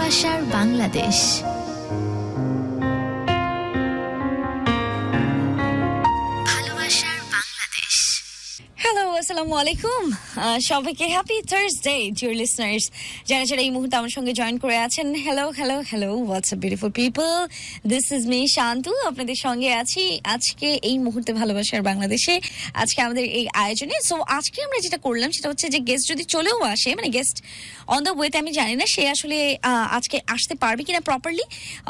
ভালোবাসার বাংলাদেশ। হ্যালো, আসসালামু আলাইকুম সবাইকে। Happy Thursday deer listeners. যারা যারা এই মুহূর্তে আমার সঙ্গে জয়েন করে আছেন, hello hello hello, WhatsApp beautiful people, this is me Shantu, আপনাদের সঙ্গে আছি আজকে এই মুহূর্তে ভালোবাসার বাংলাদেশে। আজকে আমাদের এই আয়োজনে সো আজকে আমরা যেটা করলাম সেটা হচ্ছে যে গেস্ট যদি চলেও আসে, মানে গেস্ট অন দ্য ওয়েতে, আমি জানি না সে আসলে আজকে আসতে পারবে কিনা প্রপারলি,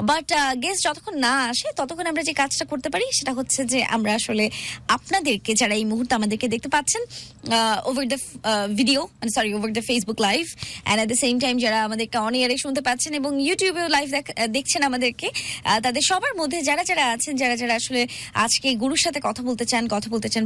বাট গেস্ট যতক্ষণ না আসে ততক্ষণ আমরা যে কাজটা করতে পারি সেটা হচ্ছে যে আমরা আসলে আপনাদেরকে, যারা এই মুহূর্তে আমাদেরকে দেখতে পাচ্ছেন over the video, sorry over the Facebook live, and at the same time যারা আমাদেরকে অন এয়ারে শুনতে পাচ্ছেন এবং ইউটিউবেও লাইভ দেখছেন আমাদেরকে, তাদের সবার মধ্যে যারা যারা আছেন, যারা যারা আসলে আজকে গুরুর সাথে কথা বলতে চান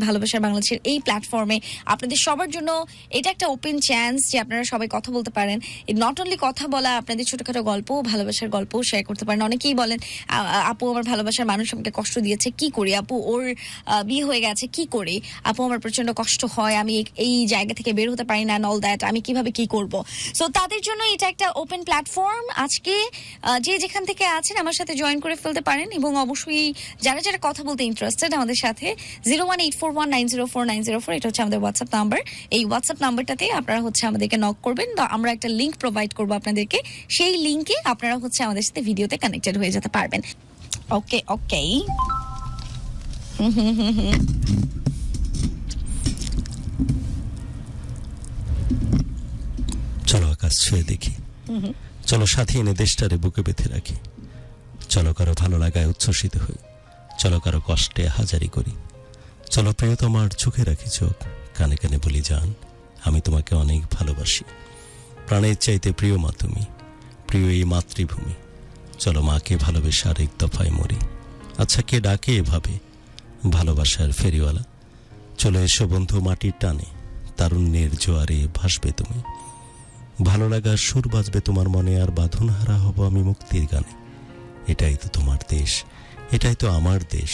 ভালোবাসার বাংলাদেশের এই প্ল্যাটফর্মে, আপনাদের সবার জন্য এটা একটা ওপেন চান্স যে আপনারা সবাই কথা বলতে পারেন। নট অনলি কথা বলা, আপনাদের ছোটখাটো গল্প, ভালোবাসার গল্প শেয়ার করতে পারেন। অনেকেই বলেন আপু আমার ভালোবাসার মানুষ আমাকে কষ্ট দিয়েছে, কি করি আপু, ওর বিয়ে হয়ে গেছে, কি করি আপু, আমার প্রচন্ড কষ্ট হয়, আমি এই জায়গা থেকে বের হতে পারি না, অল দ্যাট, আমি কিভাবে কি করব। সো তাদের জন্য এটা একটা ওপেন প্ল্যাটফর্ম। আজকে যে যেখান থেকে আছেন আমার সাথে জয়েন করে ফেলতে পারেন, এবং অবশ্যই যারা যারা কথা বলতে ইন্টারেস্টেড আমাদের সাথে 01841904904, এটা হচ্ছে আমাদের হোয়াটসঅ্যাপ নাম্বার। এই হোয়াটসঅ্যাপ নাম্বারটাতে আপনারা হচ্ছে আমাদেরকে নক করবেন, তো আমরা একটা লিঙ্ক প্রোভাইড করবো আপনাদেরকে, সেই লিঙ্কে আপনারা হচ্ছে আমাদের সাথে ভিডিওতে কানেক্টেড হয়ে যেতে পারবেন। ওকে ওকে, চলো আকাশ ছুঁয়ে দেখি, চলো সাথী এনে দেশটারে বুকে বেঁধে রাখি, চলো কারো ভালো লাগায় উচ্ছ্বসিত হই, চলো কারো কষ্টে হাজারি করি, চলো প্রিয়তমার চোখে রাখি চোখ, কানে কানে বলি জান আমি তোমাকে অনেক ভালোবাসি, প্রাণের চাইতে প্রিয় মা তুমি, প্রিয় এই মাতৃভূমি, চলো মাকে ভালোবেসে আরেক দফায় মরি। আচ্ছা কে ডাকে এভাবে, ভালোবাসার ফেরিওয়ালা, চলো এসো বন্ধু মাটির টানে, তারুণ্যের জোয়ারে ভাসবে তুমি, ভালো লাগার সুর বাজবে তোমার মনে, আর বাঁধন হারা হব আমি মুক্তির গানে। এটাই তো তোমার দেশ, এটাই তো আমার দেশ,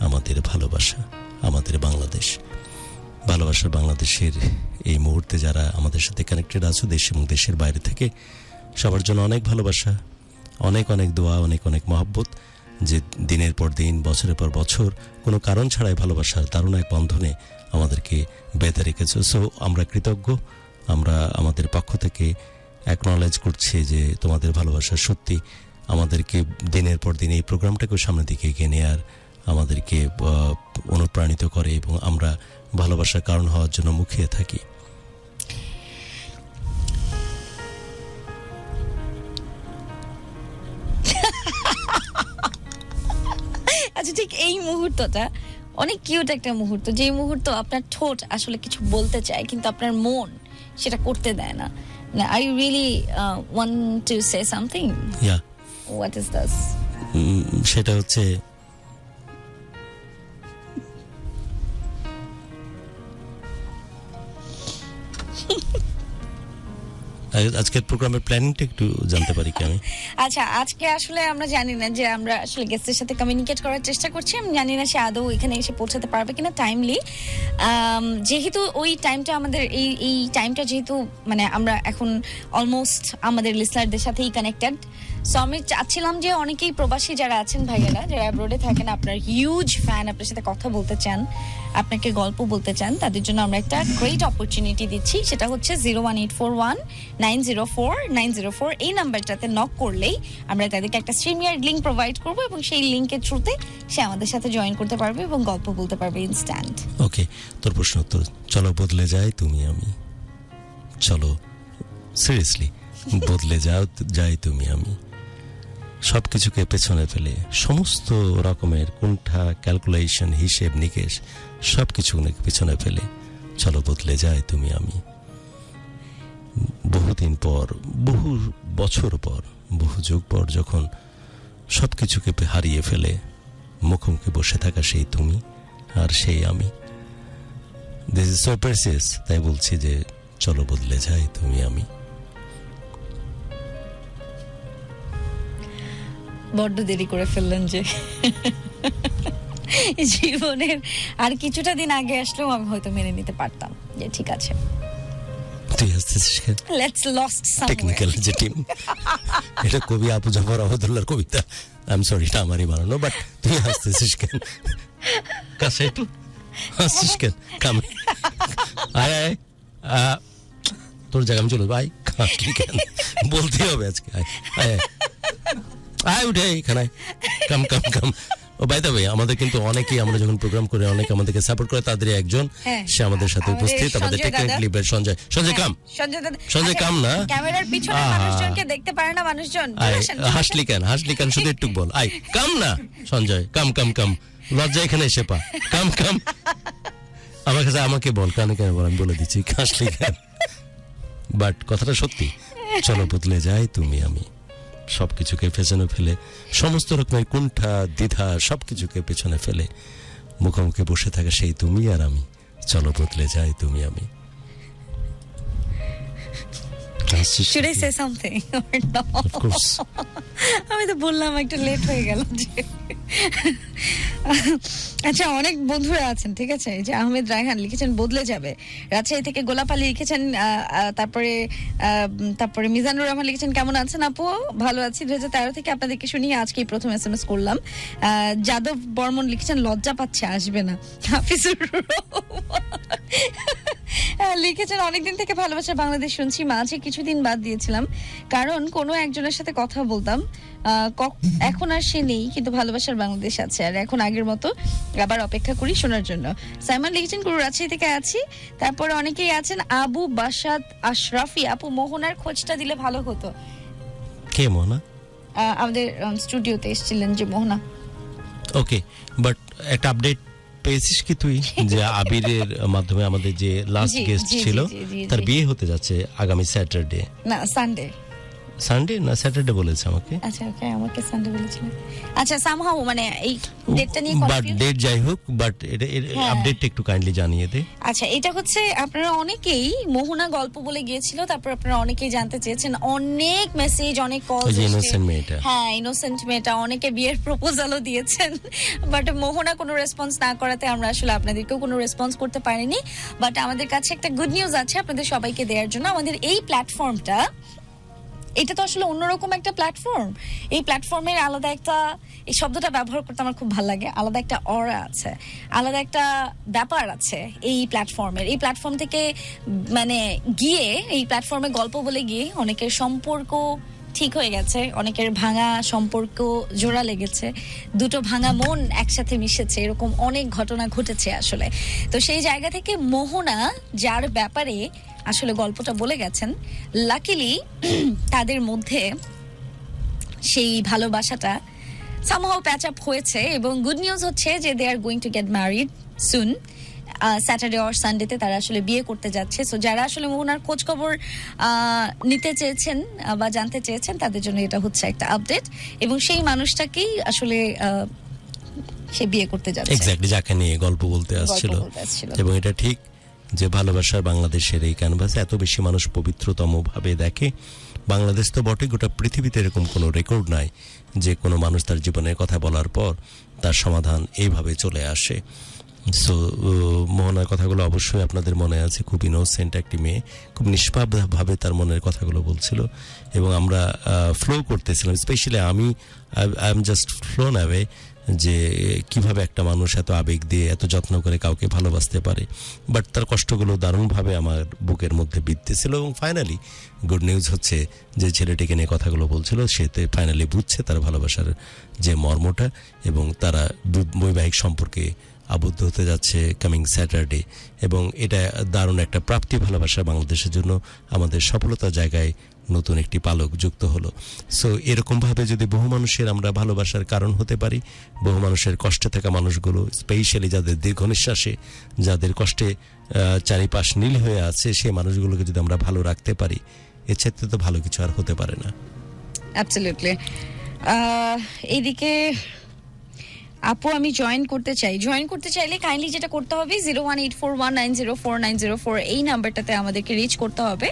আমাদের ভালোবাসা, আমাদের বাংলাদেশ। ভালোবাসার বাংলাদেশের এই মুহূর্তে যারা আমাদের সাথে কানেক্টেড আছো দেশ এবং দেশের বাইরে থেকে, সবার জন্য অনেক ভালোবাসা, অনেক অনেক দোয়া, অনেক অনেক মহব্বত, যে দিনের পর দিন বছরের পর বছর কোনো কারণ ছাড়াই ভালোবাসার দারুণ এক বন্ধনে আমাদেরকে বেঁধে রেখেছ। সো আমরা কৃতজ্ঞ, আমরা আমাদের পক্ষ থেকে অ্যাকনলেজ করছি যে তোমাদের ভালোবাসা সত্যি আমাদেরকে দিনের পর দিন এই প্রোগ্রামটাকেও সামনের দিকে এগিয়ে নেওয়ার আমাদেরকে অনুপ্রাণিত করে, এবং আমরা ভালোবাসার কারণ হওয়ার জন্য মুখিয়ে থাকি। আচ্ছা, ঠিক এই মুহূর্তটা অনেক কিউট একটা মুহূর্ত, যে মুহূর্ত আপনার ঠোঁট আসলে কিছু বলতে চায় কিন্তু আপনার মন সেটা করতে দেয় না। Are you really want to say something? Yeah. What is this? সেটা হচ্ছে আজকের প্রোগ্রামের প্ল্যানিংটা একটু জানতে পারি কি আমি? আচ্ছা, আজকে আসলে আমরা জানি না যে আমরা আসলে গেস্টের সাথে কমিউনিকেট করার চেষ্টা করছি, আমি জানি না সে আদৌ এখানে এসে পৌঁছাতে পারবে কিনা টাইমলি। যেহেতু ওই টাইমটা আমাদের এই টাইমটা যেহেতু মানে আমরা এখন অলমোস্ট আমাদের লিসনারদের সাথেই কানেক্টেড, সো আমি চাচ্ছিলাম যে অনেকেই প্রবাসী যারা আছেন ভাইয়েরা, যারা অ্যাব্রোডে থাকেন, আপনার হিউজ ফ্যান, আপনার সাথে কথা বলতে চান, আপনাকে গল্প বলতে চান, তাদের জন্য আমরা একটা গ্রেট অপরচুনিটি দিচ্ছি। সেটা হচ্ছে 01841904904, এই নাম্বারটাতে নক করলেই আমরা তাদেরকে একটা স্ট্রিমইয়ার্ড লিঙ্ক প্রোভাইড করবো, এবং সেই লিঙ্কের থ্রুতে সে আমাদের সাথে জয়েন করতে পারবে এবং গল্প বলতে পারবে ইনস্ট্যান্ট। ওকে, তোর প্রশ্ন উত্তর, চলো বদলে যায় তুমি আমি, চলো সিরিয়াসলি বদলে যাই তুমি আমি, সব কিছুকে পেছনে ফেলে, সমস্ত রকমের কুণ্ঠা, ক্যালকুলেশন, হিসেব নিকেশ সব কিছু পেছনে ফেলে, চলো বদলে যায় তুমি আমি। বহুদিন পর, বহু বছর পর, বহু যুগ পর যখন সব কিছুকে হারিয়ে ফেলে মুখোমুখি বসে থাকা সেই তুমি আর সেই আমি, দিস ইজ সো প্রেসিয়াস, তাই বলছি যে চলো বদলে যায় তুমি আমি। বড্ড দেরি করে ফেললেন যে, জীবনের আর কিছুটা দিন আগে আসলেও আমি হয়তো মেনে নিতে পারতাম যে ঠিক আছে। তুই হাসতেছিস কেন? লেটস লস্ট টেকনিক্যাল যে টিম, এটা কবি আবু জাফর আহমদুল্লাহর কবিতা। আই এম সরি, এটা আমারই বানানো, বাট তুই হাসতেছিস কেন? কাছে একটু হাসছিস কেন? কামে আয় আয়, তোর জায়গা আমি চলো ভাই, হাসলি কেন বলতে হবে আজকে। আয় আয় আয়, উঠে এখানে কাম কাম কাম। ও বাই দ্য ওয়ে, আমাদের কিন্তু অনেকেই, আমরা যখন প্রোগ্রাম করে অনেকে আমাদেরকে সাপোর্ট করে, তাদের একজন সে আমাদের সাথে উপস্থিত, আমাদের টেকনিক্যাল লিডার সঞ্জয়। সঞ্জয় কাম, সঞ্জয় কাম না, ক্যামেরার পিছনে মানুষজনকে দেখতে পারে না মানুষজন। হাসলি কেন? হাসলি কেন শুধু একটু বল। আই কাম না সঞ্জয়, কাম কাম কাম, লজ্জা এখানে এসে পা, কাম কাম। আমার কাছে আমাকে বল, কানে কেন বল, আমি বলে দিচ্ছি হাসলি কেন। বাট কথাটা সত্যি, চলো বদলে যাই তুমি আমি, সবকিছুকে পেছনে ফেলে, সমস্ত রকমের কুণ্ঠা দ্বিধা সবকিছুকে পেছনে ফেলে মুখোমুখি বসে থাকে সেই তুমি আর আমি, চলো বদলে যাই তুমি আমি। Should I say something or no? Of course. আমি তো বললাম একটু লেট হয়ে গেল যে। আচ্ছা, অনেক বন্ধুরা আছেন, ঠিক আছে, যে আহমেদ রায়হান লিখেছেন বদলে যাবে, রাজশাহী থেকে গোলাপ আলী লিখেছেন, তারপরে মিজানুর রহমান লিখেছেন কেমন আছেন আপু? ভালো আছি, 2013 থেকে আপনাদেরকে শুনিয়ে আজকেই প্রথম SMS করলাম। যাদব বর্মন লিখেছেন লজ্জা পাচ্ছে, আসবে না। হাফিজুর লিখেছেন অনেকদিন থেকে ভালোবাসা বাংলাদেশ শুনছি, মাঝে কিছুদিন বাদ দিয়েছিলাম কারণ কোনো একজনের সাথে কথা বলতাম, এখন আর সে নেই, কিন্তু ভালোবাসার বাংলাদেশ আছে, আর এখন আগের মতো আবার অপেক্ষা করি শোনার জন্য। সাইমন লিখেছেন গুরু রাজশাহী থেকে আছি। তারপরে অনেকেই আছেন, আবু বাসাদ আশরাফি, আপু মোহনার খোঁজটা দিলে ভালো হতো। কে মোহনা? আমাদের স্টুডিওতে এসেছিলেন যে মোহনা। ওকে, বাট একটা আপডেট পেয়েছিস কি তুই, যে আবিরের মাধ্যমে আমাদের যে লাস্ট গেস্ট ছিল তার বিয়ে হতে যাচ্ছে আগামী স্যাটারডে, না সানডে, সানডে না স্যাটারডে বলেছে আমাকে। আচ্ছা ওকে, আমাকে সানডে বলেছিলেন। আচ্ছা সামহাউ মানে এই ডেটটা নিয়ে বাট ডেট যাই হোক, বাট এটা আপডেটটা একটু কাইন্ডলি জানিয়ে দে। আচ্ছা, এটা হচ্ছে আপনারা অনেকেই মোহনা গল্প বলে গিয়েছিল, তারপর আপনারা অনেকেই জানতে চেয়েছেন, অনেক মেসেজ, অনেক কল, ইনোসেন্ট মেয়েটা, হ্যাঁ ইনোসেন্ট মেয়েটা, অনেকে বিয়ের প্রপোজালও দিয়েছেন, বাট মোহনা কোনো রেসপন্স না করাতে আমরা আসলে আপনাদেরকেও কোনো রেসপন্স করতে পারিনি। বাট আমাদের কাছে একটা গুড নিউজ আছে আপনাদের সবাইকে দেওয়ার জন্য। আমাদের এই প্ল্যাটফর্মটা, এটা তো আসলে অন্যরকম একটা প্ল্যাটফর্ম। এই প্ল্যাটফর্মের আলাদা একটা, এই শব্দটা ব্যবহার করতে আমার খুব ভালো লাগে, আলাদা একটা অরা আছে, আলাদা একটা ব্যাপার আছে এই প্ল্যাটফর্মের। এই প্ল্যাটফর্ম থেকে মানে গিয়ে, এই প্ল্যাটফর্মে গল্প বলে গিয়ে অনেকের সম্পর্ক ঠিক হয়ে গেছে, অনেকের ভাঙা সম্পর্ক জোড়া লেগেছে, দুটো ভাঙা মন একসাথে মিশেছে, এরকম অনেক ঘটনা ঘটেছে আসলে। তো সেই জায়গা থেকে মোহনা যার ব্যাপারে আসলে গল্পটা বলে গেছেন, লাকিলি তাদের মধ্যে সেই ভালোবাসাটা সামহাউ প্যাচ আপ হয়েছে, এবং গুড নিউজ হচ্ছে যে they are going to get married soon. Saturday or সানডেতে তারা আসলে বিয়ে করতে যাচ্ছে। সো যারা আসলে মোহনার খোঁজ খবর নিতে চেয়েছেন বা জানতে চেয়েছেন, তাদের জন্য এটা হচ্ছে একটা আপডেট, এবং সেই মানুষটাকেই আসলে সে বিয়ে করতে যাচ্ছে, এক্স্যাক্টলি যাকে নিয়ে গল্প বলতে আসছিল। এবং এটা ঠিক যে ভালোবাসার বাংলাদেশের এই ক্যানভাসে এত বেশি মানুষ পবিত্রতম ভাবে দেখে। বাংলাদেশ তো বটে, গোটা পৃথিবীতে এরকম কোনো রেকর্ড নাই যে কোনো মানুষ তার জীবনের কথা বলার পর তার সমাধান এইভাবে চলে আসে। সো মোহনার কথাগুলো অবশ্যই আপনাদের মনে আছে, খুব ইনোসেন্ট একটি মেয়ে, খুব নিষ্পাপভাবে তার মনের কথাগুলো বলছিল, এবং আমরা ফ্লো করতেছিলাম। স্পেশালি আমি I am just flown away যে কিভাবে একটা মানুষ এত আবেগ দিয়ে এত যত্ন করে কাউকে ভালোবাসতে পারে। বাট তার কষ্টগুলো দারুণভাবে আমার বুকের মধ্যে বিঁধতেছিল, এবং ফাইনালি গুড নিউজ হচ্ছে যে ছেলেটিকে নিয়ে কথাগুলো বলছিল সে ফাইনালি বুঝছে তার ভালোবাসার যে মর্মটা, এবং তারা বৈবাহিক সম্পর্কে আবদ্ধ হতে যাচ্ছে কামিং স্যাটারডে। এবং এটা দারুণ একটা প্রাপ্তি ভালোবাসা বাংলাদেশের জন্য, আমাদের সফলতার জায়গায় নতুন একটি পালক যুক্ত হলো। সো এরকমভাবে যদি বহু মানুষের আমরা ভালোবাসার কারণ হতে পারি, বহু মানুষের কষ্টে থাকা মানুষগুলো, স্পেশালি যাদের দীর্ঘ নিঃশ্বাসে, যাদের কষ্টে চারিপাশ নীল হয়ে আছে, সেই মানুষগুলোকে যদি আমরা ভালো রাখতে পারি, এর ক্ষেত্রে তো ভালো কিছু আর হতে পারে না। অ্যাবসলিউটলি। এইদিকে আপু আমি জয়েন করতে চাইলে কাইন্ডলি যেটা করতে হবে 01841904904 এই নাম্বারটাতে আমাদেরকে রিচ করতে হবে,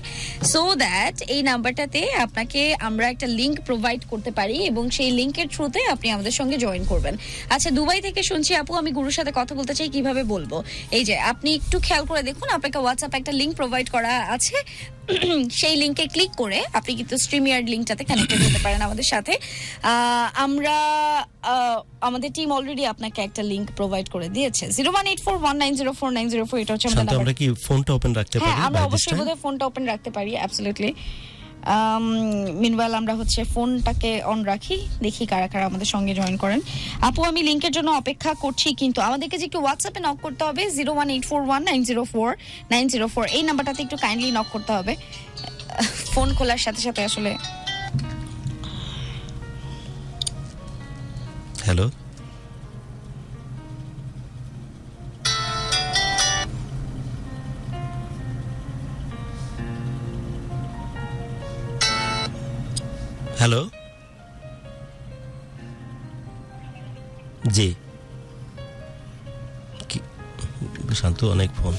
সো দ্যাট এই নাম্বারটাতে আপনাকে আমরা একটা লিংক প্রোভাইড করতে পারি, এবং সেই লিংকের থ্রুতে আপনি আমাদের সঙ্গে জয়েন করবেন। আচ্ছা, দুবাই থেকে শুনছি আপু আমি গুরুর সাথে কথা বলতে চাই, কিভাবে বলবো? এই যে আপনি একটু খেয়াল করে দেখুন, আপনাকে হোয়াটসঅ্যাপে একটা লিংক প্রোভাইড করা আছে, সেই লিংকে ক্লিক করে আপনি কিন্তু স্ট্রিমিয়ার্ড লিংকটাতে কানেক্টেড হতে পারেন আমাদের সাথে। আমরা আমাদের টিম অলরেডি আপনাকে একটা লিংক প্রোভাইড করে দিয়েছে। 01841904904 এটা হচ্ছে আমাদের শান্ত, নাম্বার। আমরা কি ফোনটা ওপেন রাখতে পারি? হ্যাঁ, আমরা by this অবশ্যই time? বোধহয় ফোনটা ওপেন রাখতে পারি, অ্যাবসলিউটলি। মিনওয়াইল আমরা হচ্ছে ফোনটাকে অন রাখি, দেখি কারা কারা আমাদের সঙ্গে জয়েন করেন। আপু, আমি লিংকের জন্য অপেক্ষা করছি, কিন্তু আমাদেরকে যে একটু হোয়াটসঅ্যাপে নক করতে হবে 01841904904 এই নাম্বারটাতে একটু কাইন্ডলি নক করতে হবে। ফোন খোলার সাথে সাথে আসলে হ্যালো, হ্যালো, জি কি শান্ত, অনেক ফোন।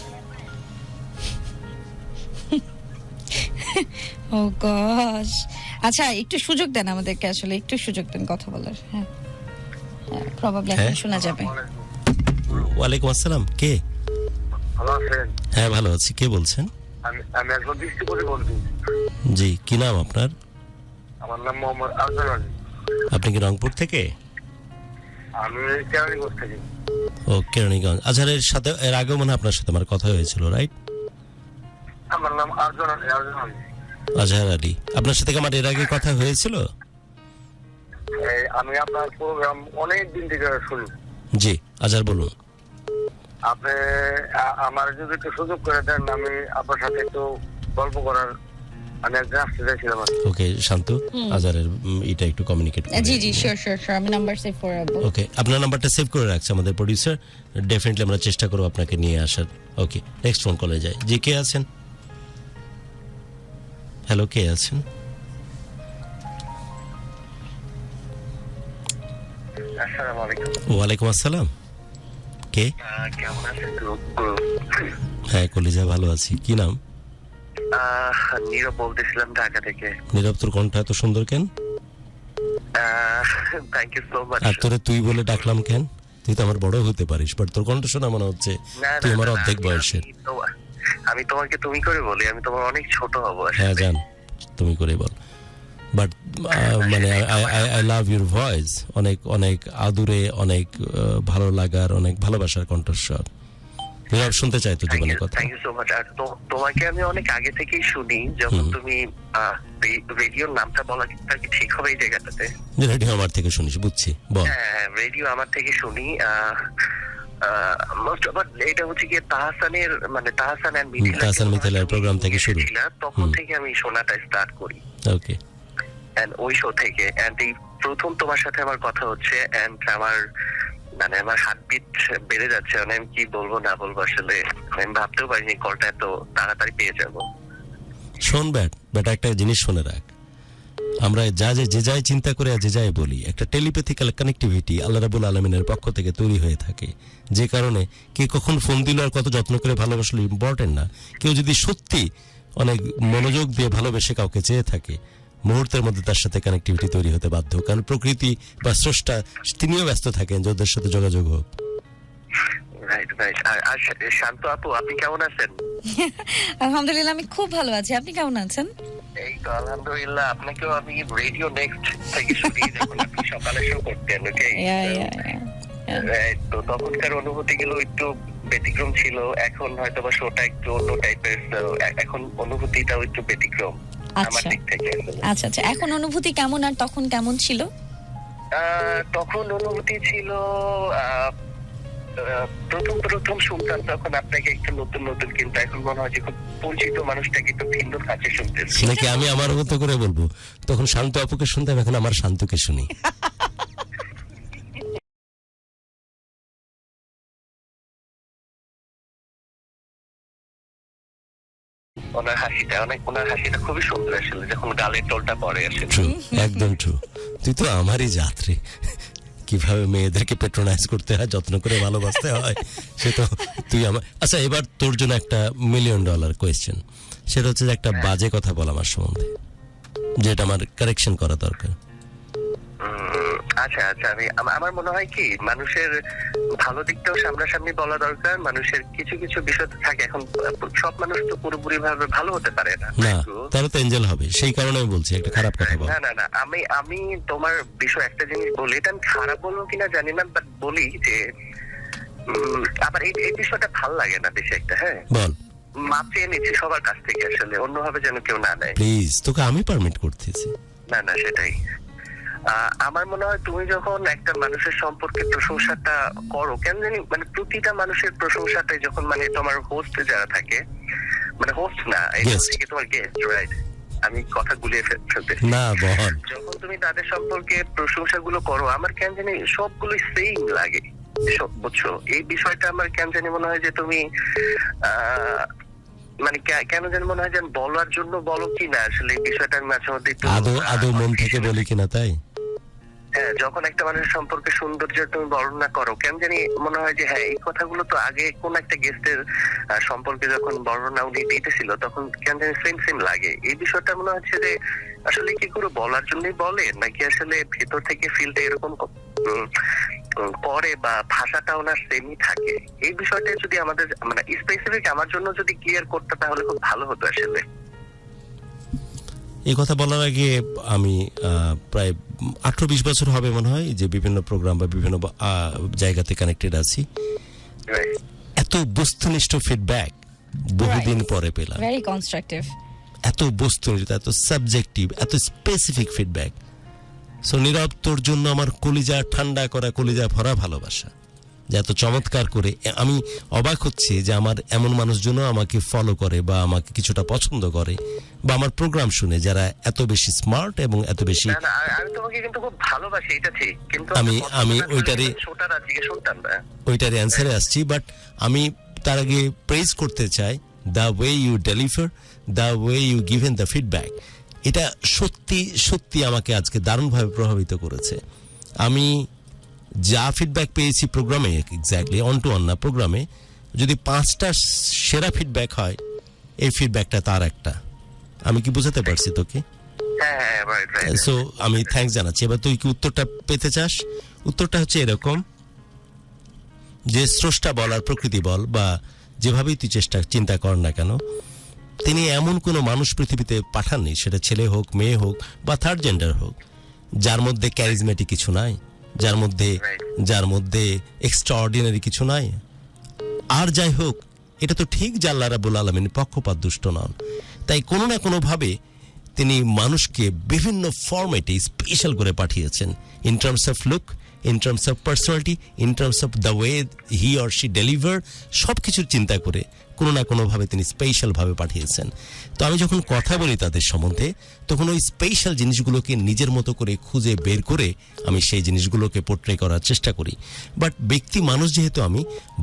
ও গশ, আচ্ছা একটু সুযোগ দেন আমাদেরকে, আসলে একটু সুযোগ দেন কথা বলার। হ্যাঁ, প্রবাবলি এখন হ্যাঁ। শোনা যাবে। ওয়ালাইকুম আসসালাম, কে? ভালো আছেন? হ্যাঁ ভালো আছি, কে বলছেন? আমি একজন দৃষ্টিপতি বলছি। জি, কি নাম আপনার? আমার নাম মোহাম্মদ আজহার আলী। আপনি কি রংপুর থেকে? আমি কেরানীগঞ্জ থেকে। ও, কেরানীগঞ্জ। আজহারের সাথে এর আগেও মনে হয় আপনার সাথে আমার কথা হয়েছিল, রাইট? আমার নাম আজহার আলী। আজহার আলী, আপনার সাথে কি আমার এর আগে কথা হয়েছিল? আমি আপনার প্রোগ্রাম অনেক দিন থেকে শুনি। জি, আজহার বলুন। আপনি আমার যদি একটু সুযোগ করে দেন, আমি আপনার সাথে একটু গল্প করার আমি একদিন আসতে চাইছিলাম। ওকে শান্ত, আজহারের এটা একটু কমিউনিকেট জি জি, শিওর শিওর শিওর, আমি নাম্বার সেভ করে রাখবো। ওকে, আপনার নাম্বারটা সেভ করে রাখছে আমাদের প্রোডিউসার। ডেফিনেটলি আমরা চেষ্টা করব আপনাকে নিয়ে আসার। ওকে, নেক্সট ফোন কলে যাই। জি, কে আছেন? হ্যালো, কে আছেন? আসসালামু আলাইকুম। ওয়ালাইকুম আসসালাম, কে? কেমন আছেন? হ্যাঁ, কলিজা ভালো আছি। কি নাম? নীরব বলতেছিলাম, ঢাকা থেকে। নীরব, তোর কণ্ঠটা এত সুন্দর কেন? Thank you so much. আর তোরে তুই বলে ডাকলাম কেন? তুই তো আমার বড় হতে পারিস, বাট তোর কণ্ঠ শোনা মনে হচ্ছে তুই আমার অর্ধেক বয়সের। আমি তোমাকে তুমি করে বলি, আমি তোমার অনেক ছোট হব। হ্যাঁ জান, তুমি করে বল, বাট মানে আই লাভ ইউর ভয়েস। অনেক অনেক আদুরে, অনেক ভালো লাগার, অনেক ভালোবাসার কণ্ঠস্বর। নীরব শুনতে চাই তো জীবনের কথা। Thank you so much. আর তোমাকে আমি অনেক আগে থেকেই শুনি, যখন তুমি রেডিওর নামটা বলা কি ঠিক হবে এই জায়গাটাতে? রেডিও আমার থেকে শুনিস, বুঝছি, বল। হ্যাঁ, রেডিও আমার থেকে শুনি। মোস্ট আবার এটা হচ্ছে কি তাহসানের, মানে তাহসান এন্ড মিথিলা, তাহসান মিথিলার প্রোগ্রাম থেকে শুরু। তখন থেকে আমি শোনাটা স্টার্ট করি। ওকে, এন্ড ওই শো থেকে, এন্ড এই প্রথম তোমার সাথে আমার কথা হচ্ছে, এন্ড আমার মানে আমার হার্টবিট বেড়ে যাচ্ছে। মানে আমি কি বলবো না বলবো, আসলে আমি ভাবতেও পারিনি কলটা এত তাড়াতাড়ি পেয়ে যাবো। শোন বেটা, একটা জিনিস শুনে রাখ। আমরা যে যাই চিন্তা করে আর যে যাই বলি, একটা টেলিপ্যাথিক্যাল কানেক্টিভিটি আল্লাহ রাব্বুল আলামিনের পক্ষ থেকে তৈরি হয়ে থাকে। যে কারণে কে কখন ফোন দিল আর কত যত্ন করে ভালোবাসলো ইম্পর্টেন্ট না। কেউ যদি সত্যি অনেক মনোযোগ দিয়ে ভালোবেসে কাউকে চেয়ে থাকে, মুহূর্তের মধ্যে তার সাথে কানেক্টিভিটি তৈরি হতে বাধ্য। কারণ প্রকৃতি বা স্রষ্টা তিনিও ব্যস্ত থাকেন যে ওদের সাথে যোগাযোগ হোক। Right right. আর শান্ত আপু, আপনি কেমন আছেন? আলহামদুলিল্লাহ, আমি খুব ভালো আছি। আপনি কেমন আছেন? এই তো আলহামদুলিল্লাহ। আপনাকেও আমি রেডিও নেক্সট থেকে শুনি, যখন আপনি সকালে শো করতেন। ওকে, তো তখনকার অনুভূতি গুলো একটু ব্যতিক্রম ছিল। এখন হয়তো বা শোটা একটু অন্য টাইপের, এখন অনুভূতিটাও একটু ব্যতিক্রম আমার দিক থেকে। আচ্ছা আচ্ছা, এখন অনুভূতি কেমন আর তখন কেমন ছিল? তখন অনুভূতি ছিল প্রথম শুনতাম তখন আপনাকে একটু নতুন নতুন, কিন্তু এখন মনে হয় যে খুব পরিচিত মানুষটাকে একটু ভিন্ন কাছে শুনতেছি। নাকি আমি আমার মতো করে বলবো, তখন শান্ত আপুকে শুনতাম, এখন আমার শান্তকে শুনি। ওনার হাসিটা খুবই সুন্দর আসলে, যখন গালের টোলটা পরে আসে। ট্রু, একদম ট্রু। তুই তো আমারই যাত্রী। কিভাবে মেয়েদেরকে পেট্রোনাইজ করতে হয়, যত্ন করে ভালোবাসতে হয়, সে তো তুই আমার। আচ্ছা, এবার তোর জন্য একটা $1 মিলিয়ন কোয়েশ্চেন। সেটা হচ্ছে যে একটা বাজে কথা বল আমার সম্বন্ধে, যেটা আমার কারেকশন করা দরকার। আচ্ছা আচ্ছা, আমার মনে হয় কি, মানুষের ভালো দিকটাও সামনাসামনি বলা দরকার। মানুষের কিছু কিছু বিষয় তো থাকে, এখন সব মানুষ তো পুরোপুরি ভাবে ভালো হতে পারে না। না, তারা তো এঞ্জেল হবে, সেই কারণে আমি বলছি একটা খারাপ কথা বল। না না না, আমি তোমার বিষয় একটা জিনিস বলি, এটা আমি খারাপ বলবো কিনা জানি না, বাট বলি যে আবার এই বিষয়টা ভাল লাগে না বেশি একটা। হ্যাঁ বল। মাপ চেয়ে নিচ্ছি সবার কাছ থেকে, আসলে অন্যভাবে যেন কেউ না নেয়। প্লিজ, তোকে আমি পারমিট করতেছি। না না, সেটাই। আমার মনে হয় তুমি যখন একটা মানুষের সম্পর্কে প্রশংসাটা করো, কেন জানি মানে প্রতিটা মানুষের প্রশংসাটাই যখন মানে তোমার হোস্ট যারা থাকে, মানে হোস্ট না, এটা হচ্ছে কি তোমার গেস্ট, রাইট? আমি কথা গুলিয়ে ফেলতেছি। না বল। যখন তুমি তাদের সম্পর্কে প্রশংসা গুলো করো, আমার কেন জানি সবগুলো সেম লাগে, সব বুঝছো? এই বিষয়টা আমার কেন জানি মনে হয় যে তুমি মানে কেন জানি মনে হয় যেন বলার জন্য বলো কিনা, আসলে এই বিষয়টা আমি মাঝে মধ্যে আদৌ মন থেকে বলি কিনা, তাই? হ্যাঁ, যখন একটা মানুষের সম্পর্কে সৌন্দর্য তুমি বর্ণনা করো, কেন জানি মনে হয় যে হ্যাঁ, এই কথাগুলো তো আগে কোন একটা গেস্টের সম্পর্কে যখন বর্ণনা উনি দিতেছিল, তখন কেন জানি সেম লাগে। এই বিষয়টা মনে হচ্ছে যে আসলে কি করে বলার জন্যই বলে, নাকি আসলে ভেতর থেকে ফিলটা এরকম করে, বা ভাষাটা ওনার সেমই থাকে। এই বিষয়টা যদি আমাদের মানে স্পেসিফিক আমার জন্য যদি ক্লিয়ার করতে, তাহলে খুব ভালো হতো আসলে। এই কথা বলার আগে আমি প্রায় 18-20 বছর হবে মনে হয় যে বিভিন্ন প্রোগ্রাম বা বিভিন্ন জায়গাতে কানেক্টেড আছি। এত বস্তুনিষ্ঠ ফিডব্যাক বহুদিন পরে পেলাম। Very constructive. এত বস্তুনিষ্ঠ, এত সাবজেক্টিভ, এত স্পেসিফিক ফিডব্যাক। সো নীরব, তোর জন্য আমার কলিজা ঠান্ডা করা, কলিজা ভরা ভালোবাসা, যে এত চমৎকার করে। আমি অবাক হচ্ছি যে আমার এমন মানুষজন আমাকে ফলো করে বা আমাকে কিছুটা পছন্দ করে বা আমার প্রোগ্রাম শুনে, যারা এত বেশি স্মার্ট এবং এত বেশি। আমি তোমাকে কিন্তু খুব ভালোবাসি, এটা ঠিক, কিন্তু আমি ওইটারে অ্যান্সারে আসছি। বাট আমি তার আগে প্রেজ করতে চাই the way you deliver, the way you given the feedback. এটা সত্যি সত্যি আমাকে আজকে দারুণভাবে প্রভাবিত করেছে। আমি যা ফিডব্যাক পেয়েছি প্রোগ্রামে, এক্স্যাক্টলি অন টু অন না, প্রোগ্রামে যদি 5টা সেরা ফিডব্যাক হয়, এই ফিডব্যাকটা তার একটা। আমি কি বুঝাতে পারছি তোকে? সো আমি থ্যাঙ্কস জানাচ্ছি। এবার তুই কি উত্তরটা পেতে চাস? উত্তরটা হচ্ছে এরকম যে স্রষ্টা বল আর প্রকৃতি বল বা যেভাবেই তুই চিন্তা কর না কেন, তিনি এমন কোনো মানুষ পৃথিবীতে পাঠাননি, সেটা ছেলে হোক, মেয়ে হোক বা থার্ড জেন্ডার হোক, যার মধ্যে ক্যারিজমেটিক কিছু নাই, যার মধ্যে এক্সট্রাঅর্ডিনারি কিছু নাই। আর যাই হোক, এটা তো ঠিক যে আল্লাহ রাব্বুল আলামিন পক্ষপাত দুষ্ট নন। তাই কোনো না কোনো ভাবে তিনি মানুষকে বিভিন্ন ফরম্যাটে স্পেশাল করে পাঠিয়েছেন, in terms of look, in terms of personality, in terms of the way he or she deliver, সব কিছুর চিন্তা করে কোনো না কোনোভাবে তিনি স্পেশালভাবে পাঠিয়েছেন। তো আমি যখন কথা বলি তাদের সম্বন্ধে, তখন ওই স্পেশাল জিনিসগুলোকে নিজের মতো করে খুঁজে বের করে আমি সেই জিনিসগুলোকে পোর্ট্রে করার চেষ্টা করি। বাট ব্যক্তি মানুষ যেহেতু আমি,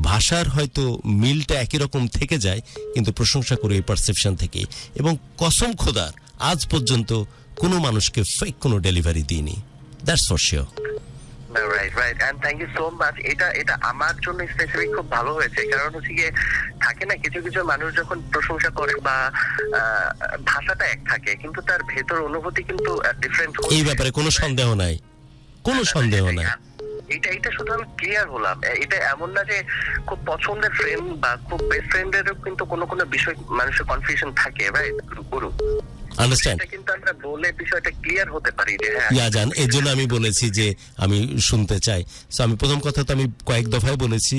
ভাষার হয়তো মিলটা একই রকম থেকে যায়, কিন্তু প্রশংসা করি এই পারসেপশন থেকে। এবং কসম খোদার আজ পর্যন্ত কোনো মানুষকে ফেক কোনো ডেলিভারি দিইনি, that's for sure. Right, and thank you so much. এটা আমার জন্য স্পেসিফিক খুব ভালো হয়েছে, কারণ হচ্ছে গিয়ে থাকে না, কিছু কিছু মানুষ যখন প্রশংসা করে বা ভাষাটা এক থাকে, কিন্তু তার ভেতর অনুভূতি কিন্তু ডিফারেন্ট। এই ব্যাপারে কোনো সন্দেহ নাই, কোনো সন্দেহ নাই। এটা শুধু আমি ক্লিয়ার হলাম। এটা এমন না যে খুব পছন্দের ফ্রেন্ড বা খুব বেস্ট ফ্রেন্ডেরও কিন্তু কোনো কোনো বিষয় মানুষের কনফিউশন থাকে, রাইট গুরু? আন্ডারস্ট্যান্ড? কিন্তু আমরা বলে বিষয়টা ক্লিয়ার হতে পারি যে হ্যাঁ জান, এর জন্য আমি বলেছি যে আমি শুনতে চাই। সো আমি প্রথম কথা তো আমি কয়েক দফায় বলেছি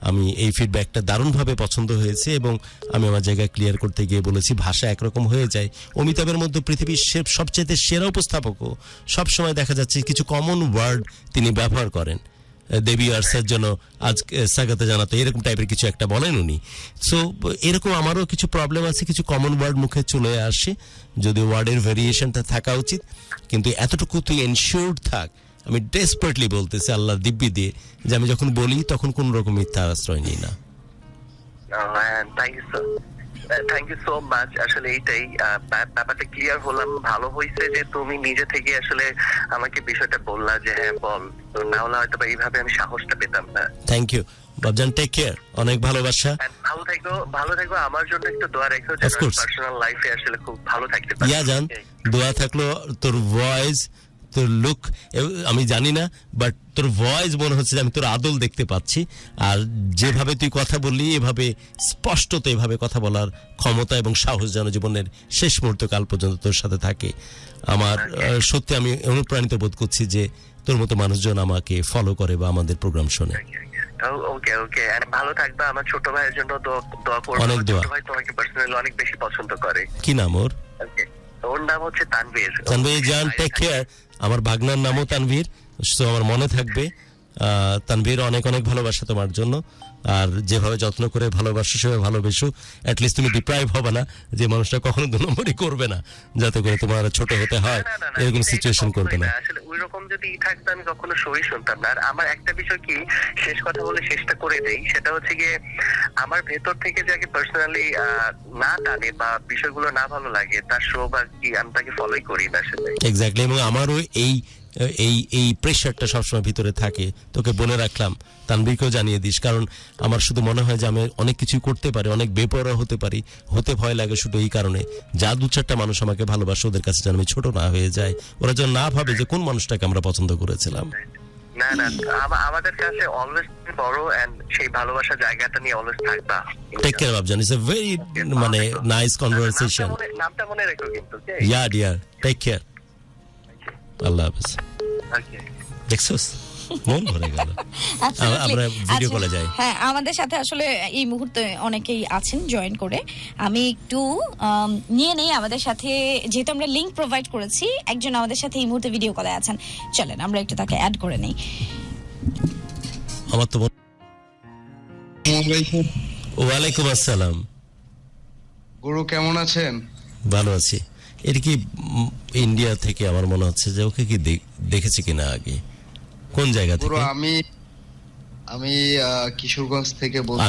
আমি এই ফিডব্যাকটা দারুণভাবে পছন্দ হয়েছে, এবং আমি আমার জায়গায় ক্লিয়ার করতে গিয়ে বলেছি ভাষা একরকম হয়ে যায়। অমিতাভের মধ্যে পৃথিবীর সবচেয়ে সেরা উপস্থাপকও সবসময় দেখা যাচ্ছে কিছু কমন ওয়ার্ড তিনি ব্যবহার করেন। দেবী আর্সের জন্য আজ স্বাগত জানাতে, এরকম টাইপের কিছু একটা বলেন উনি। সো এরকম আমারও কিছু প্রবলেম আছে, কিছু কমন ওয়ার্ড মুখে চলে আসে, যদি ওয়ার্ডের ভেরিয়েশনটা থাকা উচিত। কিন্তু এতটুকু তুই এনশিওর্ড থাক, আমি ডেসপারেটলি বলতেছি আল্লাহর দিব্যি দিয়ে, যে আমি যখন বলি তখন কোন রকম মিথ্যা আশ্রয় নিই না। Thank you so much. আসলে এইটাই ব্যাপারটা ক্লিয়ার হলাম। ভালো হয়েছে যে তুমি নিজে থেকে আসলে আমাকে বিষয়টা বললা যে হ্যাঁ বল, না হলে হয়তো এইভাবে আমি সাহসটা পেতাম না। থ্যাংক ইউ বাবজান, টেক কেয়ার, অনেক ভালোবাসা। ভালো থাকো, আমার জন্য একটু দোয়া রেখো, পার্সোনাল লাইফে আসলে খুব ভালো থাকতে পারি। জান, দোয়া থাকলো তোর ভয়েস, তোর লুক আমি জানি না, বাট তোর ভয়েস মনে হচ্ছে যে আমি তোর আদল দেখতে পাচ্ছি। আর যেভাবে তুই কথা বললি, এভাবে স্পষ্টত এভাবে কথা বলার ক্ষমতা এবং সাহস যেন জীবনের শেষ মুহূর্ত কাল পর্যন্ত তোর সাথে থাকে। আমার সত্যি আমি অনুপ্রাণিত বোধ করছি যে তোর মতো মানুষজন আমাকে ফলো করে বা আমাদের প্রোগ্রাম শোনে। ওকে ওকে, আর ভালো থাকবা। আমার ছোট ভাইয়ের জন্য দোয়া করবো। অনেক দোয়া। ছোট ভাই তোমাকে পার্সোনালি অনেক বেশি পছন্দ করে। কি নাম ওর? ওকে, ওর নাম হচ্ছে তানভীর। তানভীর জান, টেক কেয়ার। আমার ভাগনার নামও তানভীর, তো আমার মনে থাকবে। তানভীর, অনেক অনেক ভালোবাসা তোমার জন্য। আর যেভাবে যত্ন করে ভালোবাসো সেভাবে ভালোবেসো। অ্যাটলিস্ট তুমি ডিপ্রাইভ হবে না, যে মানুষটা কখনো 2 নম্বরই করবে না, যাতে করে তোমার ছোট হতে হয় এরকম সিচুয়েশন করবে না। আসলে ওই রকম যদি থাকতো আমি কখনো সই শুনতাম না। আর আমার একটা বিষয় কি, শেষ কথা বলে শেষটা করে দেই, সেটা হচ্ছে গিয়ে আমার ভেতর থেকে যাকে পার্সোনালি না টানে বা বিষয়গুলো না ভালো লাগে, তার শো বা কি আমি তাকে ফলোই করি না আসলে। এক্স্যাক্টলি। এবং আমারও এই এই এই প্রেশারটা সবসময় ভিতরে থাকে। তোকে বলে রাখলাম, তানভীরকেও জানিয়ে দিস, কারণ আমার শুধু মনে হয় যে আমি অনেক কিছু করতে পারি, অনেক বেপরোয়া হতে পারি, হতে ভয় লাগে শুধু এই কারণে, যা 2-4টা মানুষ আমাকে ভালোবাসে ওদের কাছে যেন আমি ছোট না হয়ে যায়, ওরা যেন না ভাবে যে কোন মানুষটাকে আমরা পছন্দ করেছিলাম। না না, আমাদের কাছে অলওয়েজ বড়, এন্ড সেই ভালোবাসা জায়গাটা নিয়ে অলওয়েজ থাকবা। টেক কেয়ার বাবজান, ইটস এ ভেরি মানে নাইস কনভারসেশন। নামটা মনে রেখো কিন্তু। Yeah dear, take care. আল্লাহ হাফেজ। ওকে, দেখছস মন ভরে গেল। আমরা ভিডিও কলে যাই। হ্যাঁ, আমাদের সাথে আসলে এই মুহূর্তে অনেকেই আছেন জয়েন করে। আমি একটু নিয়ে নেই আমাদের সাথে, যেহেতু আমরা লিংক প্রোভাইড করেছি, একজন আমাদের সাথে এই মুহূর্তে ভিডিও কলে আছেন। চলেন আমরা একটু তাকে অ্যাড করে নেই। আমার তো ওয়ালাইকুম আসসালাম। গুরু কেমন আছেন? ভালো আছি। এটা কি ইন্ডিয়া থেকে? আমার মনে হচ্ছে যে ওকে কি দেখেছি কিনা আগে। কোন জায়গা থেকে? গুরু আমি কিশোরগঞ্জ থেকে বলছি। I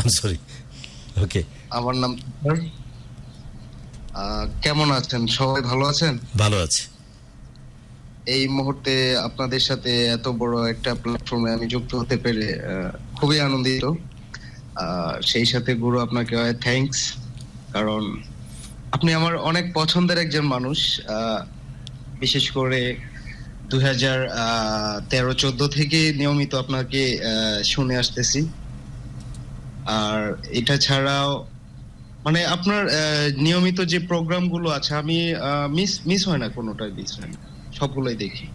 am sorry. ওকে, আমার নাম কেমন আছেন? সবাই ভালো আছেন? ভালো আছি। এই মুহূর্তে আপনাদের সাথে এত বড় একটা প্ল্যাটফর্মে আমি যুক্ত হতে পেরে খুবই আনন্দিত। সেই সাথে গুরু আপনাকে থ্যাঙ্কস, কারণ আপনি আমার অনেক পছন্দের একজন মানুষ। বিশেষ করে 2013-14 থেকে নিয়মিত আপনাকে শুনে আসতেছি। আর এটা ছাড়াও মানে আপনার নিয়মিত যে প্রোগ্রামগুলো আছে, আমি মিস হয় না, কোনোটাই মিস হয় না, সবগুলোই দেখি।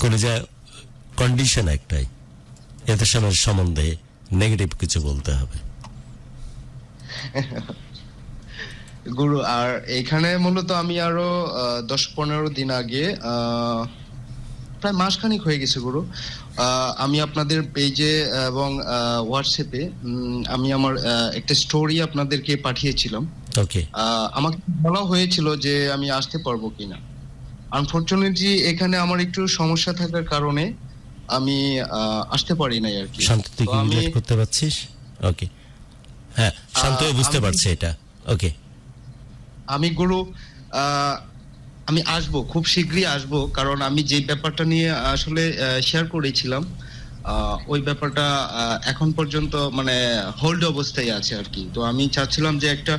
কোন যা কন্ডিশন একটাই, এদের সম্বন্ধে নেগেটিভ কিছু বলতে হবে। গুরু, আর এখানে মূলত আমি আরো 10-15 দিন আগে, প্রায় মাসখানিক হয়ে গেছে গুরু, আমি আপনাদের পেজে এবং হোয়াটসঅ্যাপে আমি আমার একটা স্টোরি আপনাদেরকে পাঠিয়েছিলাম। ওকে, আমাকে বলা হয়েছিল যে আমি আসতে পারবো কিনা। আনফরচুনেটলি এখানে আমার একটু সমস্যা থাকার কারণে আমি আসতে পারি নাই আর কি। শান্ত, তুই কি রিলেট করতে পারছিস? ওকে, হ্যাঁ, শান্ত বুঝতে পারছে এটা। ওকে, আমি গুরু আমি আসবো, খুব শীঘ্রই আসবো, কারণ আমি যে ব্যাপারটা নিয়ে আসলে শেয়ার করেছিলাম ওই ব্যাপারটা এখন পর্যন্ত মানে হোল্ড অবস্থায় আছে আর কি। তো আমি চাচ্ছিলাম যে একটা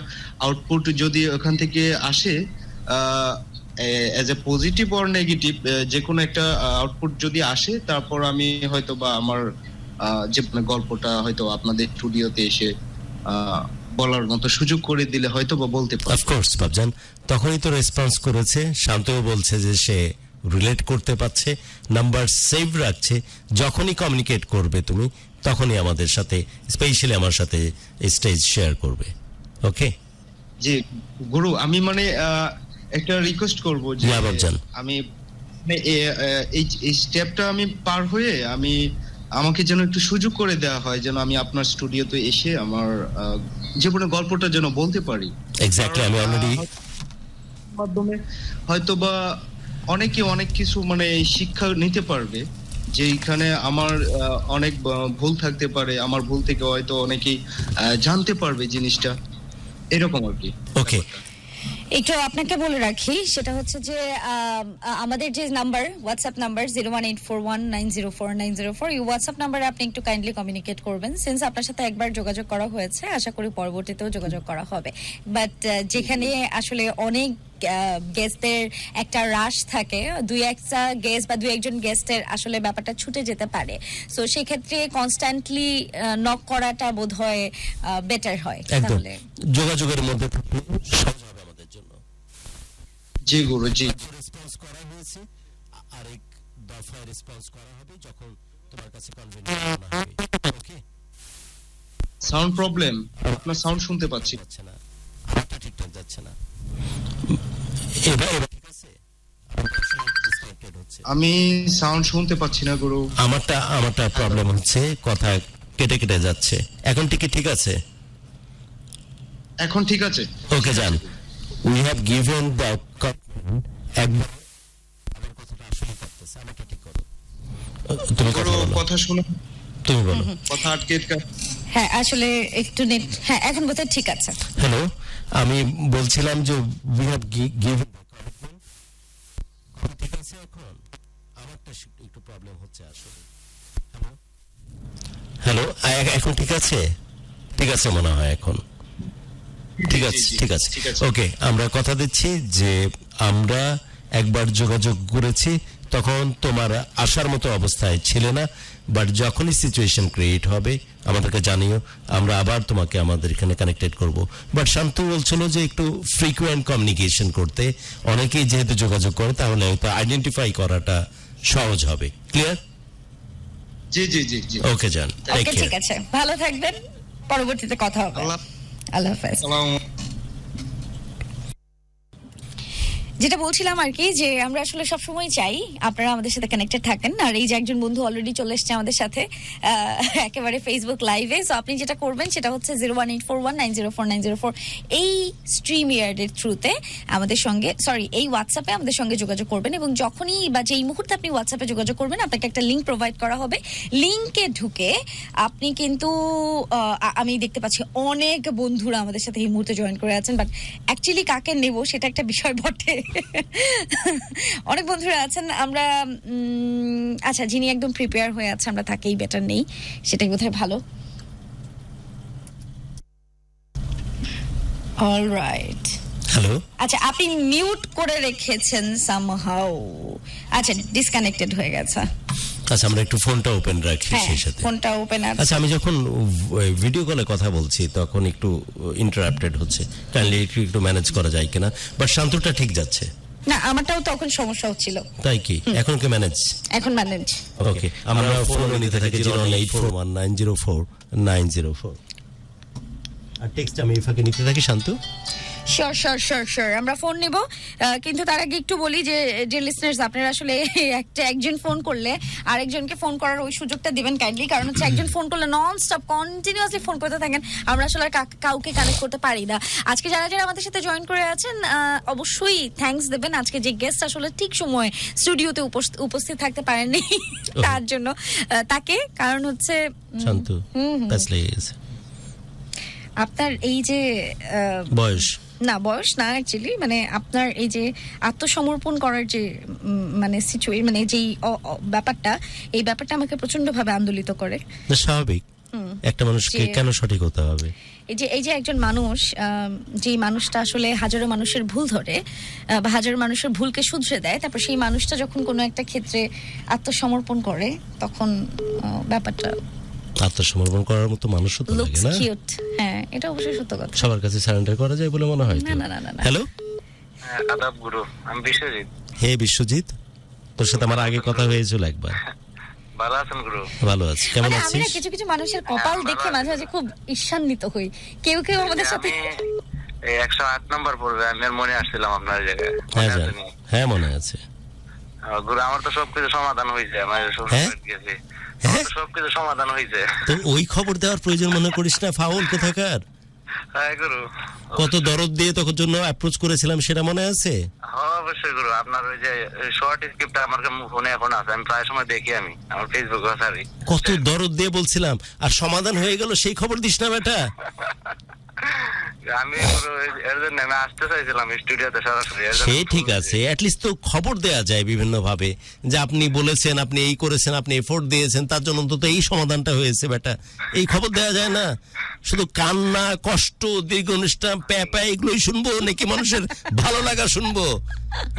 আউটপুট যদি ওখান থেকে আসে, as a positive or negative, যে কোনো একটা আউটপুট যদি আসে, তারপর আমি হয়তো বা আমার যে গল্পটা হয়তো আপনাদের স্টুডিওতে এসে বলার মতো সুযোগ করে দিলে হয়তো বা বলতে পারি। অফকোর্স বাবজান, তখনই তো রেসপন্স করেছে। শান্তও বলছে যে সে রিলেট করতে পারছে, নাম্বার সেভ রাখছে। যখনই কমিউনিকেট করবে তুমি, তখনই আমাদের সাথে, স্পেশালি আমার সাথে স্টেজ শেয়ার করবে। ওকে জি গুরু, আমি মানে একটা রিকোয়েস্ট করব যে আমি এই স্টেপটা আমি পার হয়ে আমাকে যেন একটু সুযোগ করে দেওয়া হয়, যেন আমি আপনার স্টুডিওতে এসে আমার জীবনের গল্পটা যেন বলতে পারি। এক্স্যাক্টলি, আমি অলরেডি মাধ্যমে হয়তো বা অনেকে অনেক কিছু মানে শিক্ষা নিতে পারবে, যে এখানে আমার অনেক ভুল থাকতে পারে, আমার ভুল থেকে হয়তো অনেকেই জানতে পারবে জিনিসটা, এরকম আর কি। ওকে, একটু আপনাকে বলে রাখি, সেটা হচ্ছে যে আমাদের যে নাম্বার, হোয়াটসঅ্যাপ নাম্বার 01841904904, এই হোয়াটসঅ্যাপ নাম্বারে আপনি একটু কাইন্ডলি কমিউনিকেট করবেন। সিন্স আপনার সাথে একবার যোগাযোগ করা হয়েছে, আশা করি পরবর্তীতেও যোগাযোগ করা হবে। বাট যেখানে আসলে অনেক গেস্টদের একটা রাশ থাকে, দুই একটা গেস্ট বা দুই একজন গেস্টের আসলে ব্যাপারটা ছুটে যেতে পারে, সো সেক্ষেত্রে কনস্ট্যান্টলি নক করাটা বোধহয় বেটার হয়। একদম তাহলে যোগাযোগের মধ্যে থাকলে সহজ হবে আমাদের জন্য। জি গুরু, জি। রেসপন্স করা হয়েছে, আরেক দফায় রেসপন্স করা হবে যখন তোমার কাছে কনভেনিয়েন্ট মনে হবে। ওকে, সাউন্ড প্রবলেম, আপনার সাউন্ড শুনতে পাচ্ছি। যাচ্ছে না, আমারটা ঠিকঠাক যাচ্ছে না। এবার ঠিক আছে, ডিসকানেক্টেড হচ্ছে। আমি সাউন্ড শুনতে পাচ্ছি না গুরু। আমারটা প্রবলেম হচ্ছে, কথা কেটে কেটে যাচ্ছে। এখন ঠিক আছে? এখন ঠিক আছে। ওকে যান, উই হ্যাভ গিভেন দ্য একবার আমার কথাটা আসলে কাটতেছে, আমাকে ঠিক করো। তুমি কথা গুরু বলো, কথা শুনে তুমি বলো। কথা আটকে হ্যাঁ, আসলে একটু নেট, হ্যাঁ এখন বোধহয় ঠিক আছে। হ্যালো, আমি বলছিলাম যে উই হ্যাভ গিভেন ঠিক আছে। এখন আমারটা একটু প্রবলেম হচ্ছে আসলে। হ্যালো, এখন ঠিক আছে? ঠিক আছে মনে হয় এখন। ঠিক আছে। ওকে, আমরা কথা দিচ্ছি যে আমরা একবার যোগাযোগ করেছি, তখন তোমার আসার মতো অবস্থায় ছিলে না, বাট যখনই সিচুয়েশন ক্রিয়েট হবে আমাদেরকে জানিও, আমরা আবার তোমাকে আমাদের এখানে কানেক্টেড করব। বাট শান্তু বলছিল যে একটু ফ্রিকুয়েন্ট কমিউনিকেশন করতে, অনেকেই যেহেতু যোগাযোগ করে তাহলে হয়তো আইডেন্টিফাই করাটা সহজ হবে। ক্লিয়ার? জি। ওকে যান, ওকে ঠিক আছে, ভালো থাকবেন, পরবর্তীতে কথা হবে। আল্লাহ হাফেজ। যেটা বলছিলাম আর কি, যে আমরা আসলে সবসময় চাই আপনারা আমাদের সাথে কানেক্টেড থাকেন। আর এই যে একজন বন্ধু অলরেডি চলে এসছে আমাদের সাথে একেবারে ফেসবুক লাইভে, সো আপনি যেটা করবেন সেটা হচ্ছে 01841904904 এই স্ট্রিম ইয়ার্ডের থ্রুতে আমাদের সঙ্গে, এই হোয়াটসঅ্যাপে আমাদের সঙ্গে যোগাযোগ করবেন। এবং যখনই বা যেই মুহূর্তে আপনি হোয়াটসঅ্যাপে যোগাযোগ করবেন, আপনাকে একটা লিঙ্ক প্রোভাইড করা হবে। লিঙ্কে ঢুকে আপনি কিন্তু আমি দেখতে পাচ্ছি অনেক বন্ধুরা আমাদের সাথে এই মুহূর্তে জয়েন করে আছেন, বাট অ্যাকচুয়ালি কাকে নেব সেটা একটা বিষয় বটে। অনেক বন্ধুরা আছেন, আমরা আচ্ছা যিনি একদম প্রিপেয়ার হয়ে আছে আমরা তাকেই বেটার নেই, সেটাই বোধহয় ভালো। Alright, hello. আচ্ছা আপনি মিউট করে রেখেছেন সামহাউ, আচ্ছা ডিসকানেক্টেড হয়ে গেছে। আচ্ছা, আমরা একটু ফোনটা ওপেন রাখি সেই সাথে। ফোনটা ওপেন আছে। আচ্ছা, আমি যখন ভিডিও কলে কথা বলছি তখন একটু ইন্টারাপ্টেড হচ্ছে, কাইন্ডলি একটু ম্যানেজ করা যায় কিনা। বাট শান্তটা ঠিক যাচ্ছে না, আমারটাও তখন সমস্যা হচ্ছিল। তাই কি এখন কি ম্যানেজ? এখন ম্যানেজ। ওকে, আমরা ফোন নিতে থাকি 01841904904 আর টেক্সট আমি ফাঁকে নিতে থাকি। শান্ত শিওর আমরা ফোন নিব, কিন্তু তার আগে একটু বলি যে লিসনার্স, আপনারা আসলে একজন ফোন করলে আরেকজনকে ফোন করার ওই সুযোগটা দিবেন কাইন্ডলি। কারণ হচ্ছে একজন ফোন করলে নন স্টপ কন্টিনিউয়াসলি ফোন করতে থাকেন, আমরা আসলে কাউকে কানেক্ট করতে পারি না। আজকে যারা আমাদের সাথে জয়েন করে আছেন অবশ্যই থ্যাঙ্কস দেবেন। আজকে যে গেস্ট আসলে ঠিক সময় স্টুডিওতে উপস্থিত থাকতে পারেননি তার জন্য তাকে, কারণ হচ্ছে শান্ত প্যাস লেগে গেছে। আপনার এই যে বয়স না অ্যাকচুয়ালি, মানে আপনার এই যে আত্মসমর্পণ করার যে মানে সিচুয়েশন, মানে যেই ব্যাপারটা, এই ব্যাপারটা আমাকে প্রচন্ড ভাবে আন্দোলিত করে। স্বাভাবিক, একটা মানুষকে কেন সঠিক হতে হবে? এই যে একজন মানুষ, যেই মানুষটা আসলে হাজারো মানুষের ভুল ধরে বা হাজারো মানুষের ভুলকে শুধরে দেয়, তারপর সেই মানুষটা যখন কোনো একটা ক্ষেত্রে আত্মসমর্পণ করে, তখন ব্যাপারটা আত্মসমর্পণ করার মতো মানুষও তো লাগে না। হ্যাঁ, এটা অবশ্যই সত্য কথা। সবার কাছে সারেন্ডার করা যায় বলে মনে হয় না। হ্যালো, আদাব গুরু, আমি বিশ্বজিৎ। হে বিশ্বজিৎ, তোর সাথে আমার আগে কথা হয়েছিল একবার। ভালো আছেন গুরু? ভালো আছি, কেমন আমি আছিস? না কিছু মানুষের কপাল দেখে মাঝে মাঝে খুব ঈর্ষান্বিত হই। কেউ আমাদের সাথে 108 নম্বর পড়বে, আমি আর মনে আসছিলাম আপনার জায়গায়। হ্যাঁ মনে আছে গুরু, আমার তো সবকিছু সমাধান হয়েছে, আমার গেছে সবকিছু সমাধান হয়েছে। তো ওই খবর দেওয়ার প্রয়োজন মনে করিস না, ফাউল কোথাকার। হ্যাঁ গুরু, কত দরদ দিয়ে তখন জন্য অ্যাপ্রোচ করেছিলাম সেটা মনে আছে? হ্যাঁ অবশ্যই গুরু, আপনার ওই যে শর্ট স্ক্রিপ্টটা আমার ফোনে এখন আছে, আমি প্রায় সময় দেখি, আমি আমার ফেসবুকে আছে। কত দরদ দিয়ে বলছিলাম, আর সমাধান হয়ে গেল, সেই খবর দিস না বেটা। আমি এর জন্য আমি আসতে চাইছিলাম স্টুডিওতে সরাসরি, এর জন্য সে ঠিক আছে, অ্যাটলিস্ট তো খবর দেয়া যায় বিভিন্ন ভাবে যে আপনি বলেছেন, আপনি এই করেছেন, আপনি এফোর্ট দিয়েছেন, তার জন্য অন্তত এই সমাধানটা হয়েছে বেটা, এই খবর দেয়া যায় না? শুধু কান্না, কষ্ট, দীর্ঘ নিঃশ্বাস, প্যাপা এগুলোই শুনবো নাকি মানুষের ভালো লাগা শুনবো?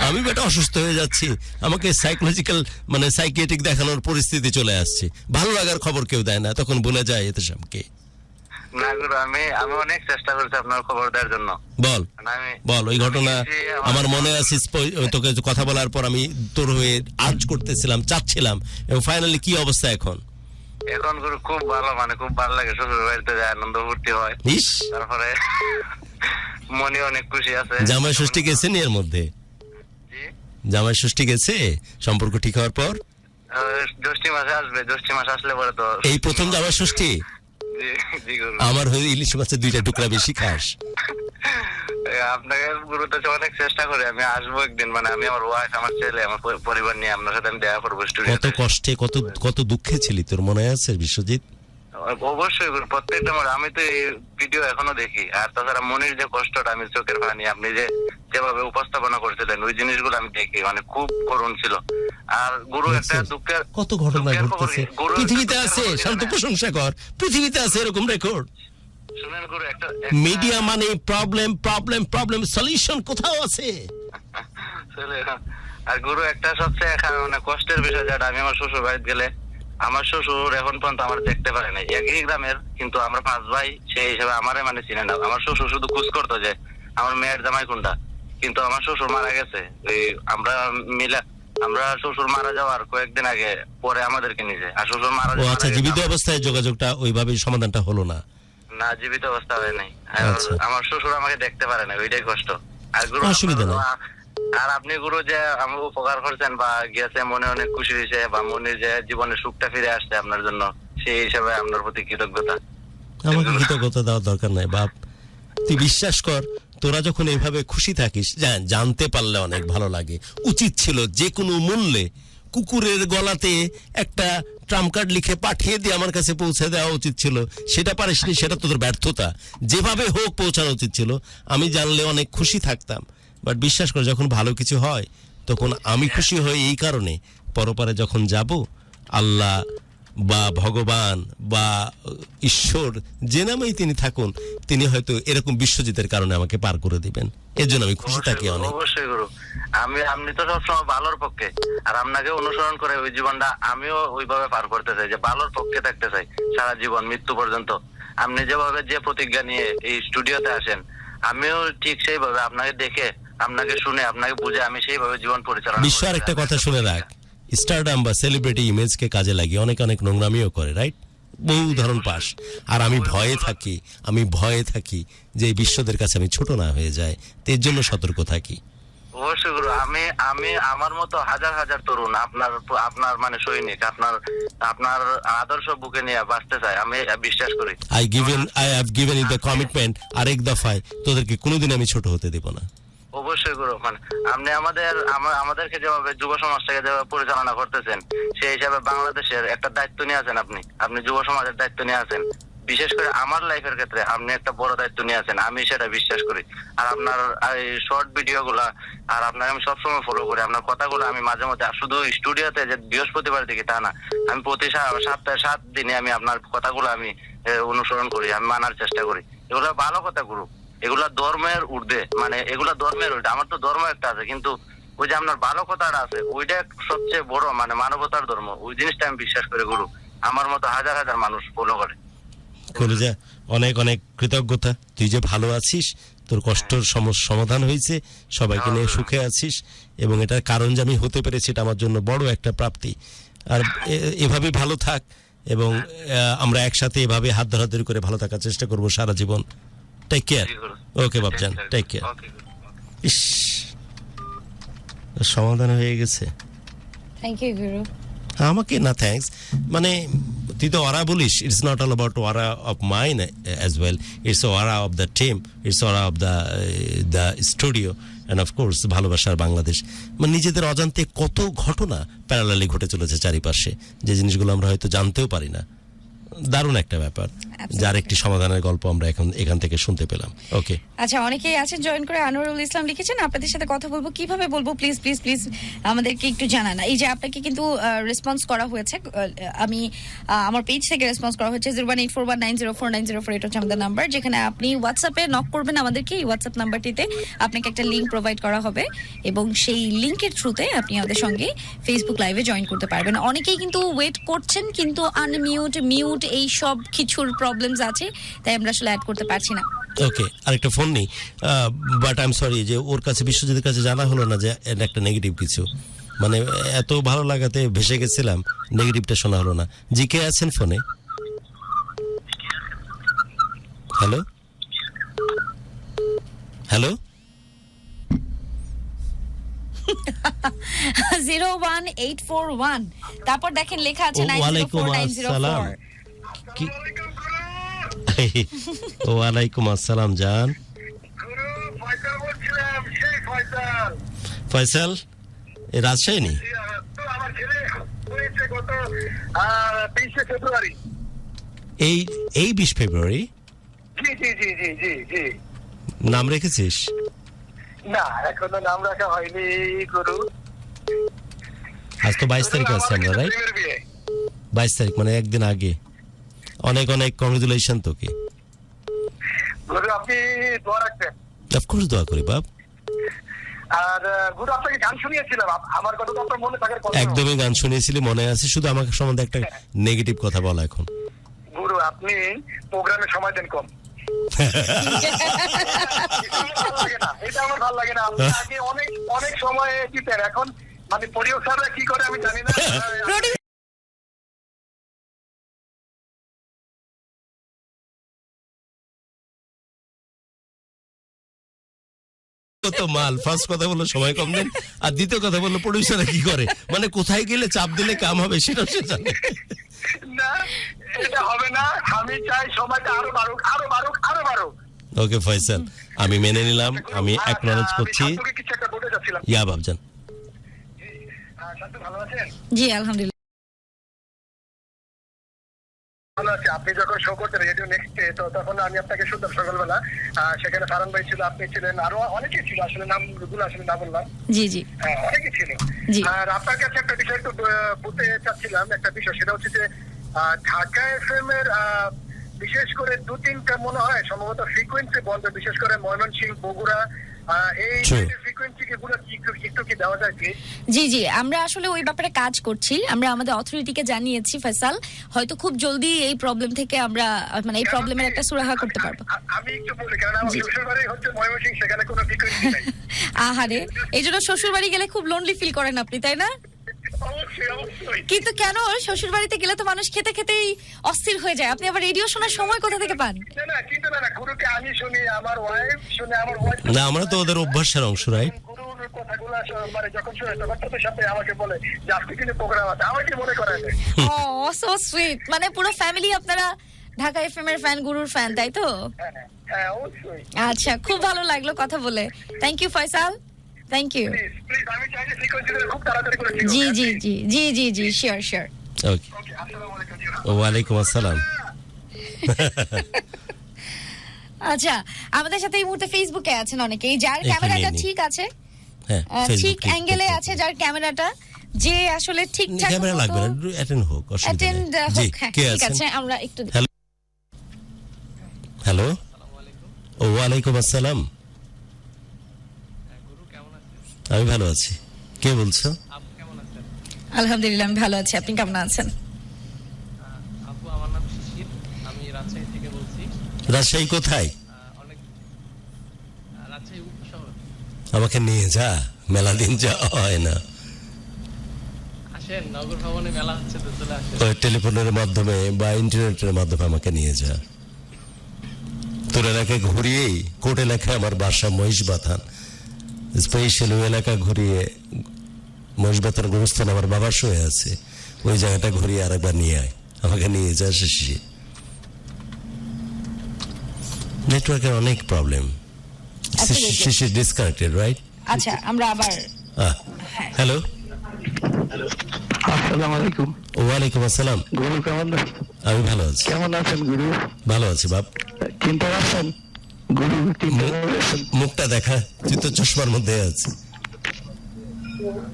আমি বেটা অসুস্থ হয়ে যাচ্ছি, আমাকে সাইকোলজিক্যাল মানে সাইকিয়াট্রিক দেখানোর পরিস্থিতি চলে আসছে, ভালো লাগার খবর কেউ দেয় না, তখন বলে যায় এতে সামকে। না গুরু, আমি অনেক চেষ্টা করছি আপনার খবর দেওয়ার জন্য। বল বল ওই ঘটনা। আমার মনে আছে, তোকে কথা বলার পর আমি তোর হয়ে আর্জ করতেছিলাম, চাচ্ছিলাম, এবং ফাইনালি কি অবস্থা এখন? এখন গুরু খুব ভালো, মানে খুব ভালো লাগে, শ্বশুর বাড়িতে যায় আনন্দ ফুর্তি হয়। ইস, তারপরে মনে অনেক খুশি আছে। জামাই ষষ্ঠী গেছে নি এর মধ্যে? জি, জামাই ষষ্ঠী গেছে সম্পর্ক ঠিক হওয়ার পর? জ্যৈষ্ঠ মাসে আসবে, জ্যৈষ্ঠ মাস আসলে পরে তো এই প্রথম জামাই ষষ্ঠী? জি জি গুরু। আমার হয়ে ইলিশ মাছের 2টা টুকরা বেশি খাস। আপনাকে গুরুত্ব অনেক চেষ্টা করি, আমি আসবো একদিন, মানে আমি আমার ওয়াইফ, আমার ছেলে, আমার পরিবার নিয়ে আপনার সাথে আমি দেখা করবো কত স্টুডিওতে। কষ্টে, কত দুঃখে ছিলি, তোর মনে আছে বিশ্বজিৎ? অবশ্যই গুরু, প্রত্যেকটা আমি তো এই ভিডিও এখনো দেখি। আর তাছাড়া মনির যে কষ্টটা, আমি চোখের পানি আপনি যেভাবে উপস্থাপনা করছিলেন, ওই জিনিসগুলো আমি দেখি, মানে খুব করুণ ছিল। আর গুরু একটা দুঃখের কত ঘটনা ঘটতেছে গুরু, পৃথিবীতে আছে, শান্ত প্রশংসা কর, পৃথিবীতে আছে এরকম রেকর্ড। শুনেন গুরু, একটা মিডিয়া মানে প্রবলেম প্রবলেম প্রবলেম, সলিউশন কোথাও আছে? আর গুরু একটা সবচেয়ে মানে কষ্টের বিষয়, যেটা আমি আমার শ্বশুর বাড়িতে গেলে, আমার শ্বশুর এখন পর্যন্ত আমার দেখতে পারে নাই, একই গ্রামের কিন্তু আমরা 5 ভাই, সেই হিসেবে আমারে মানে চিনে না। আমার শ্বশুর শুধু খোঁজ করতো যে আমার মেয়ের জামাই কোনটা, কিন্তু আমার শ্বশুর মারা গেছে। আমরা শ্বশুর মারা যাওয়ার কয়েকদিন আগে পরে আমাদেরকে নিজে, আর শ্বশুর মারা ও আচ্ছা, জীবিত অবস্থায় যোগাযোগটা ওইভাবে সমাধানটা হলো না? না, জীবিত অবস্থা হয় নাই। আচ্ছা। আমার শ্বশুর আমাকে দেখতে পারে না, ওইটাই কষ্ট। আর গুরু, অসুবিধা নেই। আর আপনি গুরু যে আমার উপকার করছেন বা গেছে, মনে অনেক খুশি হয়েছে, বা মনের যে জীবনের সুখটা ফিরে আসছে আপনার জন্য, সেই হিসাবে আপনার প্রতি কৃতজ্ঞতা। আমাকে কৃতজ্ঞতা দেওয়ার দরকার নাই বাপ, তুই বিশ্বাস কর, তোরা যখন এইভাবে খুশি থাকিস, জানতে পারলে অনেক ভালো লাগে। উচিত ছিল যে কোনো মূল্যে কুকুরের গলাতে একটা ট্রাম্প কার্ড লিখে পাঠিয়ে দিয়ে আমার কাছে পৌঁছে দেওয়া উচিত ছিল, সেটা পারিসনি, সেটা তোদের ব্যর্থতা। যেভাবে হোক পৌঁছানো উচিত ছিল, আমি জানলে অনেক খুশি থাকতাম। বাট বিশ্বাস করে, যখন ভালো কিছু হয় তখন আমি খুশি হই, এই কারণে পরপারে যখন যাব, আল্লাহ বা ভগবান বা ঈশ্বর যে নামেই তিনি থাকুন, তিনি হয়তো এরকম বিশ্বজিতের কারণে আমাকে পার করে দিবেন, এর জন্য আমি খুশি থাকি অনেক। অবশ্যই গুরু, আপনি তো সবসময় ভালোর পক্ষে, আর আপনাকে অনুসরণ করে ওই জীবনটা আমিও ওইভাবে পার করতে চাই, যে ভালোর পক্ষে থাকতে চাই সারা জীবন, মৃত্যু পর্যন্ত। আপনি যেভাবে যে প্রতিজ্ঞা নিয়ে এই স্টুডিওতে আসেন, আমিও ঠিক সেইভাবে আপনাকে দেখে, আপনাকে শুনে, আপনাকে বুঝে আমি সেইভাবে জীবন পরিচালনা। বিশ্ব আর একটা কথা শুনে রাখ, স্টারডাম বা সেলিব্রিটি ইমেজকে কাজে লাগিয়ে অনেক নোংরামিও করে, রাইট? বহু উদাহরণ পাস। আর আমি ভয়ে থাকি যে এই বিশ্বদের কাছে আমি ছোট না হয়ে যায়, এর জন্য সতর্ক থাকি। অবশ্যই গুরু, আমি আমার মতো হাজার হাজার তরুণ আপনার মানে সৈনিক, আপনার আদর্শ বুকে নিয়ে বাঁচতে চাই, আমি বিশ্বাস করি। I have given you the commitment, আরেক দফায় তোদেরকে কোনোদিন আমি ছোট হতে দেব না। অবশ্যই গুরু, মানে আপনি আমাদেরকে যেভাবে যুব সমাজটাকে যেভাবে পরিচালনা করতেছেন, সেই হিসাবে বাংলাদেশের একটা দায়িত্ব নিয়ে আছেন। আপনি যুব সমাজের দায়িত্ব নিয়ে আছেন, বিশেষ করে আমার লাইফের ক্ষেত্রে আপনি একটা বড় দায়িত্ব নিয়ে আছেন, আমি সেটা বিশ্বাস করি। আর আপনার এই শর্ট ভিডিও গুলা, আর আপনাকে আমি সবসময় ফলো করি, আপনার কথাগুলো আমি মাঝে মধ্যে, শুধু স্টুডিওতে যে বৃহস্পতিবার দেখি তা না, আমি প্রতি সপ্তাহে 7 দিনে আমি আপনার কথাগুলো আমি অনুসরণ করি, আমি মানার চেষ্টা করি। এগুলো ভালো কথা গুরু, এগুলা ধর্মের ঊর্ধ্বে, মানে এগুলা ধর্মের ঊর্ধ্বে। আমার তো ধর্ম একটা আছে, কিন্তু ওই যে আপনার ভালো কথাটা আছে, ওইটা সবচেয়ে বড়, মানে মানবতার ধর্ম, ওই জিনিসটা আমি বিশ্বাস করি গুরু। আমার মতো হাজার হাজার মানুষ ফলো করে। যা অনেক কৃতজ্ঞতা, তুই যে ভালো আছিস, তোর কষ্টের সমাধান হয়েছে, সবাইকে নিয়ে সুখে আছিস, এবং এটার কারণ যে আমি হতে পেরেছি, এটা আমার জন্য বড় একটা প্রাপ্তি। আর এভাবে ভালো থাক, এবং আমরা একসাথে এভাবে হাত ধরাধরি করে ভালো থাকার চেষ্টা করব সারা জীবন। Take care. ওকে বাপজান, টেক কেয়ার। ইস, সমাধান হয়ে গেছে। থ্যাংক ইউ গুরু। আমাকে না থ্যাঙ্কস, মানে তুই তো ওরা বলিস, ইটস নট অল অ্যাবাউট ওরা of mine as well, it's ওরা অফ দ্য টিম, ইটস ওরা of the studio, and of course ভালোবাসার বাংলাদেশ। মানে নিজেদের অজান্তে কত ঘটনা প্যারালালি ঘটে চলেছে চারিপাশে, যে জিনিসগুলো আমরা হয়তো জানতেও পারি না। দারুণ একটা ব্যাপার, যার একটি সমাধানের গল্প আমরা এখান থেকে শুনতে পেলাম। ওকে, আচ্ছা, অনেকেই আছেন জয়েন করে। আনোয়ারুল ইসলাম লিখেছেন, আপনাদের সাথে কথা বলবো, কিভাবে বলবো প্লিজ প্লিজ প্লিজ আমাদেরকে একটু জানান। এই যে আপনাকে কিন্তু রেসপন্স করা হয়েছে, আমি আমার পেজ থেকে রেসপন্স করা হয়েছে 01841904904, এটা হচ্ছে আমাদের নাম্বার, যেখানে আপনি হোয়াটসঅ্যাপে নক করবেন আমাদেরকে। এই হোয়াটসঅ্যাপ নাম্বারটিতে আপনাকে একটা লিঙ্ক প্রোভাইড করা হবে এবং সেই লিঙ্কের থ্রুতে আপনি আমাদের সঙ্গে ফেসবুক লাইভে জয়েন করতে পারবেন। অনেকেই কিন্তু ওয়েট করছেন, কিন্তু আনমিউট মিউট এই সব কিছুর প্রবলেমস আছে, তাই আমরা আসলে অ্যাড করতে পারছি না। ওকে, আরেকটা ফোন নেই, বাট আই এম সরি যে ওর কাছে, বিশ্বজিতের কাছে জানা হলো না যে এটা একটা নেগেটিভ কিছু, মানে এত ভালো লাগাতে ভেসে গেছিলাম, নেগেটিভটা শোনা হলো না। জি, কে আছেন ফোনে? হ্যালো হ্যালো 01841, তারপর দেখেন লেখা আছে ওয়ালাইকুম 904904। কি ওয়ালাইকুম আসসালাম জান। ফয়সাল, এ রাজশাহী নি? এই 20 ফেব্রুয়ারি নাম রেখেছিস? না, এখনো নাম রাখা হয়নি গুরু। আজ তো 22 তারিখ আছে আমরা, রাইট? 22 তারিখ মানে একদিন আগে। অনেক অনেক কংগ্রেচুলেশন তোকে। গুরু, আপনি দোয়া রাখবেন? অফকোর্স দোয়া করি বাপ। আর গুরু, আপনাকে গান শুনিয়েছিলাম, আমার কথা তো আপনার মনে থাকার কথা। একদমই গান শুনিয়েছিলি, মনে আছে। শুধু আমাকে সম্বন্ধে একটা নেগেটিভ কথা বলা এখন। গুরু, আপনি প্রোগ্রামে সময় দেন কম। এটা আমার ভালো লাগে না। আপনি আগে অনেক অনেক সময় দিতেন, এখন মানে পরিবেশকরা কি করে আমি জানি না। তো মাল ফার্স্ট কথা বললো সময় কম দেন, আর দ্বিতীয় কথা বললো প্রডিউসাররা কি করে, মানে কোথায় গেলে চাপ দিলে কাম হবে সেটা সে জানে না। এটা হবে না, আমি চাই সময়টা আরো বাড়ুক, আরো বাড়ুক, আরো বাড়ুক। ওকে ফয়সাল, আমি মেনে নিলাম, আমি অ্যাকনলেজ করছি। কিছু একটা বলতে চাচ্ছিলাম। ইয়া বাবজান, শান্তু ভালো আছেন? জি আলহামদুলিল্লাহ ভালো আছে। আপনি যখন শো করতেন রেডিও নেক্সটে, তো তখন আমি আপনাকে শুনতাম সকালবেলা। সেখানে ফারান ভাই ছিল, আপনি ছিলেন, আরো অনেকেই ছিল, আসলে নামগুলো আসলে না বললাম। জি জি হ্যাঁ, অনেকেই ছিল। জি। আর আপনার কাছে একটা বিষয় একটু বলতে চাচ্ছিলাম, একটা বিষয়, সেটা হচ্ছে যে ঢাকা এফএম এর বিশেষ করে 2-3টা মনে হয় সম্ভবত ফ্রিকোয়েন্সি বন্ধ, বিশেষ করে ময়মনসিংহ, বগুড়া, এই ফ্রিকোয়েন্সি গুলো একটু কি দেওয়া যায় কি? জি জি, আমরা আসলে ওই ব্যাপারে কাজ করছি। আমরা আমাদের অথরিটিকে জানিয়েছি ফয়সাল, হয়তো খুব জলদি এই প্রবলেম থেকে আমরা মানে এই প্রবলেমের একটা সুরাহা করতে পারবো। আমি একটু বলি, কারণ আমার শ্বশুরবাড়ি হচ্ছে ময়মনসিংহ, সেখানে কোনো ফ্রিকোয়েন্সি নাই। আহারে, এই জন্য শ্বশুর বাড়ি গেলে খুব লোনলি ফিল করেন আপনি, তাই না? অবশ্যই অবশ্যই। কিন্তু কেন, শ্বশুর বাড়িতে গেলে তো মানুষ খেতে খেতেই অস্থির হয়ে যায়, আপনি আবার রেডিও শোনার সময় কোথা থেকে পান? না কিন্তু না, গুরুকে আমি শুনি, আমার ওয়াইফ শুনে, আমার ওয়াইফ না, আমরা তো ওদের অভ্যাসের অংশ, রাইট? গুরুর কথাগুলো মানে যখন শুনে তখন সাথে সাথে আমাকে বলে যে আজকে কিন্তু প্রোগ্রাম আছে, আমাকে মনে করায় দেয়। ও সো সুইট, মানে পুরো ফ্যামিলি আপনারা ঢাকা এফএম এর ফ্যান, গুরুর ফ্যান, তাই তো? হ্যাঁ অবশ্যই। আচ্ছা, খুব ভালো লাগলো কথা বলে। Thank you Faisal, thank you. Please আমি চাই যে ফ্রিকোয়েন্সিটা খুব তাড়াতাড়ি করে ঠিক জি হোক। জি জি জি জি জি, শিওর শিওর। ওকে, ওকে, আসসালামু আলাইকুম। ওয়ালাইকুম আসসালাম। আচ্ছা, আমাদের সাথে এই মুহূর্তে ফেসবুকে আছেন অনেকেই, যার এখানে ক্যামেরাটা নেই। ঠিক আছে, হ্যাঁ, ঠিক ফেসবুকে অ্যাঙ্গেলে আছে, যার ক্যামেরাটা, যে আসলে ঠিকঠাক ক্যামেরা লাগবে না, অ্যাটেন্ড হোক, অসুবিধা অ্যাটেন্ড নেই। জি, হোক। হ্যাঁ, কে ঠিক আছেন? আছে, আমরা একটু হ্যালো হ্যালো, ওয়ালাইকুম আসসালাম। আমি ভালো আছি, কে বলছো? আলহামদুলিল্লাহ আমি ভালো আছি, আপনি কেমন আছেন? আপু, আমার নাম শিশির, আমি রাজশাহী থেকে বলছি। রাজশাহী কোথায়? রাজশাহী উপশহর। আমাকে নিয়ে যা, মেলা দিন যাওয়া হয় না। আসেন, নগর ভবনে মেলা হচ্ছে তো, চলে আসেন। ওই টেলিফোনের মাধ্যমে বা ইন্টারনেটের মাধ্যমে আমাকে নিয়ে যা। তোর এলাকায় ঘুরিয়েই, কোট এলাকায় আমার বাসা মহিষবাথান, স্পেশাল ওই এলাকা ঘুরিয়ে, মহিষবাথান গোরস্থান আমার বাবা শুয়ে আছে, ওই জায়গাটা ঘুরিয়ে আরেকবার নিয়ে আয়, আমাকে নিয়ে যা। শিশি, নেটওয়ার্কের অনেক প্রবলেম। শিশি ডিসকানেক্টেড, রাইট? আচ্ছা, আমরা আবার হ্যালো, আসসালামু আলাইকুম। ওয়ালাইকুম আসসালাম। গুরু কেমন আমি ভালো আছি। কেমন আছেন গুরু? ভালো আছি বাপ। চিনতে পারছেন গুরু? চিনতে পারছেন? মুখটা দেখা, তুই তো চশমার মধ্যে আছিস।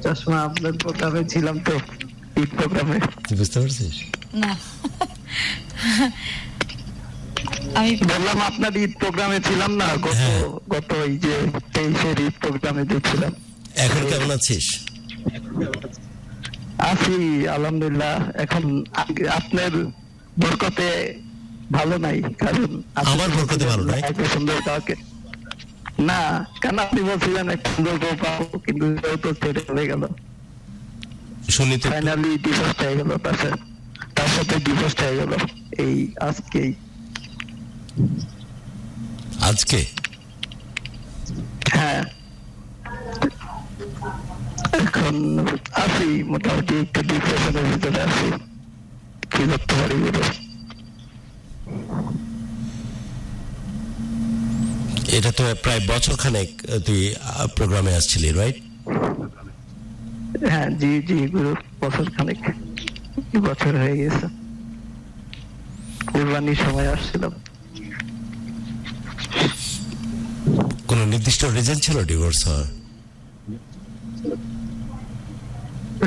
চশমা আপনার প্রোগ্রামে ছিলাম তো, ঈদ প্রোগ্রামে। তুই বুঝতে পারছিস? না আমি বললাম আপনার ঈদ প্রোগ্রামে ছিলাম না, হ্যাঁ। গত এই যে 23-এর ঈদ প্রোগ্রামে দেখছিলাম। এখন কেমন আছিস? আছি আলহামদুলিল্লাহ। এখন আপনার বরকতে ভালো নাই, কারণ আপনি আমার বরকতে ভালো নাই? এত সুন্দর কাউকে না, কেন আপনি বলছিলেন এক সুন্দর বউ পাবো, কিন্তু সেও তো ছেড়ে চলে গেল। শুনি তো। ফাইনালি ডিভোর্স হয়ে গেল, তার সাথে ডিভোর্স হয়ে গেল এই আজকেই। আজকে? হ্যাঁ, এখন আছি মোটামুটি একটু ডিপ্রেশনের ভিতরে আছি, কি করতে পারি বলো। এটা তো প্রায় বছর খানেক তুই প্রোগ্রামে আসছিলি, রাইট? হ্যাঁ জি জি গুরু, বছর খানেক, বছর হয়ে গেছে। কুরবানির সময় আসছিলাম। কোন নির্দিষ্ট রিজন ছিল ডিভোর্স হওয়ার?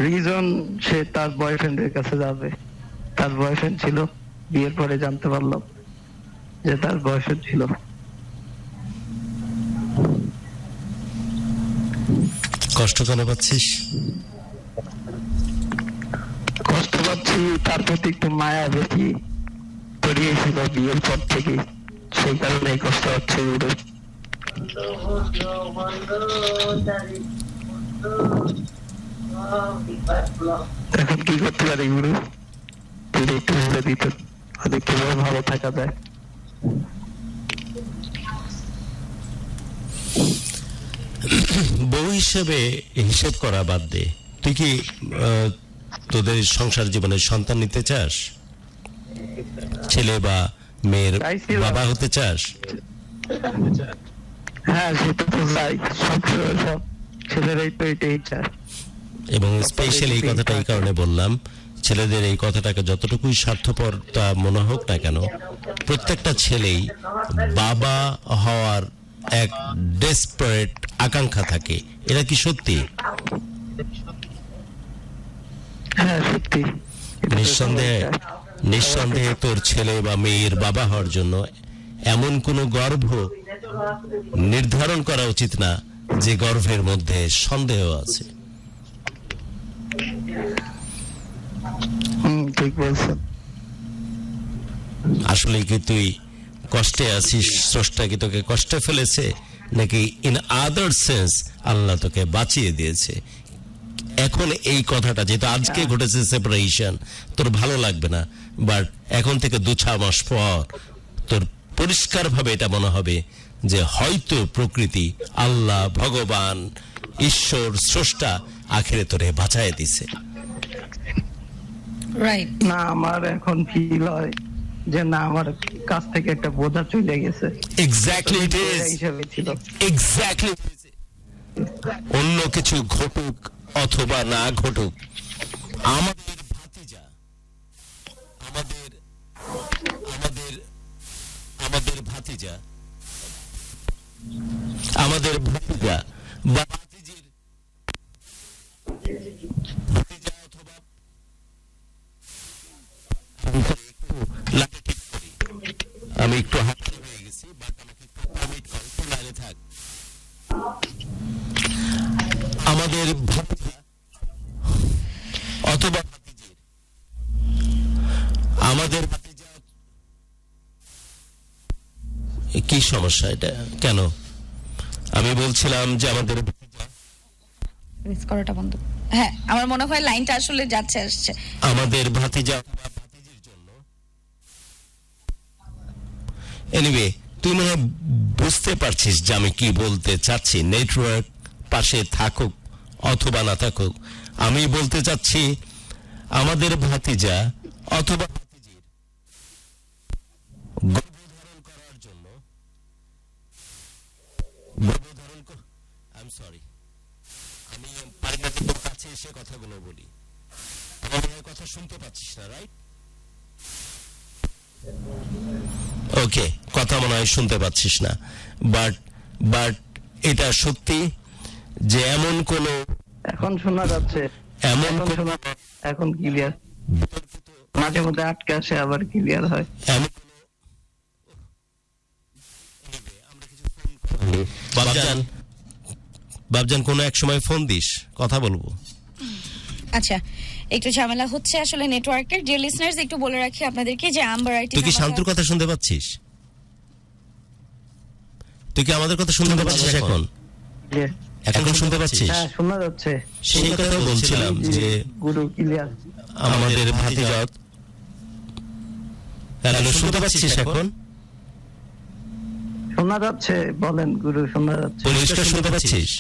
রিজন, সে তার বয়ফ্রেন্ডের কাছে যাবে। তার বয়ফ্রেন্ড ছিল, বিয়ের পরে জানতে পারলাম যে তার বয়ফ্রেন্ড ছিল। কষ্ট কেন পাচ্ছিস? কষ্ট পাচ্ছি, তার প্রতি একটু মায়া বেশি তৈরিয়েছিল বিয়ের পর থেকে, সেই কারণে এই কষ্ট হচ্ছে গুরু। এখন কি করতে পারি গুরু, যদি একটু বলে দিতেন তাহলে কিভাবে ভালো থাকা যায়। বউ হিসেবে হিসেব করা বাদ দে, তুই কি তোদের সংসার জীবনে সন্তান নিতে চাস? ছেলে বা মেয়ের চাইছিলাম। বাবা হতে চাস? হ্যাঁ সেটা তো চাই, সব ছেলেরাই তো এটাই চায়। এবং স্পেশালি এই কথাটা এই কারণে বললাম, ছেলেদের এই কথাটাকে যতটুকুই স্বার্থপরতা মনে হোক না কেন, প্রত্যেকটা ছেলেই বাবা হওয়ার এক ডেসপারেট আকাঙ্ক্ষা থাকে। এটা কি সত্যি? হ্যাঁ সত্যি, নিঃসন্দেহে তোর ছেলে বা মেয়ের বাবা হওয়ার জন্য এমন কোন গর্ভ নির্ধারণ করা উচিত না যে গর্ভের মধ্যে সন্দেহ আছে। ঠিক বলছেন। আসলে কি তুই কষ্টে আছিস? স্রষ্টা কি তোকে কষ্টে ফেলেছে, নাকি ইন আদার সেন্স আল্লাহ তোকে বাঁচিয়ে দিয়েছে? এখন এই কথাটা যেহেতু আজকে ঘটেছে সেপারেশন, তোর ভালো লাগবে না, বাট এখন থেকে 2-6 মাস পর তোর পরিষ্কার ভাবে এটা মনে হবে যে হয়তো প্রকৃতি, আল্লাহ, ভগবান, ঈশ্বর, স্রষ্টা আখেরে তোরে বাঁচায় দিছে। রাইট। না, আমার এখন ফিল হয় যে না, আমার কাছ থেকে একটা বোঝা চলে গেছে। এক্স্যাক্টলি ইট ইজ, হিসাবে ছিল। এক্স্যাক্টলি। অন্য কিছু ঘটুক অথবা না ঘটুক, আমাদের ভাতিজা, আমাদের আমাদের আমাদের ভাতিজা, আমাদের ভাতিজা বা ভাতিজির ভাতিজা অথবা আমি একটু হাঁটতে হয়ে গেছি, বাট আমাকে একটু পারমিট কর, একটু লাইনে থাক। আমাদের ভাতিজা অথবা ভাতিজির, আমাদের ভাতিজা, কি সমস্যা এটা? কেন আমি বলছিলাম যে আমাদের মিস করাটা বন্ধ। হ্যাঁ, আমার মনে হয় লাইনটা আসলে যাচ্ছে আসছে। আমাদের ভাতিজা অথবা ভাতিজির জন্য, এনিওয়ে তুই মনে হয় বুঝতে পারছিস যে আমি কি বলতে চাচ্ছি। নেটওয়ার্ক পাশে থাকুক অথবা না থাকুক, আমি বলতে চাচ্ছি আমাদের ভাতিজা অথবা ভাতিজির গর্ভধারণ করার জন্য, আমি পারি না তোর কাছে এসে কথাগুলো বলি। আমার কথা শুনতে পাচ্ছিস না, রাইট? ওকে, কথা মনে হয় শুনতে পাচ্ছিস না, বাট বাট এটা সত্যি যে এমন কোন এখন শোনা যাচ্ছে, এমন এখন শোনা, এখন ক্লিয়ার, মাঝে মধ্যে আটকে আসে আবার ক্লিয়ার হয়। এমন বাবজান কোনো এক সময় ফোন দিস, কথা বলবো। আচ্ছা, একটু ঝামেলা হচ্ছে আসলে নেটওয়ার্কের। ডিয়ার লিসনার্স, একটু বলে রাখি আপনাদেরকে যে আম্বার আইটি, তুই কি শান্তুর কথা শুনতে পাচ্ছিস? তুই কি আমাদের কথা শুনতে পাচ্ছিস এখন? এখন শুনতে পাচ্ছিস? হ্যাঁ, শোনা যাচ্ছে। সেই কথা বলছিলাম যে গুরু ক্লিয়ার। আমাদের ভাতিজাত, হ্যালো, শুনতে পাচ্ছিস এখন? শোনা যাচ্ছে, বলেন গুরু, শোনা যাচ্ছে। পরিষ্কার শুনতে পাচ্ছিস?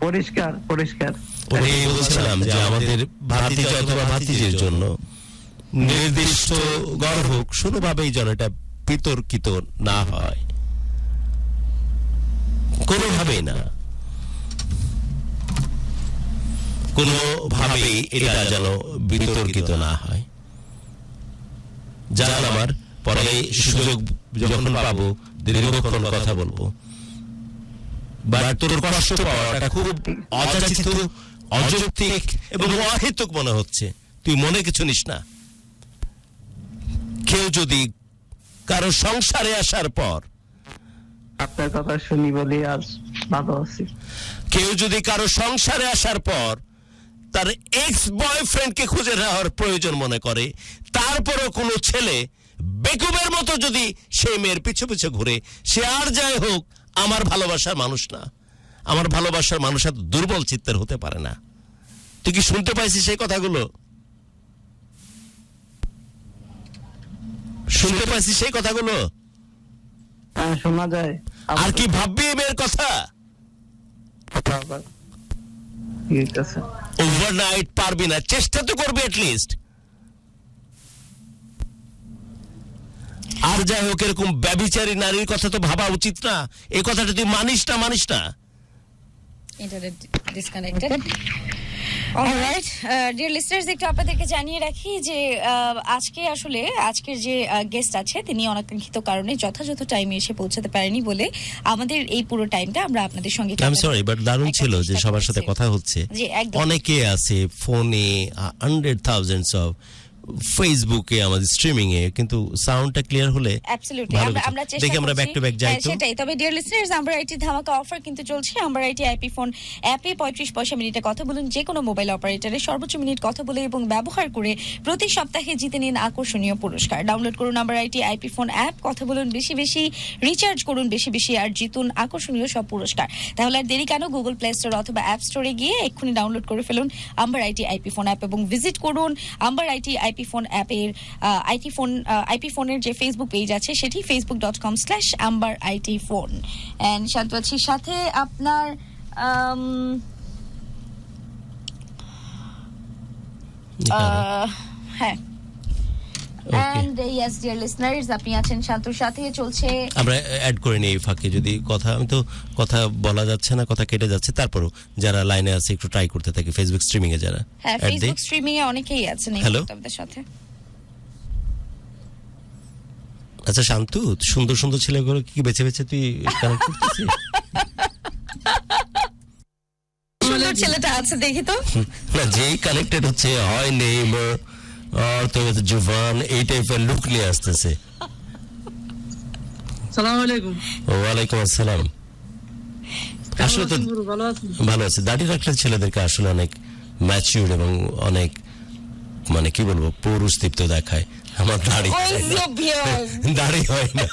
পরিষ্কার পরিষ্কার। ওই বলছিলাম যে আমাদের ভাতিজা অথবা ভাতিজের জন্য নির্দিষ্ট গড় হোক, কোনোভাবেই যেন এটা বিতর্কিত না হয়, কোনোভাবেই না, কোনোভাবেই এটা যেন বিতর্কিত না হয়। জান আমার, পরে সুযোগ যখন পাবো দীর্ঘক্ষণ কথা বলবো, বাট তোর কষ্ট পাওয়াটা খুব অযাচিত, অযৌক্তিক এবং অহেতুক মনে হচ্ছে। তুই মনে কিছু নিস না। কেউ যদি কারো সংসারে আসার পর, আপনার কথা শুনি বলি আজ ভালো আছি। কেউ যদি কারো সংসারে আসার পর তার এক্স বয়ফ্রেন্ডকে খুঁজে নেওয়ার প্রয়োজন মনে করে, তারপরও কোনো ছেলে বেকুবের মতো যদি সেই মেয়ের পিছু পিছু ঘুরে, সে আর যাই হোক আমার ভালোবাসার মানুষ না। আমার ভালোবাসার মানুষ এত দুর্বল চিত্তের হতে পারে না। তুই কি শুনতে পাইছিস সেই কথাগুলো? শুনতে পাইছিস সেই কথাগুলো? হ্যাঁ, শোনা যায়। আর কি ভাববি এই মেয়ের কথা? আবার ঠিক আছে। ওভারনাইট পারবি না, চেষ্টা তো করবি এটলিস্ট। আর যাই হোক, এরকম ব্যভিচারী নারীর কথা তো ভাবা উচিত না। এই কথাটা তুই মানিস না। Internet disconnected. Alright, deer listeners, একটু আপনাদেরকে জানিয়ে রাখি যে আজকের যে গেস্ট আছে তিনি অনাকাঙ্ক্ষিত কারণে যথাযথ টাইমে এসে পৌঁছাতে পারেনি বলে আমাদের এই পুরো টাইমটা আমরা আপনাদের সঙ্গে আই এম সরি, বাট দারুণ ছিল যে সবার সাথে কথা হচ্ছে। অনেকে আছে ফোনে, হান্ড্রেড থাউজেন্ডস অফ ফেসবুকে, আমাদের স্ট্রিমিং এ, কিন্তু সাউন্ডটা ক্লিয়ার হলে অ্যাবসলিউটলি আমরা চেষ্টা দেখি আমরা ব্যাক টু ব্যাক যাই। তো সেটাই। তবে ডিয়ার লিসনার্স, আম্বার আইটি ধামাকা অফার কিন্তু চলছে। আম্বার আইটি আইপি ফোন অ্যাপে 35 পয়সা মিনিটে কথা বলুন যে কোনো মোবাইল অপারেটরে সর্বোচ্চ মিনিট কথা বলে এবং ব্যবহার করে প্রতি সপ্তাহে জিতে নিন আকর্ষণীয় পুরস্কার। ডাউনলোড করুন Amber IT IP phone app, কথা বলুন বেশি বেশি, রিচার্জ করুন বেশি বেশি, আর জিতুন আকর্ষণীয় সব পুরস্কার। তাহলে আর দেরি কেন? গুগল প্লে স্টোর অথবা অ্যাপ স্টোরে গিয়ে এক্ষুনি ডাউনলোড করে ফেলুন Amber IT IP phone app এবং ভিজিট করুন আম্বার আইটি আইপি ফোন অ্যাপের আইপি ফোনের যে ফেসবুক পেজ আছে সেটি facebook.com/amber-it-phone। এন্ড শান্ত আছি সাথে আপনার হ্যাঁ। And yes, dear listeners, আপনি আছেন শান্তুর সাথে, চলছে। আমরা অ্যাড করে নিই এই ফাঁকে, যদি কথা, আমি তো কথা বলা যাচ্ছে না, কথা কেটে যাচ্ছে, তারপরও যারা লাইনে আছে একটু ট্রাই করতে থাকি। ফেসবুক স্ট্রিমিং এ যারা, হ্যাঁ, ফেসবুক স্ট্রিমিং এ অনেকেই আছেন আমাদের সাথে। আচ্ছা শান্তু, সুন্দর সুন্দর ছেলেগুলো কি বেছে বেছে তুই কানেক্ট করতেছিস? সুন্দর ছেলেটা আছে দেখি তো। না, যেই কানেক্টেড হচ্ছে হয় নেইমার আর তো জুভান, এই টাইপের লুক নিয়ে আসতেছে। আসসালামু আলাইকুম। ওয়ালাইকুম আসসালাম। আসলে তো ভালো আছে। দাড়ি রাখলে ছেলেদেরকে আসলে অনেক ম্যাচিউরড এবং অনেক, মানে কি বলবো, পৌরুষদীপ্ত দেখায়। আমার দাড়ি হয় না,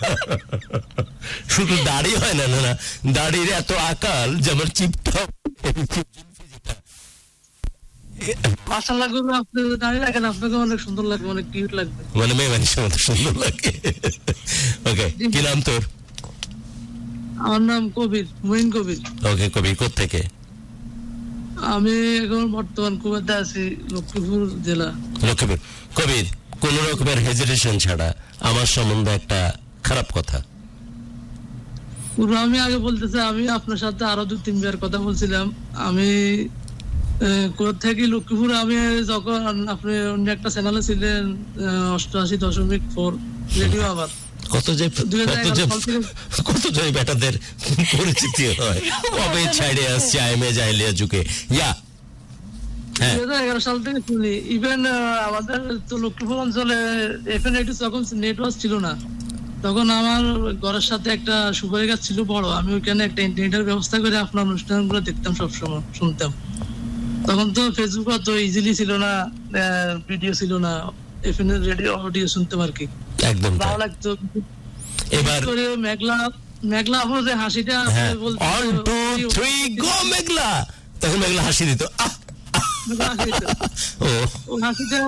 শুধু দাড়ি হয় না, না দাড়ির এত আকাল যে আমার চিপটা মাশাআল্লাহ গুরু, আপনি দাঁড়িয়ে রাখেন, আপনাকে অনেক সুন্দর লাগবে, অনেক কিউট লাগবে, মানে মেয়ে মানুষের মতো সুন্দর লাগে। ওকে, কি নাম তোর? আমার নাম কবির, মুইন কবির। ওকে কবির, কোত্থেকে? আমি এখন বর্তমান কুমিল্লাতে আছি, লক্ষ্মীপুর জেলা। লক্ষ্মীপুর। কবির, কোন রকমের হেজিটেশন ছাড়া আমার সম্বন্ধে একটা খারাপ কথা। গুরু, আমি আগে বলতে চাই, আমি আপনার সাথে আরো 2-3 বার কথা বলছিলাম। আমি কোথা থেকে লক্ষ্মীপুর। আমি যখন আপনি অন্য একটা চ্যানেলে ছিলেন 88.4 রেডিও আবার কত যে 2011 সাল থেকে কত যে বেটাদের পরিচিতি হয়, কবে ছাইড়ে আসছে আইমে যাইলিয়া যুগে ইয়া। হ্যাঁ 2011 সাল থেকে শুনি। ইভেন আমাদের তো লক্ষ্মীপুর অঞ্চলে এফএন রেডিও তখন নেটওয়ার্ক ছিল না, তখন আমার ঘরের সাথে একটা সুপারি গাছ ছিল বড়, আমি ওইখানে একটা ইন্টারনেটের ব্যবস্থা করে আপনার অনুষ্ঠানগুলো দেখতাম, সবসময় শুনতাম। তখন তো ফেসবুক অত ইজিলি ছিল না, ভিডিও ছিল না, এফএন রেডিও অডিও শুনতাম আর কি, একদম তাই। ভালো লাগতো। এবার করে মেঘলা মেঘলা আপু যে হাসিটা আপনি হ্যাঁ বলতেন, 1 2 3 গো মেঘলা, তখন মেঘলা হাসি দিত আহ, মেঘলা হাসিটা, ও ও হাসিটা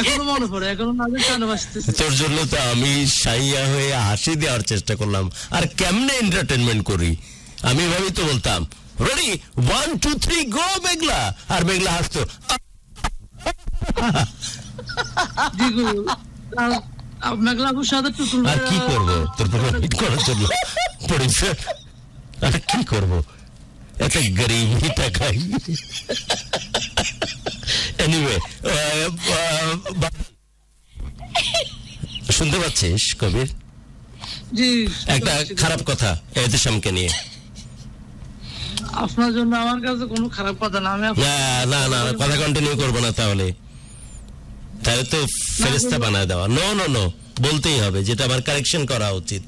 এখনো মনে পড়ে, এখনো নাচের টানে বাজতেছে। তোর জন্য তো আমি সাইয়া হয়ে হাসি দেওয়ার চেষ্টা করলাম, আর কেমনে এন্টারটেনমেন্ট করি আমি ভাবি তো বলতাম রেডি 1 2 3 গো মেঘলা, আর মেঘলা হাসতো আহ। দিগু মেঘলা আপুর সাথে টুটুল আর কি করব তোর প্রোগ্রাম হিট করার জন্য পড়েছে, আর কি করব এত গরিবই টাকাই। এনিওয়ে শুনতে পাচ্ছিস কবির জি একটা খারাপ কথা এহতেশামকে নিয়ে? আপনার জন্য আমার কাছে কোনো খারাপ কথা না, আমি না না না কথা কন্টিনিউ করবো না, তাহলে তাহলে তো ফেরেস্তা বানায় দেওয়া। নো নো নো বলতেই হবে, যেটা আমার কারেকশন করা উচিত।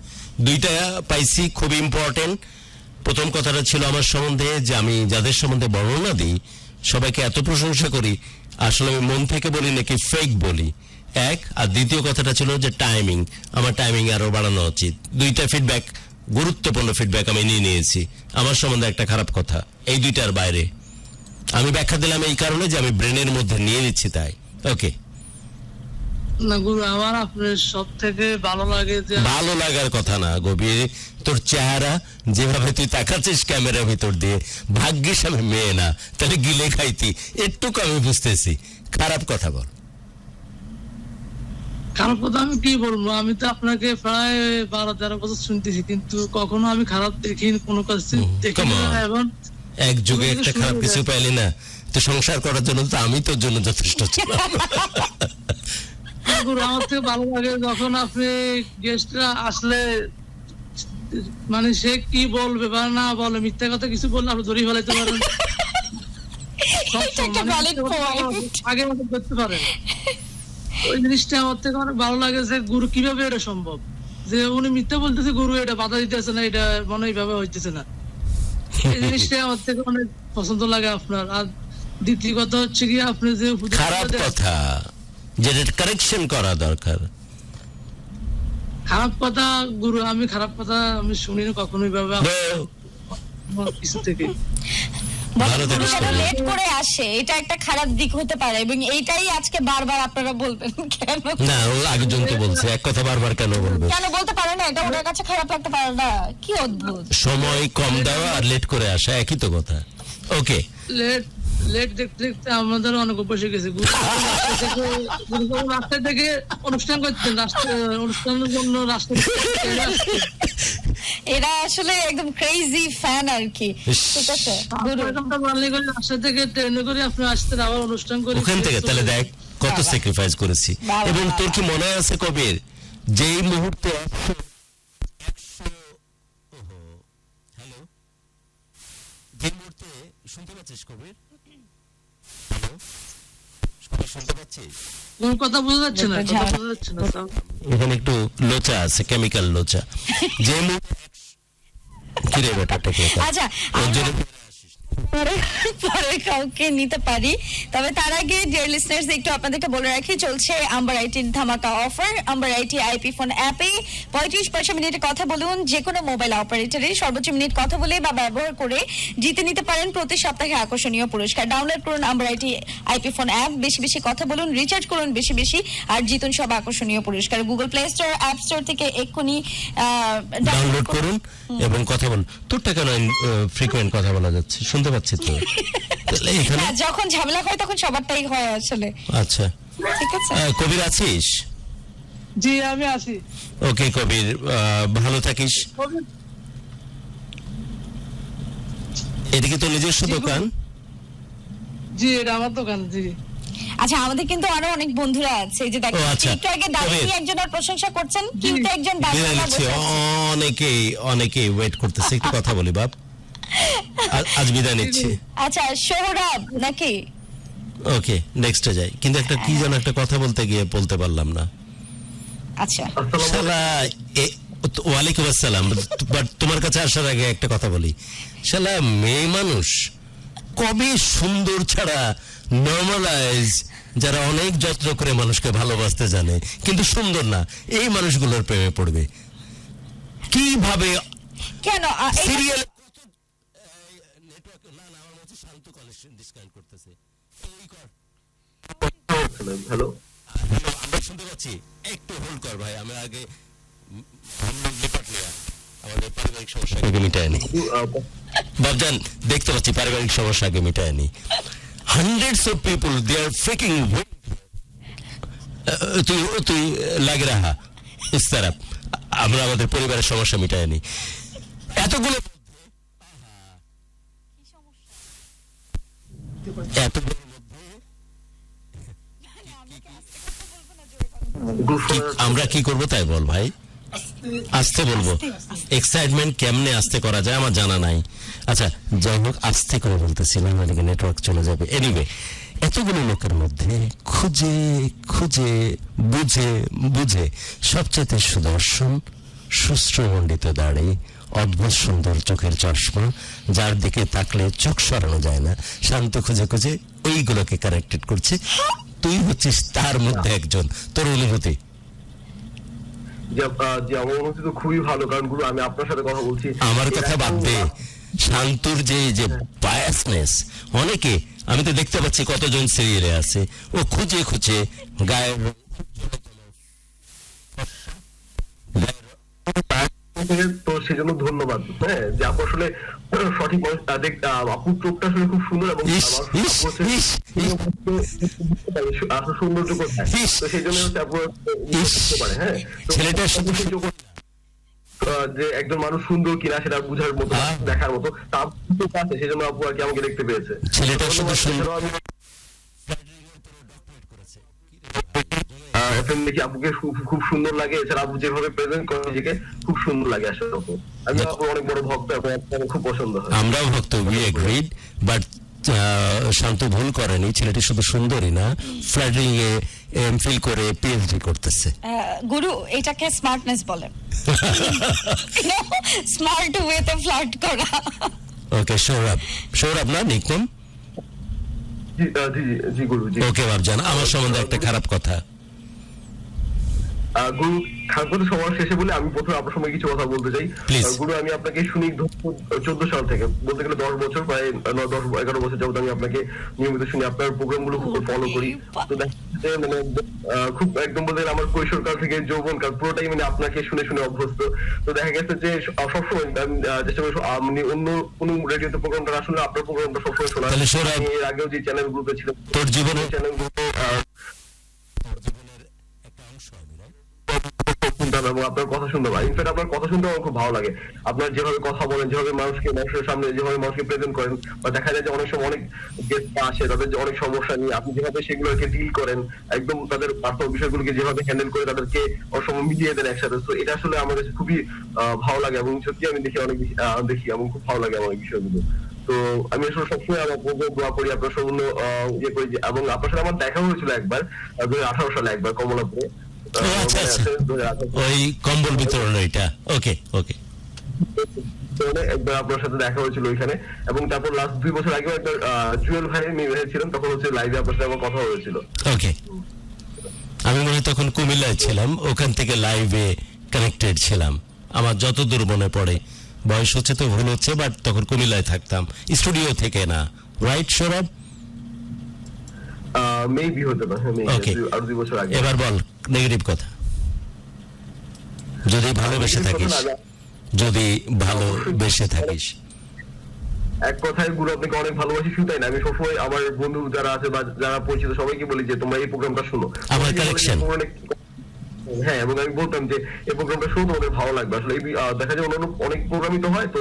দুইটা পাইছি খুব ইম্পর্টেন্ট। প্রথম কথাটা ছিল আমার সম্বন্ধে, যে আমি যাদের সম্বন্ধে বর্ণনা দিই সবাইকে এত প্রশংসা করি, আসলে আমি মন থেকে বলি নাকি ফেক বলি, এক। আর দ্বিতীয় কথাটা ছিল যে টাইমিং, আমার টাইমিং আরো বাড়ানো উচিত। দুইটা ফিডব্যাক, গুরুত্বপূর্ণ ফিডব্যাক আমি নিয়েছি আমার সম্বন্ধে একটা খারাপ কথা, এই দুইটার বাইরে আমি ব্যাখ্যা দিলাম এই কারণে যে আমি ব্রেনের মধ্যে নিয়ে নিচ্ছি তাই। ওকে, না গুরু, আমার আপনার সব থেকে ভালো লাগে যে ভালো লাগার কথা না গভীর, তোর চেহারা যেভাবে তুই তাকাচ্ছিস ক্যামেরার ভিতর দিয়ে, ভাগ্যিস আমি মেয়ে না, তাহলে গিলে খাইতি, একটুকু আমি বুঝতেছি। খারাপ কথা বল। খারাপ কথা আমি কি বলবো, আমি তো আপনাকে প্রায় 12-13 বছর শুনতেছি, কিন্তু কখনো আমি খারাপ দেখিনি, কোনো কাছে দেখিনি come on. না। এবং এক যুগে একটা খারাপ কিছু পাইলি না, তো সংসার করার জন্য তো আমি তোর জন্য যথেষ্ট ছিলাম। গুরু, আমার থেকে ভালো লাগে যখন আপনি গেস্টরা আসলে, মানে সে কি বলবে বা না বলে, মিথ্যা কথা কিছু বললে আপনি ধরে ফেলাইতে পারেন, এটা একটা valid point. আগে মতো করতে পারেন। ওই জিনিসটা আমার থেকে অনেক ভালো লাগে, যে গুরু কিভাবে এটা সম্ভব, যে উনি মিথ্যা বলতেছে, গুরু এটা বাধা দিতেছে না, এটা মনে এইভাবে হইতেছে না। এই জিনিসটা আমার থেকে অনেক পছন্দ লাগে আপনার। আর দ্বিতীয় কথা হচ্ছে কি, আপনি যে খারাপ কথা যেটা কারেকশন করা দরকার। খারাপ কথা গুরু, আমি খারাপ কথা আমি শুনি না কখনোই ভাবে কিছু থেকে। ভালো থাকিস কবির। লেট করে আসে, এটা একটা খারাপ দিক হতে পারে, এবং এইটাই আজকে বারবার আপনারা বলবেন কেন? না ও আগের জন তো বলছে, এক কথা বারবার কেন বলবে? কেন বলতে পারে না? এটা ওনার কাছে খারাপ লাগতে পারে না? কি অদ্ভুত। সময় কম দেওয়া আর লেট করে আসা একই তো কথা। ওকে, লেট দেখতে দেখতে আমাদের অনেক অভ্যাস হয়ে গেছে। রাস্তা থেকে অনুষ্ঠান করতেন, অনুষ্ঠানের জন্য রাস্তা এরা আসলে একদম ক্রেজি ফ্যান আর কি। ঠিক আছে গুরু, রাস্তা থেকে ট্রেনে করে আপনি আসতেন, আবার অনুষ্ঠান করে ওখান থেকে তাহলে দেখ কত স্যাক্রিফাইস করেছি। বাবা, এবং তোর বাবা। কি মনে আছে কবির, যেই মুহূর্তে হ্যালো, যে মুহূর্তে শুনতে পাচ্ছিস কবির? হ্যালো, শুনতে পাচ্ছিস? কোন কথা বোঝা যাচ্ছে না, বুঝা- কথা বোঝা যাচ্ছে না স্যার। এখানে একটু লোচা আছে, কেমিক্যাল লোচা। যে মুহূর্তে কিরে বেটাটা কে? আচ্ছা ওর আমরা জন্য পরে কাউকে নিতে পারি, তবে তার আগে ডিয়ার লিসনার্স একটু আপনাদেরকে বলে রাখি, চলছে আম্বার আইটির ধামাকা offer. Amber IT IP phone অ্যাপে 35 মিনিটে কথা বলুন, যে কোনো মোবাইল অপারেটরে সর্বোচ্চ মিনিট কথা বলে বা ব্যবহার করে জিতে নিতে পারেন প্রতি সপ্তাহে আকর্ষণীয় পুরস্কার। ডাউনলোড করুন Amber IT IP phone app, বেশি বেশি কথা বলুন, রিচার্জ করুন বেশি বেশি, আর জিতুন সব আকর্ষণীয় পুরস্কার। Google Play store, app store থেকে এক্ষুনি ডাউনলোড করুন এবং কথা বলুন। তোরটা কেন ফ্রিকোয়েন্ট কথা বলা যাচ্ছে, শুনতে পাচ্ছি তো। তাহলে এখানে হ্যাঁ, যখন ঝামেলা হয় তখন সবারটাই হয় আসলে। আচ্ছা, ঠিক আছে কবির আছিস? জি আমি আছি। ওকে কবির, ভালো থাকিস। এটা কি তোর নিজস্ব দোকান? জি এটা আমার দোকান, জি। আচ্ছা, আমাদের কিন্তু আরো অনেক বন্ধুরা আছে, এই যে দেখেন ও, আচ্ছা। একটু আগে দাঁড়িয়ে তবে- একজনের প্রশংসা করছেন, কিন্তু একজন দাঁড়িয়ে বিদায় নিচ্ছি, অনেকে ওয়েট করতেছে, একটু কথা বলি বাপ। আজ বিদায় নিচ্ছি। আচ্ছা, সোহরাব নাকি? ওকে, নেক্সটে যাই, কিন্তু একটা কি যেন একটা কথা বলতে গিয়ে বলতে পারলাম না। আচ্ছা, শালা ওয়ালাইকুম আসসালাম, বাট তোমার কাছে আসার আগে একটা কথা বলি, শালা মেয়ে মানুষ কবে সুন্দর ছাড়া নর্মালাইজ, যারা অনেক যত্ন করে মানুষকে ভালোবাসতে জানে কিন্তু সুন্দর না, এই মানুষগুলোর প্রেমে পড়বে কিভাবে? কেন সিরিয়াল হ্যালো, আমরা শুনতে পাচ্ছি, একটু হোল্ড কর ভাই, আমি আগে আমাদের পারিবারিক সমস্যা আগে মিটায় নি। বাবজান, দেখতে পাচ্ছি পারিবারিক সমস্যা আগে মিটায় নি। Hundreds of people they are freaking, তুই লাগে রাহা ইস তারাফ, আমরা আমাদের পরিবারের সমস্যা মিটায় নি। এতগুলো আমরা কি করবো তাই বল ভাই, আস্তে বলবো। এক্সাইটমেন্ট কেমনে আস্তে করা যায় আমার জানা নাই। আচ্ছা যাই হোক, আস্তে করে বলতেছিলাম, এদিকে নেটওয়ার্ক চলে যাবে। এনিওয়ে, এতগুলো লোকের মধ্যে খুঁজে খুঁজে বুঝে বুঝে সবচেয়ে সুদর্শন, সুশ্রমণ্ডিত দাড়ি, অদ্ভুত সুন্দর চোখের চশমা, যার দিকে তাকলে চোখ সরানো যায় না, শান্ত খুঁজে খুঁজে ওইগুলোকে কারেক্টেড করছে। তুই হচ্ছিস তার মধ্যে একজন। তোর অনুভূতি? যে আমার অনুভূতি তো খুবই ভালো, কারণ গুরু আমি আপনার সাথে কথা বলছি। আমার কথা বাদ দে, শান্তর যে বায়াসনেস, অনেকে আমি তো দেখতে পাচ্ছি কতজন সিরিয়ালে আছে, ও খুঁজে খুঁজে গায়ের তো সেজন্য ধন্যবাদ। হ্যাঁ, যে আপু আসলে সঠিক আপুর চোখটা আসলে খুব সুন্দর, এবং সৌন্দর্য কোথায়, তো সেই জন্য হচ্ছে আপু বুঝতে পারে। হ্যাঁ, ছেলেটার সাথে যে একজন মানুষ সুন্দর কিনা সেটা বুঝার মতো, দেখার মতো তার আছে, সেই জন্য আপু আর কি আমাকে দেখতে পেয়েছে। ছেলেটার সাথে সুন্দর দেখি আপুকে খুব সুন্দর লাগে, এছাড়া আপু যেভাবে প্রেজেন্ট করে নিজেকে খুব সুন্দর লাগে আসলে। আমি আপুর অনেক বড় ভক্ত, এবং খুব পছন্দ হয়। আমরাও ভক্ত, উই এগ্রিড, বাট শান্ত ভুল করেনি, ছেলেটি শুধু সুন্দরী না, ফ্ল্যাটারিং এ এমফিল করে পিএইচডি করতেছে। গুরু, এটাকে স্মার্টনেস বলে, স্মার্ট ওয়েতে ফ্লার্ট করা। ওকে, সৌরভ না নিকনেম? জি গুরু, জি। ওকে বাবজান, আমার সম্বন্ধে একটা খারাপ কথা। গুরু, খাদ্য সময় শেষে বলে আমি প্রথমে আপনার সঙ্গে কিছু কথা বলতে চাই। গুরু, আমি আপনাকে শুনি 14 সাল থেকে, বলতে গেলে 10 বছর, প্রায় 10-11 বছর যাবত আমি আপনাকে নিয়মিত শুনি, আপনার প্রোগ্রাম গুলো খুব ফলো করি। তো দেখা যাচ্ছে মানে খুব একদম বলতে গেলে আমার কৈশোরকাল থেকে যৌবনকাল পুরোটাই মানে আপনাকে শুনে শুনে অভ্যস্ত। তো দেখা গেছে যে সবসময় আমি চেষ্টা করি মানে অন্য কোন রেডিওতে প্রোগ্রামটা আসলে আপনার প্রোগ্রামটা সবসময় শোনা। আমি এর আগেও যে চ্যানেল গ্রুপে ছিল, তোর জীবনের চ্যানেল গ্রুপে এবং আপনার কথা শুনতে পাই। ইনফ্যাক্ট আপনার কথা শুনতে আমার খুব ভালো লাগে। আপনার যেভাবে কথা বলেন, যেভাবে মানুষের সামনে যেভাবে মানুষকে প্রেজেন্ট করেন, বা দেখা যায় যে অনেক সময় অনেক গেস্ট আসে, তাদের যে অনেক সমস্যা নিয়ে আপনি যেভাবে সেগুলোকে ডিল করেন, একদম তাদের পার্সোনাল বিষয়গুলোকে যেভাবে হ্যান্ডেল করে তাদেরকে অসময় মিলিয়ে দেন একসাথে। তো এটা আসলে আমার কাছে খুবই ভালো লাগে, এবং সত্যি আমি দেখি দেখি এবং খুব ভালো লাগে আমার এই বিষয়গুলো। তো আমি আসলে সবসময় আমার দোয়া করি, আপনার সম্পূর্ণ ইয়ে করি, এবং আপনার সাথে আমার দেখা হয়েছিল একবার 2018 সালে একবার কমলাপুরে। ওই কম্বল বিতরণ, ওইটা ওকে ওকে একবার আপনার সাথে দেখা হয়েছিল ওইখানে, এবং তারপর লাস্ট 2 বছর আগে একবার জুয়েল ভাই ছিলেন, তখন হচ্ছে লাইভে আপনার সাথে আমার কথা হয়েছিল। ওকে, আমি মনে হয় তখন কুমিল্লায় ছিলাম, ওখান থেকে লাইভে কানেক্টেড ছিলাম, আমার যতদূর মনে পড়ে। বয়স হচ্ছে তো ভুল হচ্ছে, বাট তখন কুমিল্লায় থাকতাম, স্টুডিও থেকে না, রাইট সৌরভ? মেবি হতে পারে, আর 2 বছর আগে। এবার বল নেগেটিভ কথা, যদি ভালোবেসে থাকিস, যদি ভালোবেসে থাকিস। এক কথায় গুরু, আপনাকে অনেক ভালোবাসি, শুধু তাই না, আমি সবসময় আমার বন্ধু যারা আছে বা যারা পরিচিত সবাইকে বলি যে তোমরা এই প্রোগ্রামটা শুনো। আমার কালেকশন হ্যাঁ, এবং আমি বলতাম যে এই প্রোগ্রামটা শুনে তোমাদের ভালো লাগবে। আসলে দেখা যায় অন্যান্য অনেক প্রোগ্রামই তো হয়, তো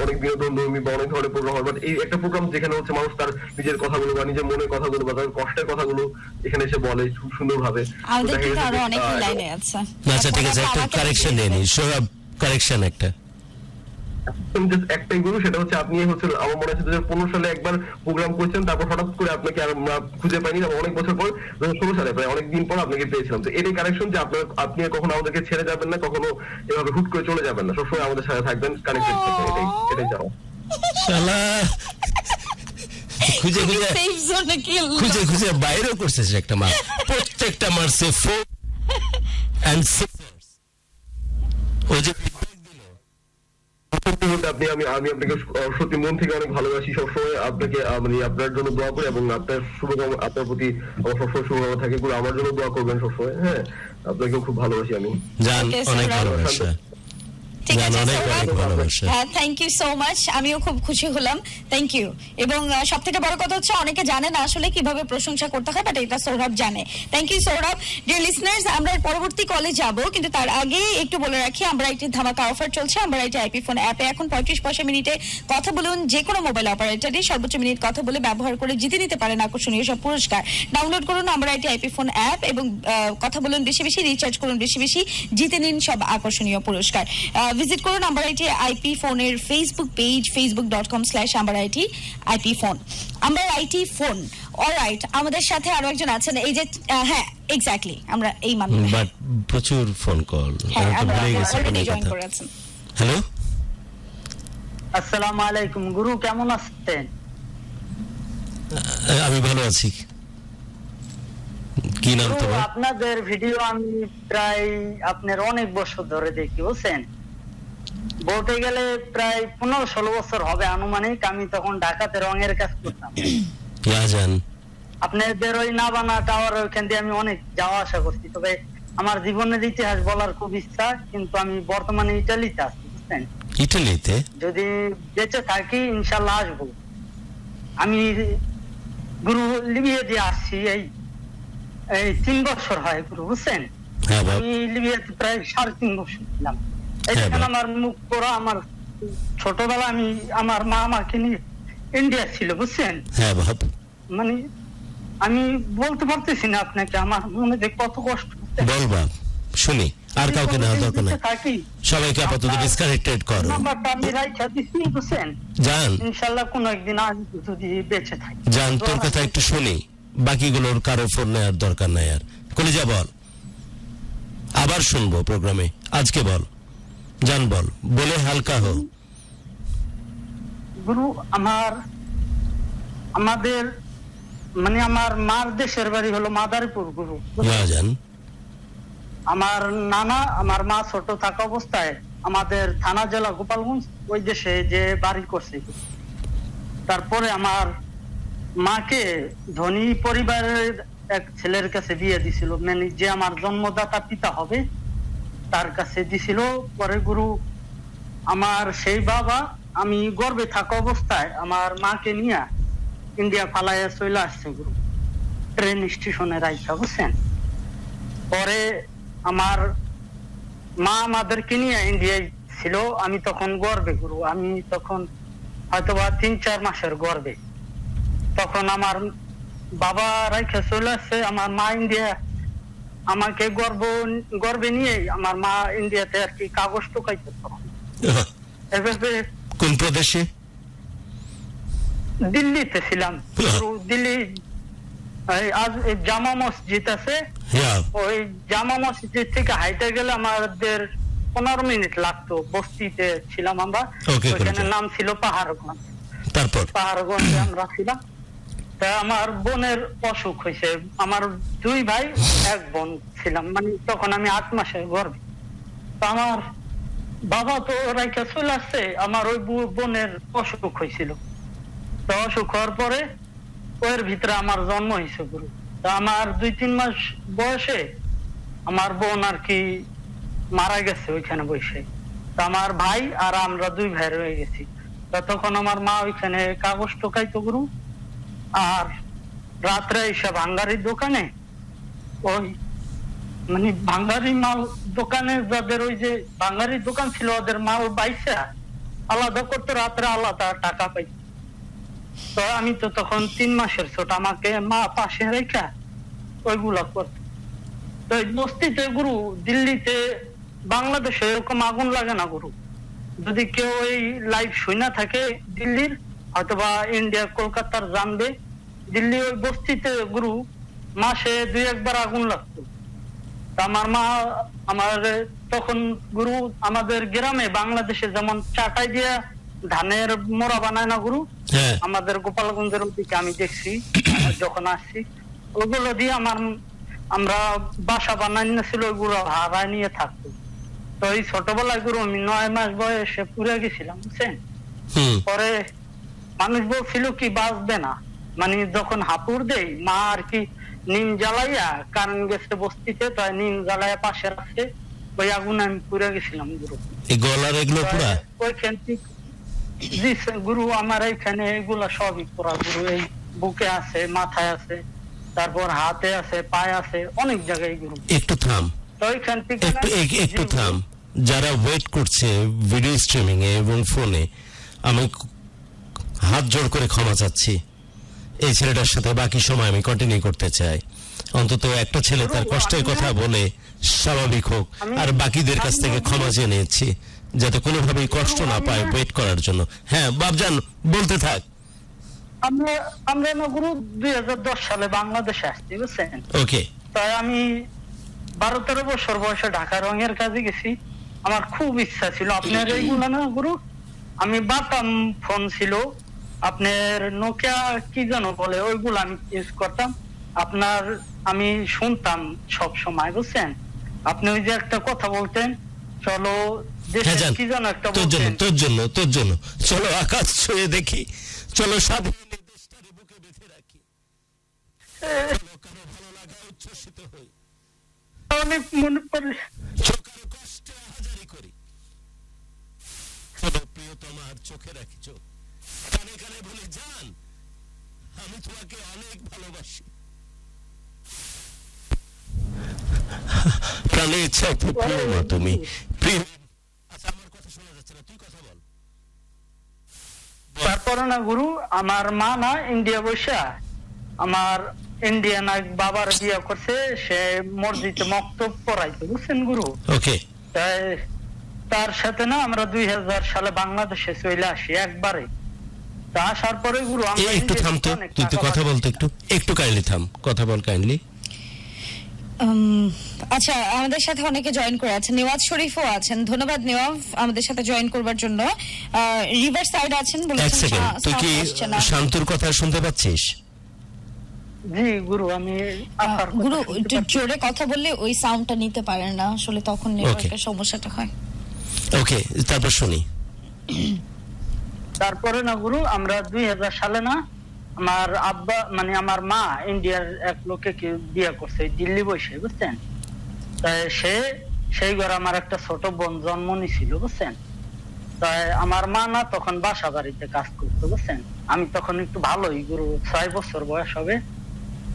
অনেক বিনোদনধর্মী বা অনেক ধরনের প্রোগ্রাম হয়, বাট এই একটা প্রোগ্রাম যেখানে হচ্ছে মানুষ তার নিজের কথাগুলো বা নিজের মনের কথাগুলো বা তার কষ্টের কথাগুলো এখানে এসে বলে খুব সুন্দর ভাবে। আমাদের কিন্তু আরো অনেক লাইনে আছে। আচ্ছা ঠিক আছে, একটা কারেকশন নিয়ে নি, সৌরভ কারেকশন একটা। আমি just একটাই বলবো, সেটা হচ্ছে আপনি হচ্ছে আমার মনে আছে 2015 সালে একবার প্রোগ্রাম করেছেন, তারপর হঠাৎ করে আপনাকে আর আমরা খুঁজে পাইনি, এবং অনেক বছর পর 2016 সালে প্রায় অনেক দিন পর আপনাকে পেয়েছিলাম। তো এটাই কানেকশন যে আপনি কখনো আমাদেরকে ছেড়ে যাবেন না, কখনো এভাবে হুট করে চলে যাবেন না, সবসময় আমাদের সাথে থাকবেন, কানেক্টেড থাকবেন, এটাই চাও। শালা খুঁজে সেফ জোনে কিল খুঁজে বাইরেও করছে সে একটা মার, প্রত্যেকটা মারছে 4 and 6। ও যে আমি আপনাকে সত্যি মন থেকে অনেক ভালোবাসি, সবসময় আপনাকে মানে আপনার জন্য দোয়া করি, এবং আপনার শুভকামনা, আপনার প্রতি আমার সবসময় শুভকামনা থাকে, আমার জন্য দোয়া করবেন সবসময়। হ্যাঁ, আপনাকেও খুব ভালোবাসি আমি। জান, অনেক ভালোবাসা। ঠিক আছে অনেক সৌরভ, ভালোবাসা। হ্যাঁ থ্যাংক ইউ সো মাচ, আমিও খুব খুশি হলাম, থ্যাংক ইউ। এবং সব থেকে বড় কথা হচ্ছে অনেকে জানে না আসলে কিভাবে প্রশংসা করতে হয়, বাট এটা সৌরভ জানে। Thank you Sourav. Dear listeners, আমরা পরবর্তী কলে যাব, কিন্তু তার আগে একটু বলে রাখি আমরা একটি ধামাকা অফার চলছে। আমরা এটা আইপি ফোন অ্যাপে এখন 35 পয়সা মিনিটে কথা বলুন, যে কোনো মোবাইল অপারেটরই সর্বোচ্চ মিনিট কথা বলে ব্যবহার করে জিতে নিতে পারেন আকর্ষণীয় সব পুরস্কার। ডাউনলোড করুন আমরা এটি আইপি ফোন অ্যাপ এবং কথা বলুন বেশি বেশি, রিচার্জ করুন বেশি বেশি, জিতে নিন সব আকর্ষণীয় পুরস্কার। ভিজিট করুন আমরা আইপি ফোনের Facebook page facebook.com/ambarIT IP phone, আমরাইটি ফোন। অলরাইট, আমাদের সাথে আরো একজন আছেন, এই যে হ্যাঁ এক্স্যাক্টলি, আমরা এই মানুষ, বাট প্রচুর ফোন কল, হ্যাঁ আমি তো ভুলে গেছি অলরেডি অনেক জয়েন কথা। করেছেন। হ্যালো, আসসালামু আলাইকুম গুরু, কেমন আছেন? আমি ভালো আছি। কি নাম গুরু, তোমার? আপনাদের ভিডিও আমি প্রায় আপনার অনেক বছর ধরে দেখি, বুঝছেন। বলতে গেলে প্রায় 15-16 বছর হবে আনুমানিক। আমি তখন ঢাকাতে রঙের কাজ করতাম। জান, আপনাদের ওই নাবানা টাওয়ার ওইখান দিয়ে আমি অনেক যাওয়া আসা করছি। তবে আমার জীবনের ইতিহাস বলার খুব ইচ্ছা, কিন্তু আমি বর্তমানে ইটালিতে আছি, বুঝছেন। ইটালিতে? যদি বেঁচে থাকি ইনশাল্লাহ আসবো। আমি গুরু লিবিয়া দিয়ে আসছি, এই 3 বছর হয় গুরু, বুঝছেন। হ্যাঁ বাবা, আমি লিবিয়াতে প্রায় 3.5 বছর ছিলাম। হ্যাঁ এখানে বাবা। আমার মুখ পড়া, আমার ছোটবেলা আমার মা আমাকে নিয়ে ইন্ডিয়া ছিল, বুঝছেন। হ্যাঁ বাপ, মানে আমি বলতে পারতেছি না আপনাকে, আমার মনে যে কত কষ্ট। বল বাপ, শুনি। আর কাউকে নেওয়া দরকার নেই, থাকি সবাইকে আপাতত ডিসকানেক্টেড করো। নাম্বারটা আমি রাইখা দিছি, বুঝছেন। জান, ইনশাল্লাহ কোনো একদিন আসবো যদি বেঁচে থাকি। জান, তোর কথা একটু শুনি, বাকিগুলোর কারো ফোন নেওয়ার দরকার নাই আর। কলিজা বল, আবার শুনবো প্রোগ্রামে, আজকে বল জান, বল, বলে হালকা হো। গুরু, আমাদের মানে আমার মার দেশের বাড়ি হলো মাদারীপুর গুরু। জান, আমার মা ছোট থাকা অবস্থায় আমাদের থানা জেলা গোপালগঞ্জ ওই দেশে যে বাড়ি করছে। তারপরে আমার মাকে ধনী পরিবারের এক ছেলের কাছে বিয়ে দিছিল, মানে যে আমার জন্মদাতা পিতা হবে তার কাছে দিছিল। পরে গুরু আমার সেই বাবা, আমি গর্ভে থাকা অবস্থায় আমার মাকে নিয়ে ইন্ডিয়া পালাইয়া চলে আসছে গুরু, ট্রেন স্টেশনে রাইখা, বুঝছেন। পরে আমার মা আমাদেরকে নিয়ে ইন্ডিয়ায় ছিল, আমি তখন গর্বে গুরু, আমি তখন হয়তোবা 3-4 মাসের গর্বে। তখন আমার বাবা রাইখা চলে আসছে, আমার মা ইন্ডিয়া আমাকে গর্বে নিয়ে আমার মা ইন্ডিয়াতে আর কি কাগজ টোকাইতে। এভাবে কোন প্রদেশে? দিল্লিতে ছিলাম দিল্লি, আজ জামা মসজিদ আছে, ওই জামা মসজিদ থেকে হাইটে গেলে আমাদের 15 মিনিট লাগতো। বস্তিতে ছিলাম আমরা, ওইখানে নাম ছিল পাহাড়গঞ্জ। তারপর পাহাড়গঞ্জে আমরা ছিলাম। তা আমার বোনের অসুখ হয়েছে, আমার 2 ভাই 1 বোন ছিলাম, মানে তখন আমি 8 মাসের গর্ভে। তা আমার বাবা তো রাইখা চলে আসছে, আমার ওই বোনের অসুখ হয়েছিল। তো অসুখ হওয়ার পরে ওর ভিতরে আমার জন্ম হয়েছে গুরু। তা আমার 2-3 মাস বয়সে আমার বোন আর কি মারা গেছে ওইখানে বসে। তা আমার ভাই আর আমরা 2 ভাই রয়ে গেছি। তা তখন আমার মা ওইখানে কাগজ টোকাইতো গুরু, আর রাত্রে এসে ভাঙ্গারির দোকানে ওই মানে বাঙালি মাল দোকানে যাদের ওই যে বাঙালি দোকান ছিল ওদের মাল বাইসা আলাদা করতে রাত্রে আলাদা টাকা পাই। তো আমি তো তখন 3 মাসের ছোট, আমাকে মা পাশে রেখা ওইগুলা করত। তো এই বস্তিতে গুরু, দিল্লিতে বাংলাদেশে এরকম আগুন লাগে না গুরু। যদি কেউ এই লাইভ শুনে থাকে দিল্লির, অথবা ইন্ডিয়া কলকাতার জানবে, দিল্লি ওই বস্তিতে গুরু মাসে 2-1 বার আগুন লাগতো। তা আমার মা আমার তখন গুরু আমাদের গ্রামে বাংলাদেশে যেমন চাটাই দিয়ে ধানের মোড়া বানায় না গুরু, হ্যাঁ আমাদের গোপালগঞ্জের দিকে আমি দেখছি যখন আসছি, ওগুলো দিয়ে আমরা বাসা বানাই ছিল, ওইগুলো ভাড়ায় নিয়ে থাকতো। তো এই ছোটবেলায় গুরু আমি 9 মাস বয়সে পুড়ে গেছিলাম, বুঝছেন। হুম পরে মানুষ বলছিল কি বাঁচবে না, মানে যখন হাপুর দেই মা আর কি নিম জ্বালাইয়া, কারণ গেছে বস্তিতে, তাই নিম জ্বালাইয়া পাশে রাখছে, ওই আগুন আমি পুড়ে গেছিলাম গুরু। এই গলার এগুলো পুরা ওইখান থেকে জি গুরু আমার এইখানে এগুলা সবই পুরা গুরু, এই বুকে আছে, মাথায় আছে, তারপর হাতে আছে, পায়ে আছে, অনেক জায়গায় গুরু। একটু থাম, তো ওইখান থেকে একটু থাম। যারা ওয়েট করছে ভিডিও স্ট্রিমিং এ এবং ফোনে, আমি হাত জোড় করে ক্ষমা চাচ্ছি। এই ছেলেটার সাথে বাকি সময় আমি কন্টিনিউ করতে চাই। অন্তত একটা ছেলে তার কষ্টের কথা বলে স্বাভাবিক হোক, আর বাকিদের কাছ থেকে ক্ষমা চেয়ে নিয়েছি যাতে কোনোভাবেই কষ্ট না পায় ওয়েট করার জন্য। হ্যাঁ বাবজান, বলতে থাক। আমরা না গুরু 2010 সালে বাংলাদেশে আসছি, বুঝছেন। ওকে। তাই আমি 12-13 বছর বয়সে ঢাকা রঙের কাজে গেছি। আমার খুব ইচ্ছা ছিল আপনার এইগুলো না গুরু, আমি বাটাম ফোন ছিল আপনার নোকিয়া কি যেন বলে, ওইগুলো আমি ইউজ করতাম। আপনার আমি শুনতাম সব সময়, বুঝছেন। আপনি ওই যে একটা কথা বলতেন, চলো দেশে কি যেন একটা বলতেন, তোর জন্য চলো আকাশ ছুঁয়ে দেখি, চলো স্বাধীন দেশটারে বুকে বেঁধে রাখি, চলো কারো ভালো লাগা উচ্ছ্বসিত হই, অনেক মনে পড়ে, চলো কারো কষ্টে হাজারি করি, চলো প্রিয়তমার চোখে রাখি চোখ, কানে কানে বলে জান আমি তোমাকে অনেক ভালোবাসি। প্রাণে ইচ্ছা প্রিয় মা তুমি, প্রিয়। আচ্ছা আমার কথা শোনা যাচ্ছে না, তুই কথা বল। তারপরে না গুরু আমার মা না ইন্ডিয়া বসা আমার ইন্ডিয়ান এক বাবার বিয়ে করছে, সে মসজিদে মক্তব পড়াইতো, বুঝছেন গুরু। ওকে। তাই তার সাথে না আমরা 2000 সালে বাংলাদেশে চলে আসি একবারে। তা আসার পরে গুরু আমরা একটু থাম তো, তুই তো কথা বলতে একটু কাইন্ডলি থাম, কথা বল কাইন্ডলি। আচ্ছা, আমাদের সাথে অনেকে জয়েন করে আছেন, নেওয়াজ শরীফও আছেন, ধন্যবাদ নেওয়াজ আমাদের সাথে জয়েন করবার জন্য। রিভার সাইড আছেন, এক সেকেন্ড, তুই কি শান্তুর কথা শুনতে পাচ্ছিস? জি গুরু, আমি গুরু একটু জোরে কথা বললে ওই সাউন্ডটা নিতে পারে না আসলে, তখন নেটওয়ার্কের সমস্যাটা হয়। ওকে, তারপর শুনি। তারপরে না গুরু আমরা 2000 সালে না আমার আব্বা মানে আমার মা ইন্ডিয়ার এক লোকে বিয়ে করছে দিল্লি বসে, বুঝছেন। তাই সেই ঘরে আমার একটা ছোট বোন জন্ম নিছিল, বুঝছেন। তাই আমার মা না তখন বাসা বাড়িতে কাজ করতো, বুঝছেন। আমি তখন একটু ভালোই গুরু 6 বছর বয়স হবে।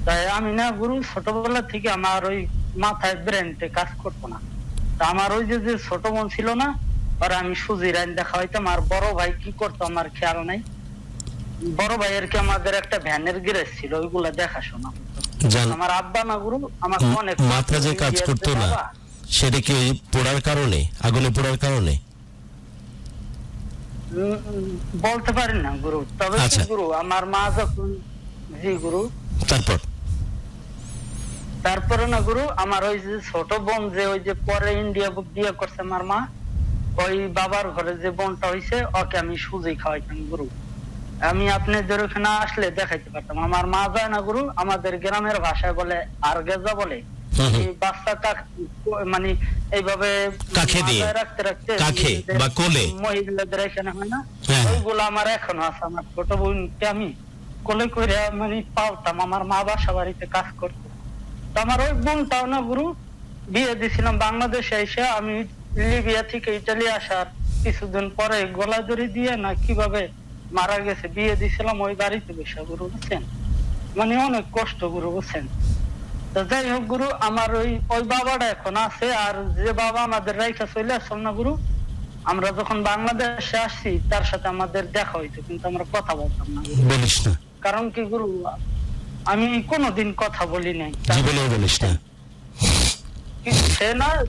তাই আমি না গুরু ছোটবেলা থেকে আমার ওই মাথায় ব্রেনতে কাজ করতো না। তা আমার ওই যে ছোট বোন ছিল না, আর আমি সুজি রাইন দেখা হইতাম। আর বড় ভাই কি করতো আমার খেয়াল নাই, বড় ভাইয়ের কি আমাদের একটা ভ্যানের গ্যারেজ ছিল, ওইগুলা দেখাশোনা আমার আব্বা না গুরু। আমার অনেক মাথা যে কাজ করতো না, সেটা কি পোড়ার কারণে, আগুনে পোড়ার কারণে বলতে পারি না গুরু। তবে গুরু আমার মা যখন জি গুরু তারপরে না গুরু আমার ওই যে ছোট বোন যে ওই যে পরে ইন্ডিয়া বিয়ে করছে আমার মা, ওই বাবার ঘরে যে বোনটা হইছে ওকে আমি সুজি খাওয়াইতাম গুরু। আমি আপনাদের ওখানে আসলে দেখাইতে পারতাম। আমার মা যায় না গুরু, আমাদের গ্রামের ভাষায় বলে আরগেজা বলে, বাচ্চা মানে এইভাবে রাখতে রাখতে মহিলাদের এখানে হয় না, ওইগুলো আমার এখনো আছে। আমার ছোট বোনকে আমি কোলে করে মানে পালতাম, আমার মা বাসা বাড়িতে কাজ করতো। তো আমার ওই বোনটাও না গুরু বিয়ে দিয়েছিলাম বাংলাদেশে এসে। আমি লিবিয়া থেকে ইটালি আসার কিছুদিন পরে গলা দড়ি দিয়ে না কিভাবে মারা গেছে, বিয়ে দিয়েছিলাম ওই বাড়িতে বসে গুরু, বুঝছেন। মানে অনেক কষ্ট গুরু, বুঝছেন। তো যাই হোক গুরু, আমার ওই বাবাটা এখন আছে, আর যে বাবা আমাদের রাইখা চলে আসলাম না গুরু, আমরা যখন বাংলাদেশে আসছি তার সাথে আমাদের দেখা হইতো, কিন্তু আমরা কথা বলতাম না গুরু। বলিস না, কারণ কি গুরু, আমি কোনোদিন কথা বলি নাই। জীবনেও বলিস না।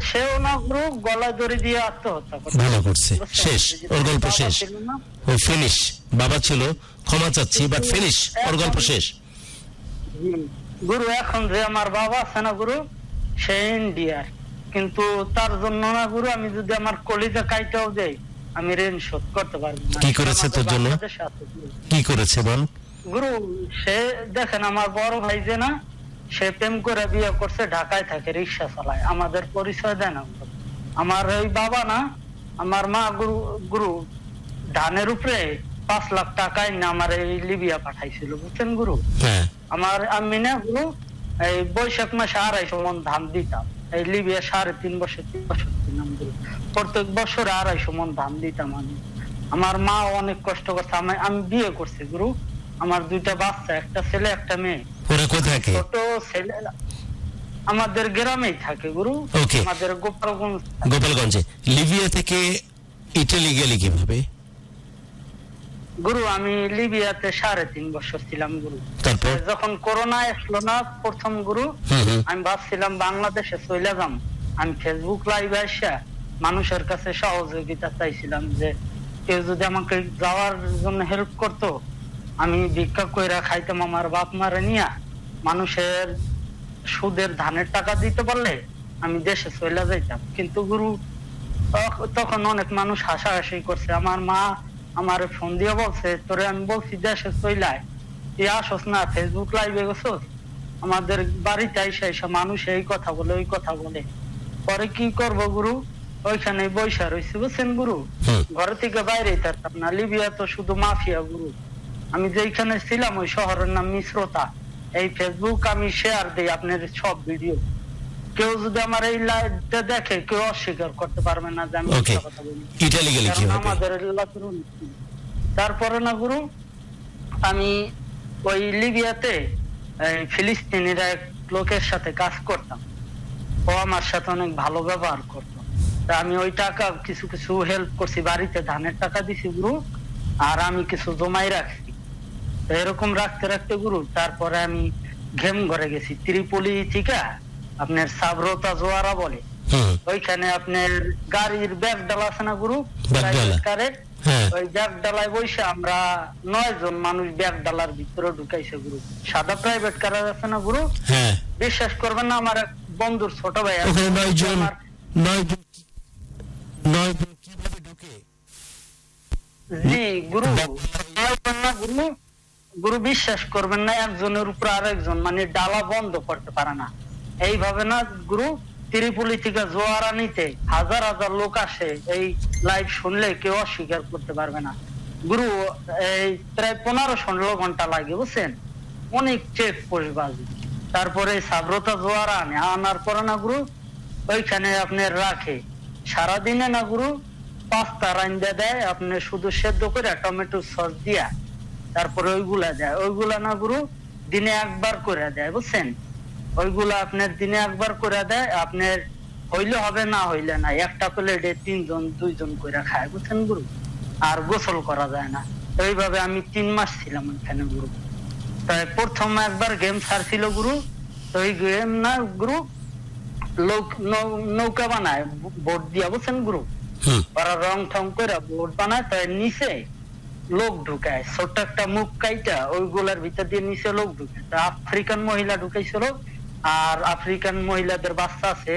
সেও না গুরু, গলায় দড়ি দিয়ে আত্মহত্যা করে। ভালো করছে, শেষ, ওর গল্প শেষ, ও ফিনিশ। বাবা ছিল, ক্ষমা চাচ্ছি, বাট ফিনিশ, ওর গল্প শেষ। গুরু এখন যে আমার বাবা আছে না গুরু, সে ইন্ডিয়ার, কিন্তু তার জন্য না গুরু, আমি যদি আমার কলিজা কাইটাও দেই, আমি ঋণ শোধ করতে পারবো না। কি করেছে তোর জন্য? কি করেছে বল গুরু? সে দেখেন, আমার বড় ভাই যে না, সে প্রেম করে বিয়ে করছে, ঢাকায় থাকে, রিক্সা চালায়, আমাদের পরিচয় দেয় না। আমার ওই বাবা না, আমার মা গুরু গুরু ধানের উপরে 5 লাখ টাকায় না আমার এই লিবিয়া পাঠাইছিল, বুঝছেন গুরু? হ্যাঁ, আমার আমি না গুরু এই বৈশাখ মাসে 250 মন ধান দিতাম, এই লিবিয়া 3.5 বছর 3 বছর দিলাম গুরু, প্রত্যেক বছর 250 মন ধান দিতাম আমি। আমার মা অনেক কষ্ট করছে, আমি বিয়ে করছি গুরু, আমার 2টা বাচ্চা, একটা ছেলে একটা মেয়ে। ওরা কোথায় থাকে? ছোট ছেলে আমাদের গ্রামেই থাকে গুরু, ওকে, আমাদের গোপালগঞ্জ। গোপালগঞ্জে। লিবিয়া থেকে ইটালি গেলি কিভাবে? গুরু আমি লিবিয়াতে 3.5 বছর ছিলাম গুরু। তারপর যখন করোনা আসলো না প্রথম গুরু, আমি ভাবছিলাম বাংলাদেশে চলে যাম। আমি ফেসবুক লাইভে আসা মানুষের কাছে সহযোগিতা চাইছিলাম, যে কেউ যদি আমাকে যাওয়ার জন্য হেল্প করতো, আমি ভিক্ষা কইরা খাইতাম আমার বাপ মারে নিয়া, মানুষের সুদের ধানের টাকা দিতে পারলে আমি দেশে চলে যাইতাম। কিন্তু গুরু তখন অনেক মানুষ হাসাহাসি করছে। আমার মা আমার ফোন দিয়ে বলছে, তোরে আমি বলছি দেশে চইলায়, তুই আসস না, ফেসবুক লাইভে গেছস, আমাদের বাড়িতে এসে মানুষ এই কথা বলে ওই কথা বলে। পরে কি করব গুরু, ওইখানে বৈশা রয়েছে, বুঝছেন গুরু, ঘরে থেকে বাইরে থাকতাম না। লিবিয়া তো শুধু মাফিয়া গুরু। আমি যেখানে ছিলাম ওই শহরের নাম মিশ্রতা। এই ফেসবুক আমি শেয়ার দিই আপনার সব ভিডিও, কেউ যদি আমার এই লাইভটা দেখে কেউ অস্বীকার করতে পারবে না যে আমি কথা বলি। ইটালি গেলি কিভাবে? আমাদের এলাকার। তারপরে না গুরু, আমি ওই লিবিয়াতে ফিলিস্তিনের এক লোকের সাথে কাজ করতাম, ও আমার সাথে অনেক ভালো ব্যবহার করতো। তা আমি ওই টাকা কিছু কিছু হেল্প করছি, বাড়িতে ধানের টাকা দিছি গুরু, আর আমি কিছু জমাই রাখছি। তো এরকম রাখতে রাখতে গুরু, তারপরে আমি ঘেম ঘরে গেছি, ত্রিপলি থেকে আপনার সাবরতা জোয়ারা বলে, ওইখানে আপনার গাড়ির ব্যাগ ডালা আছে না গুরু, ওই ব্যাগ ডালায় বসে আমরা 9 জন মানুষ ব্যাগ ডালার ভিতরে ঢুকাইছে গুরু। সাদা প্রাইভেট কার আছে না গুরু, বিশ্বাস করবেন না, আমার এক বন্ধুর ছোট ভাই জি গুরু, গুরু গুরু বিশ্বাস করবেন না, একজনের উপর আরেকজন মানে ডালা বন্ধ করতে পারে না। এইভাবে না গুরু, ত্রিপলি থেকে জোয়ারা নিতে হাজার হাজার লোক আসে, এই লাইভ শুনলে কেউ অস্বীকার করতে পারবে না গুরু। এই প্রায় 15-16 ঘন্টা লাগে, বুঝছেন, অনেক চেক পোস্টবাজি। তারপরে সাবরতা জোয়ারা আনার পরে না গুরু, ওইখানে আপনার রাখে সারাদিনে না গুরু 5টা রান্দা দেয়, আপনি শুধু সেদ্ধ করে টমেটো সস দিয়া, তারপরে ওইগুলা দেয়। ওইগুলা না গুরু দিনে একবার করে দেয়, বুঝছেন, ওইগুলা আপনার দিনে একবার করে দেয়। আপনার হইলে হবে, না হইলে না, একটা প্লেটে 3 জন 2 জন করে খায়, বুঝছেন গুরু, আর গোসল করা যায় না। এইভাবে আমি 3 মাস ছিলাম ওইখানে গুরু। তাই প্রথম একবার গেম ছাড়ছিল গুরু, তো ওই গেম না গুরু নৌকা বানায় বোট দিয়া, বুঝছেন গুরু, ওরা রং ঠং করে বোট বানায়, তাই নিচে লোক ঢুকায়, ছোট্ট একটা মুখ কাইটা ওইগুলার ভিতর দিয়ে নিচে লোক ঢুকায়। আফ্রিকান মহিলা ঢুকাইছিল, আর আফ্রিকান মহিলাদের বাচ্চা আছে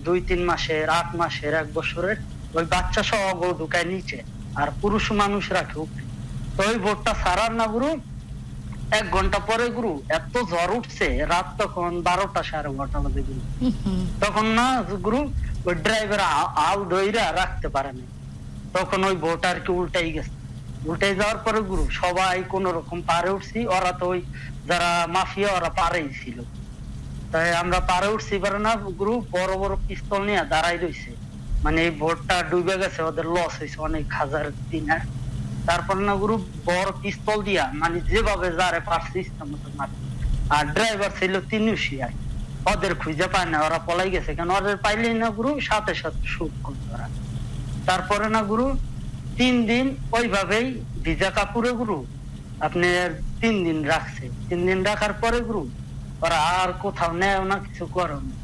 2-3 মাসের, 8 মাসের, 1 বছরের, ওই বাচ্চা সহ ঢুকায় নিচে, আর পুরুষ মানুষ রাখে উপরে। তো ওই বোটটা ছাড়ার না গুরু 1 ঘন্টা পরে গুরু এত ঝড় উঠছে, রাত তখন 12টা 12:30 বাজে গুরু। তখন না গুরু ওই ড্রাইভার আল ধইরা রাখতে পারেনি, তখন ওই বোট আর কি উল্টাই গেছে। উল্টে যাওয়ার পরে গুরু সবাই কোন রকম পারে উঠছি, ওরা তো ওই যারা মাফিয়া ওরা পারেই ছিল, তাই আমরা পারে উঠছি পারে না গুরু, বড় বড় পিস্তল নিয়ে দাঁড়াই রয়েছে, মানে এই ভোটটা ডুবে গেছে, ওদের লস হয়েছে অনেক হাজার দিনের। তারপর না গুরু বড় পিস্তল দিয়া মানে যেভাবে যারে পারছে ইচ্ছা মতো মারছে। আর ড্রাইভার ছিল তিনুশিয়ার, ওদের খুঁজে পায় না, ওরা পলাই গেছে, কেন ওদের পাইলেই না গুরু সাথে সাথে শুট করতো ওরা। তারপরে না গুরু 3 দিন ওইভাবেই ভিজা কাপড়ে গুরু আপনার 3 দিন রাখছে। 3 দিন রাখার পরে গুরু ওরা আর কোথাও নেয় না, কিছু করে না,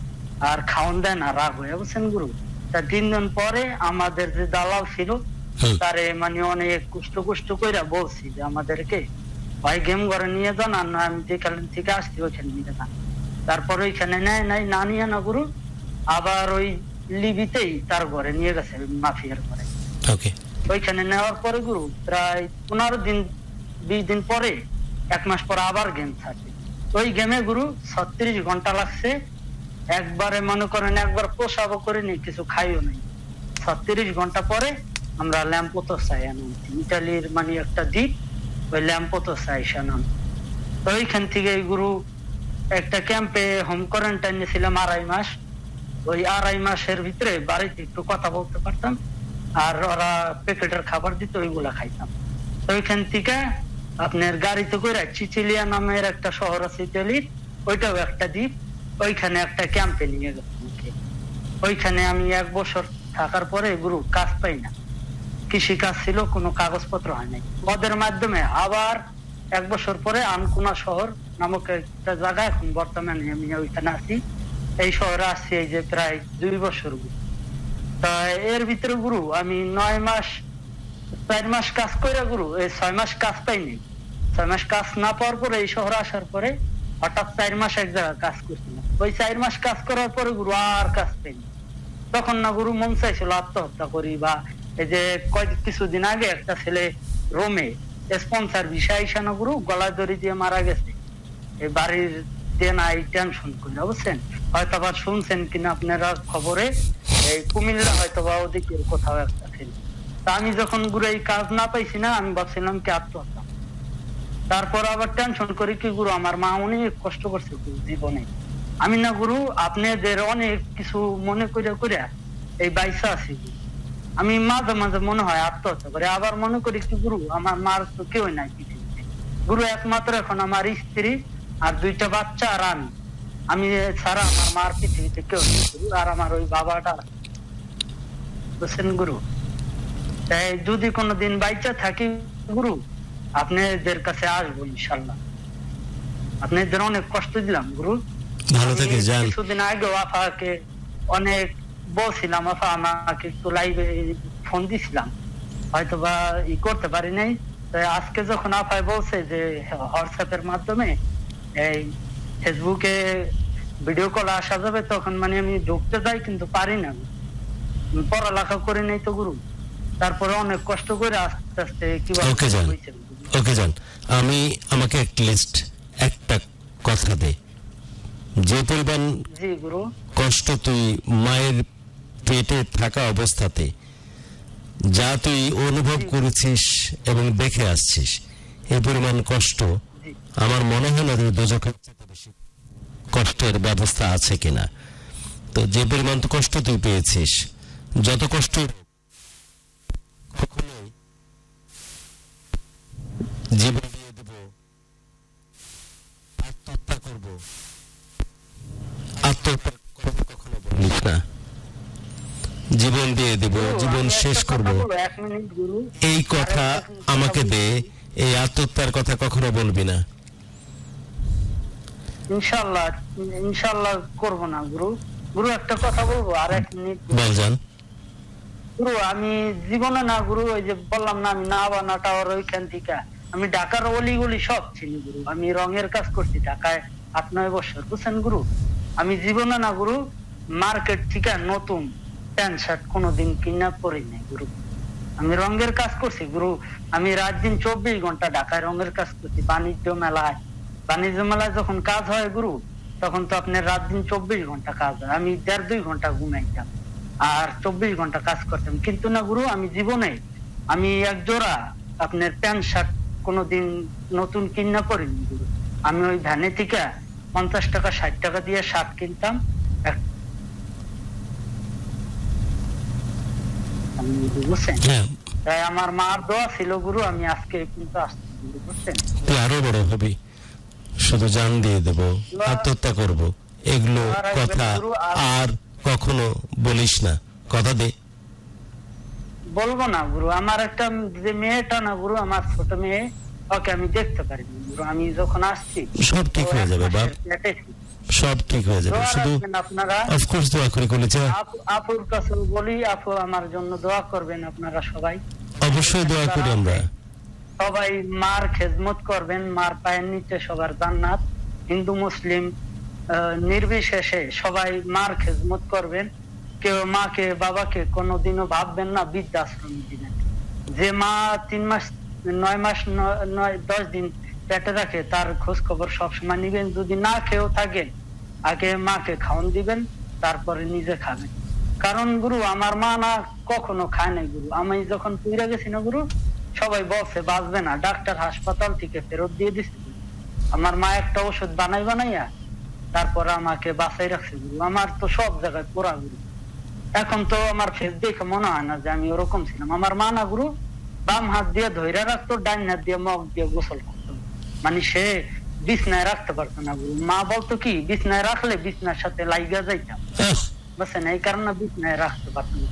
আর খাওয়ান দেয় না, রাগ হয়ে বুঝছেন গুরু। তা 3 দিন পরে আমাদের যে দালাল ছিল তারে মানে অনেক কষ্ট করে বলছি যে আমাদেরকে ভাই গেম ঘরে নিয়ে যান, আর না আমি যেখান থেকে আসছি ওইখানে নিয়ে যান। তারপরে ওইখানে নেয় নাই, না নিয়ে না গুরু আবার ওই লিবিতেই তার ঘরে নিয়ে গেছে, মাফিয়ার ঘরে। ওকে, ওইখানে নেওয়ার পরে গুরু প্রায় 15 দিন 20 দিন পরে 1 মাস পরে আবার গেম থাকে। ওই গেমে গুরু 36 ঘন্টা লাগছে, একবারে মনে করেন একবার প্রসাবও করিনি, কিছু খাইও নাই। 36 ঘন্টা পরে আমরা ল্যাম্পোতোসায় নামছি, ইটালির মানে একটা দ্বীপ, ওই ল্যাম্পোতোসায় এসে নাম। তো ওইখান থেকে গুরু একটা ক্যাম্পে হোম কোয়ারেন্টাইনে ছিলাম 2.5 মাস। ওই 2.5 মাসের ভিতরে বাড়িতে একটু কথা বলতে পারতাম, আর ওরা প্যাকেটের খাবার দিত, ওইগুলা খাইতাম। তো ওইখান থেকে আপনার গাড়িতে করে চিচিলিয়া নামের একটা শহর আছে ইতালির, ওইটাও একটা দ্বীপ, ওইখানে একটা ক্যাম্পে নিয়ে গেছে। ওইখানে আমি 1 বছর থাকার পরে গুরু কাজ পাই না, কৃষি কাজ ছিল, কোনো কাগজপত্র হয় নাই। ওদের মাধ্যমে আবার 1 বছর পরে আনকুনা শহর নামক একটা জায়গা, এখন বর্তমানে আমি ওইখানে আছি। এই শহরে আসছি এই যে প্রায় 2 বছর গুরু। তা এর ভিতরে গুরু আমি 9 মাস 4 মাস কাজ করে গুরু এই 6 মাস কাজ পাইনি। 6 মাস কাজ না পাওয়ার পরে এই শহরে আসার পরে হঠাৎ 4 মাস এক জায়গায় কাজ করছিলাম। ওই 4 মাস কাজ করার পরে গুরু আর কাজ পাইনি। তখন না গুরু মন চাইছিল আত্মহত্যা করি, বা এই যে কিছুদিন আগে একটা ছেলে রোমে স্পন্সর বিষয় আইসা না গুরু গলায় দড়ি দিয়ে মারা গেছে, এই বাড়ির দেনাই টেনশন করে, বুঝছেন? হয়তো আবার শুনছেন কিনা আপনারা খবরে, এই কুমিল্লা হয়তো বা ওদিকে কোথাও একটা ছিল। তা আমি যখন গুরু এই কাজ না পাইছি না, আমি ভাবছিলাম কি আত্মহত্যা। তারপর আবার টেনশন করি কি গুরু আমার মা অনেক কষ্ট করছে জীবনে, আমি না গুরু আপনাদের অনেক কিছু মনে করে এই বাইসা আছি। আমি মাঝে মাঝে মনে হয় আত্মহত্যা করে, আবার মনে করি কি গুরু আমার মার তো কেউ নাই পৃথিবীতে, গুরু একমাত্র এখন আমার স্ত্রী আর 2টা বাচ্চা আর আমি ছাড়া আমার মার পৃথিবীতে কেউ নেই গুরু, আর আমার ওই বাবাটা, বুঝছেন গুরু? তাই যদি কোনোদিন বাইচা থাকি গুরু আপনাদের কাছে আসবো ইনশাল্লাহ। আপনাদের অনেক কষ্ট দিলাম গুরু, ভালো থেকে যান। কিছুদিন আগে আফাকে অনেক বলছিলাম, আফা আমাকে একটু লাইভে ফোন দিছিলাম, হয়তো বা করতে পারি নাই। আজকে যখন আফায় বলছে যে হোয়াটসঅ্যাপের মাধ্যমে এই ফেসবুকে ভিডিও কল আসা যাবে, তখন মানে আমি ঢুকতে যাই কিন্তু পারি না, পড়ালেখা করি নাই তো গুরু। তারপরে অনেক কষ্ট করে আস্তে আস্তে কিভাবে ওকে যান। আমি আমাকে লিস্ট একটা কথা দে, যে পরিমাণ কষ্ট তুই মায়ের পেটে থাকা অবস্থাতে যা তুই অনুভব করেছিস এবং দেখে আসছিস, এই পরিমাণ কষ্ট আমার মনে হয় না যে দোজখের চেয়ে বেশি কষ্টের ব্যবস্থা আছে কিনা। তো যে পরিমাণ তো কষ্ট তুই পেয়েছিস, যত কষ্ট কখনোই জীবন দিয়ে দেব, আত্মহত্যা করবো, আত্মহত্যা করবো কখনো বলিস না, জীবন দিয়ে দেব, জীবন শেষ করব, এই কথা আমাকে দে। এই আত্মহত্যার কথা কখনো বলবি না। ইনশাআল্লাহ ইনশাআল্লাহ করব না গুরু। গুরু একটা কথা বলবো, আর 1 মিনিট বল জান। গুরু আমি জীবনে না গুরু, ওই যে বললাম না আমি না বানা টাওয়ার ওইখান থেকে আমি ঢাকার অলিগলি সব চিনি গুরু। আমি রঙের কাজ করছি ঢাকায় 8-9 বছর, বুঝছেন গুরু? আমি জীবনে না গুরু মার্কেট থেকে নতুন প্যান্ট শার্ট কোনোদিন কিনা পরি নাই গুরু। আমি রঙের কাজ করছি গুরু, আমি রাত দিন 24 ঘন্টা ঢাকায় রঙের কাজ করছি। বাণিজ্য মেলায় যখন কাজ হয় গুরু, তখন তো আপনার রাত দিন 24 ঘন্টা কাজ হয়। আমি 1.5-2 ঘন্টা ঘুমাইতাম আর 24 ঘন্টা কাজ করতাম, কিন্তু না গুরু আমি জীবনে আমি 1 জোড়া আপনার প্যান্ট শার্ট কোনোদিন নতুন কিনা পরিনি গুরু। আমি ওই ভ্যানে থেকে 50 টাকা 60 টাকা দিয়ে শার্ট কিনতাম। বুঝছেন? তাই আমার মার দোয়া ছিল গুরু, আমি আজকে কিন্তু আসছি বুঝছেন। তুই আরো বড় হবি, শুধু জান দিয়ে দেব, আত্মহত্যা করব, এগুলো দোয়া রাখবেন কথা গুরু, আর কখনো বলিস না, কথা দে। বলবো না গুরু। আমার একটা যে মেয়েটা না গুরু, আমার ছোট মেয়ে, ওকে আমি দেখতে পারিনি গুরু। আমি যখন আসছি সব ঠিক হয়ে যাবে বাপ, পেটে সব ঠিক হয়ে যাবে। দোয়া শুধু রাখবেন আপনারা। অফকোর্স দোয়া করে বলেছে, আপুর কাছে বলি, আপু আমার জন্য দোয়া করবেন আপনারা সবাই। অবশ্যই দোয়া করি আমরা। সবাই মার খেদমত করবেন, মার পায়ের নিচে সবার জান্নাত। হিন্দু মুসলিম নির্বিশেষে সবাই মার খেদমত করবেন। কেউ মাকে বাবাকে কোনোদিনও ভাববেন না বৃদ্ধাশ্রম দিবেন। যে মা 3 মাস 9 মাস 10 দিন পেটে রাখে, তার খোঁজ খবর সবসময় নিবেন। যদি না খেয়েও থাকেন, আগে মাকে খাওয়ান দিবেন, তারপরে নিজে খাবেন। কারণ গুরু আমার মা না কখনো খায় নাই গুরু। আমি যখন পুইরা গেছি না গুরু, সবাই বলছে বাঁচবে না, ডাক্তার হাসপাতাল থেকে ফেরত দিয়ে দিচ্ছে। আমার মা একটা ওষুধ বানাইয়া তারপরে আমাকে বাঁচাই রাখছে গুরু। আমার তো সব জায়গায় পোড়া গুরু। এখন তো আমার ফেস দেখে মনে হয় না যে আমি ওরকম ছিলাম। আমার মা না গুরু বাম হাত দিয়ে ধইরা রাখতো, ডাইন হাত দিয়ে মগ দিয়ে গোসল করতো। মানে সে বিছনায় রাখতে পারতো না গুরু। মা বলতো কি, বিছনায় রাখলে বিছনার সাথে লাইগা যাইতাম, বুঝছেন? এই কারণে বিছনায় রাখতে পারতো না।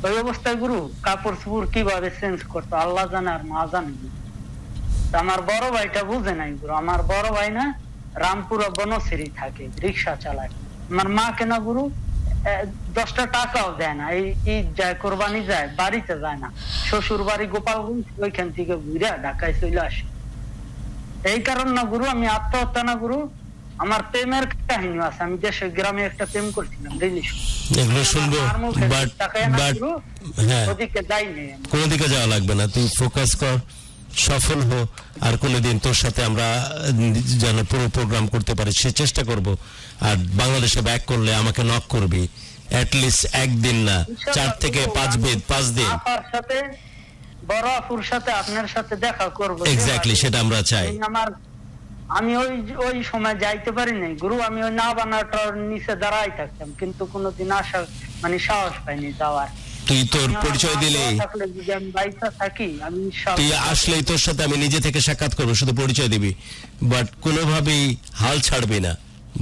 ওই অবস্থায় গুরু কাপড় চোপড় কিভাবে চেঞ্জ করতো আল্লাহ জানে আর মা জানে। আমার বড় ভাইটা বুঝে নাই গুরু। আমার বড় ভাই না রামপুরা বনশ্রী থাকে, রিক্সা চালায়। আমার মা কেনা গুরু 10টা টাকাও দেয় না। এই ঈদ যায়, কোরবানি যায়, বাড়িতে যায় না। শ্বশুর বাড়ি গোপালগঞ্জ, ওইখান থেকে ঘুরে ঢাকায় চলে আসে। এই কারণ না গুরু আমি আত্মহত্যা না গুরু, আমার প্রেমের কাহিনী আছে। আমি দেশের গ্রামে একটা প্রেম করছিলাম, এগুলো শুনবো, বাট হ্যাঁ, ওদিকে যাইনি। কোনো দিকে যাওয়া লাগবে না, তুই ফোকাস কর, সফল হো। আর কোনোদিন তোর সাথে আমরা যেন পুরো প্রোগ্রাম করতে পারি সে চেষ্টা করব। আর বাংলাদেশে ব্যাক করলে আমাকে নক করবি, অ্যাটলিস্ট একদিন না, 4 থেকে 5 দিন। আপনার সাথে, বড় আপুর সাথে, আপনার সাথে দেখা করব। এক্স্যাক্টলি, সেটা আমরা চাই। আমি ওই সময় যাইতে পারি নাই গুরু। আমি ওই না বানাটার নিচে দাঁড়াই থাকতাম, কিন্তু কোনোদিন আসার মানে সাহস পাইনি যাওয়ার। তুই তোর পরিচয় দিলেই, তুই আসলেই তোর সাথে আমি নিজে থেকে সাক্ষাৎ করবো, শুধু পরিচয় দিবি, বাট কোনোভাবেই হাল ছাড়বি না।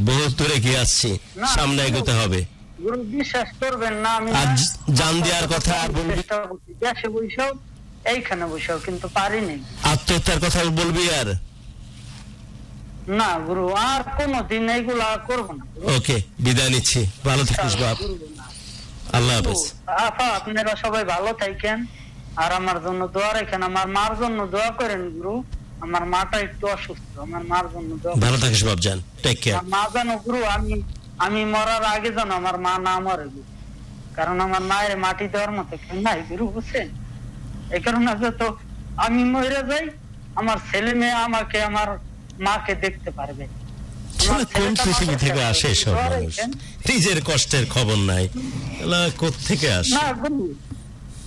বহু দূরে গিয়ে আসছি, সামনে এগোতে হবে। গুরু বিশ্বাস করবেন না, আমি আজ জান দেওয়ার কথা আর বলবি, দেশে বসেও এইখানে বসেও কিন্তু পারিনি। আত্মহত্যার কথা বলবি আর না গুরু, আর কোনোদিন এইগুলা করবো না। ওকে, বিদায় নিচ্ছি, ভালো থাকিস বাপ, আল্লাহ হাফেজ। আপা আপনারা সবাই ভালো থাকেন, আর আমার জন্য দোয়া রাখেন। আমার মার জন্য দোয়া করেন গুরু। আমার মাটা একটু অসুস্থ, আমার মার জন্য দোয়া। ভালো থাকিস বাপ জান, টেক কেয়ার। মা জানো গুরু, আমি মরার আগে জানো আমার মা না মরে গুরু, কারণ আমার মায়ের মাটি দেওয়ার মতো কেউ নাই গুরু, বুঝছেন? এই কারণে তো আমি মরে যাই, আমার ছেলে মেয়ে আমাকে, আমার মাকে দেখতে পারবে। কোন পৃথিবী থেকে আসে সব মানুষ, নিজের কষ্টের খবর নাই, কোত্থেকে আসে? না গুরু,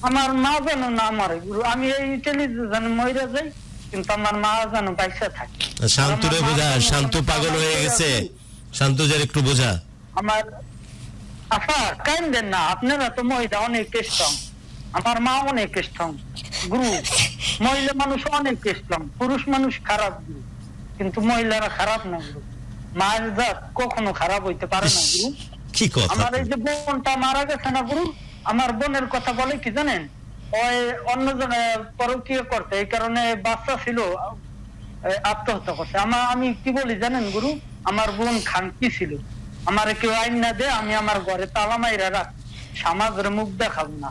আমার মা যেন না মরে গুরু। আমি এই টেলিভিশনে মরে যাই, কিন্তু আমার মা যেন বাইসা থাকে। শান্তুরে বোঝা, শান্তু পাগল হয়ে গেছে, শান্তু যার একটু বোঝা। আমার আচ্ছা কাইন্দেন না, আপনারা তো মহিলা অনেক স্ট্রং, আমার মা অনেক স্ট্রং গুরু। মহিলা মানুষ অনেক স্ট্রং, পুরুষ মানুষ খারাপ গুরু, কিন্তু মহিলারা খারাপ না গুরু। মায়ের জাত কখনো খারাপ হইতে পারে না গুরু। কি কথা? আমার এই যে বোনটা মারা গেছে না গুরু, আমার বোনের কথা বলে কি জানেন, ওই অন্য জনের পরকীয়া করতে, এই কারণে বাচ্চা ছিল, আত্মহত্যা করছে। আমি কি বলি জানেন গুরু, আমার বোন খানকি ছিল, আমার কেউ আইন না দে, আমি আমার ঘরে তালা মাইরা রাখ, সমাজের মুখ দেখাবো না,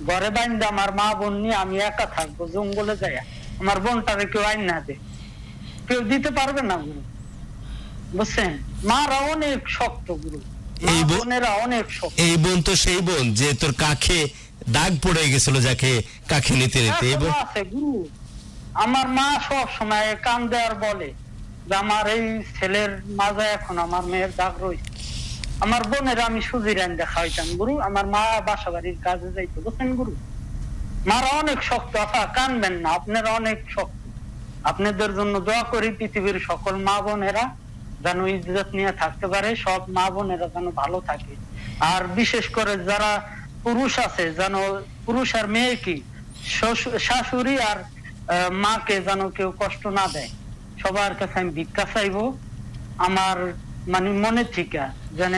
ঘরে বাইন্দা আমার মা বোন নিয়ে আমি একা থাকবো জঙ্গলে যাই। আমার বোনটারে কেউ আইন না দে, কেউ দিতে পারবে না গুরু, বুঝছেন? মারা অনেক শক্ত গুরু, বোনেরা অনেক শক্ত। এই বোন তো সেই বোন যে তোর কাকে দাগ পড়ে গেছিল, যাকে কাকে নিতে নিতে আছে গুরু। আমার মা সব সময় কান্দে আর বলে যে আমার এই ছেলের মাঝে এখন আমার মেয়ের দাগ রয়েছে। আমার বোনের আমি সুজি রান দেখা হইতাম গুরু, আমার মা বাসা বাড়ির কাজে যাইতো, বুঝছেন গুরু? মারা অনেক শক্ত। আপা কানবেন না, আপনারা অনেক শক্ত। আপনাদের জন্য দোয়া করি, পৃথিবীর সকল মা বোনেরা যেন ইজ্জত নিয়ে থাকতে পারে, সব মা বোনেরা যেন ভালো থাকে। আর বিশেষ করে যারা পুরুষ আছে, যেন পুরুষ আর মেয়ে কি শাশুড়ি আর মাকে যেন কেউ কষ্ট না দেয়। সবার কাছে আমি ভিক্ষা চাইবো আমার মানে মনে থেকে, যেন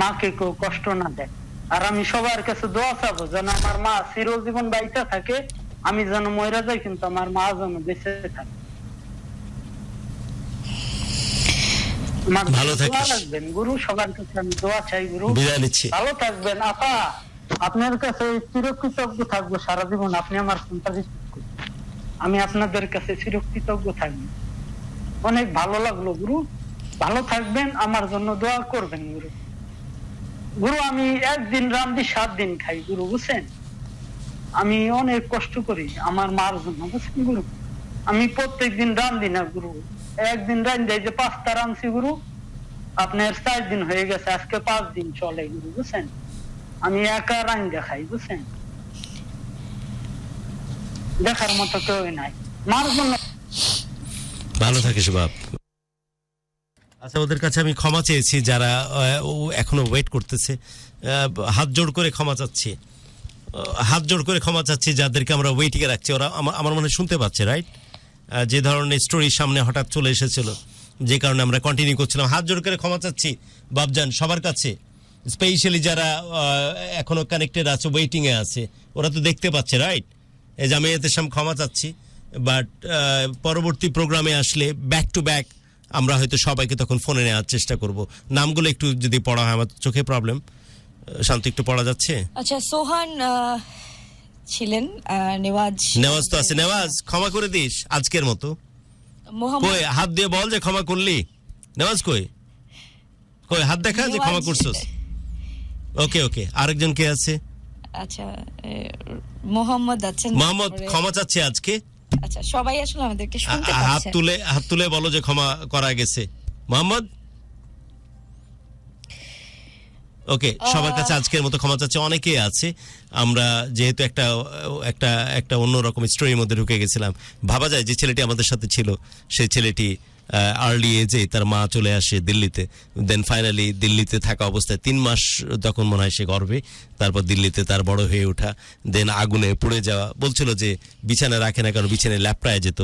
মাকে কেউ কষ্ট না দেয়। আর আমি সবার কাছে দোয়া চাবো যেন আমার মা চিরজীবন বাইচা থাকে, আমি যেন মরে যাই কিন্তু আমার মা যেন বেঁচে থাকে। ভালো থাকিস। থাকবেন গুরু, সবার কাছে আমি দোয়া চাই গুরু। বিদায় নিচ্ছি। ভালো থাকবেন আপা, আপনার কাছে চিরকৃতজ্ঞ থাকবো সারা জীবন। আপনি আমার ফোনটা রিসিভ করবেন, আমি আপনাদের কাছে চিরকৃতজ্ঞ থাকবো। অনেক ভালো লাগলো গুরু, ভালো থাকবেন, আমার জন্য দোয়া করবেন গুরু। গুরু আমি একদিন রান্ধি 7 দিন খাই গুরু, বুঝছেন? আমি অনেক কষ্ট করি আমার মার জন্য, বুঝছেন গুরু? আমি প্রত্যেকদিন রান্ধি না গুরু, একদিন রান্ধি যে 5টা রাঁধছি গুরু, আপনার 4 দিন হয়ে গেছে, আজকে 5 দিন চলে গুরু, বুঝছেন? আমি একা রান্ধা খাই, বুঝছেন? দেখার মতো কেউ নাই মার জন্য। ভালো থাকিস বাপ। আচ্ছা, ওদের কাছে আমি ক্ষমা চেয়েছি যারা এখনো ওয়েট করতেছে। হাত জোড় করে ক্ষমা চাচ্ছি, হাত জোড় করে ক্ষমা চাচ্ছি যাদেরকে আমরা ওয়েটিংয়ে রাখছি। ওরা আমার মনে হয় শুনতে পাচ্ছে, রাইট? যে ধরনের স্টোরি সামনে হঠাৎ চলে এসেছিল, যে কারণে আমরা কন্টিনিউ করছিলাম। হাত জোড় করে ক্ষমা চাচ্ছি বাবজান সবার কাছে, স্পেশালি যারা এখনো কানেক্টেড আছে, ওয়েটিংয়ে আছে। ওরা তো দেখতে পাচ্ছে, রাইট? এই যে আমি এদের সামনে ক্ষমা চাচ্ছি, বাট পরবর্তী প্রোগ্রামে আসলে ব্যাক টু ব্যাক আমরা হয়তো সবাইকে তখন ফোনে নেওয়ার চেষ্টা করব। নামগুলো একটু যদি পড়া হয়, আমার চোখে প্রবলেম। শান্তি একটু পড়া যাচ্ছে? আচ্ছা, সোহান ছিলেন, নেওয়াজ তো আছে। নেওয়াজ, ক্ষমা করে দিস আজকের মতো। কই হাত দিয়ে বল যে ক্ষমা করলি। নেওয়াজ কই কই হাত দেখা যে ক্ষমা করছস। ওকে ওকে, আরেকজন কে আছে? আচ্ছা, মোহাম্মদ আছেন। মোহাম্মদ ক্ষমা চাচ্ছে আজকে। আচ্ছা, সবাই আসলে আমাদেরকে শুনতে হাত পাচ্ছে। তুলে বলো যে ক্ষমা করা গেছে। মোহাম্মদ ওকে, সবার কাছে আজকের মতো ক্ষমা চাচ্ছে। অনেকেই আছে, আমরা যেহেতু একটা অন্যরকম স্টোরির মধ্যে ঢুকে গেছিলাম। ভাবা যায় যে ছেলেটি আমাদের সাথে ছিল, সেই ছেলেটি আর্লি এজে তার মা চলে আসে দিল্লিতে। দেন ফাইনালি দিল্লিতে থাকা অবস্থায় 3 মাস তখন মনে হয় সে গর্ভে, তারপর দিল্লিতে তার বড় হয়ে ওঠা, দেন আগুনে পুড়ে যাওয়া। বলছিল যে বিছানায় রাখে না, কারণ বিছানায় ল্যাপড়ায় যেত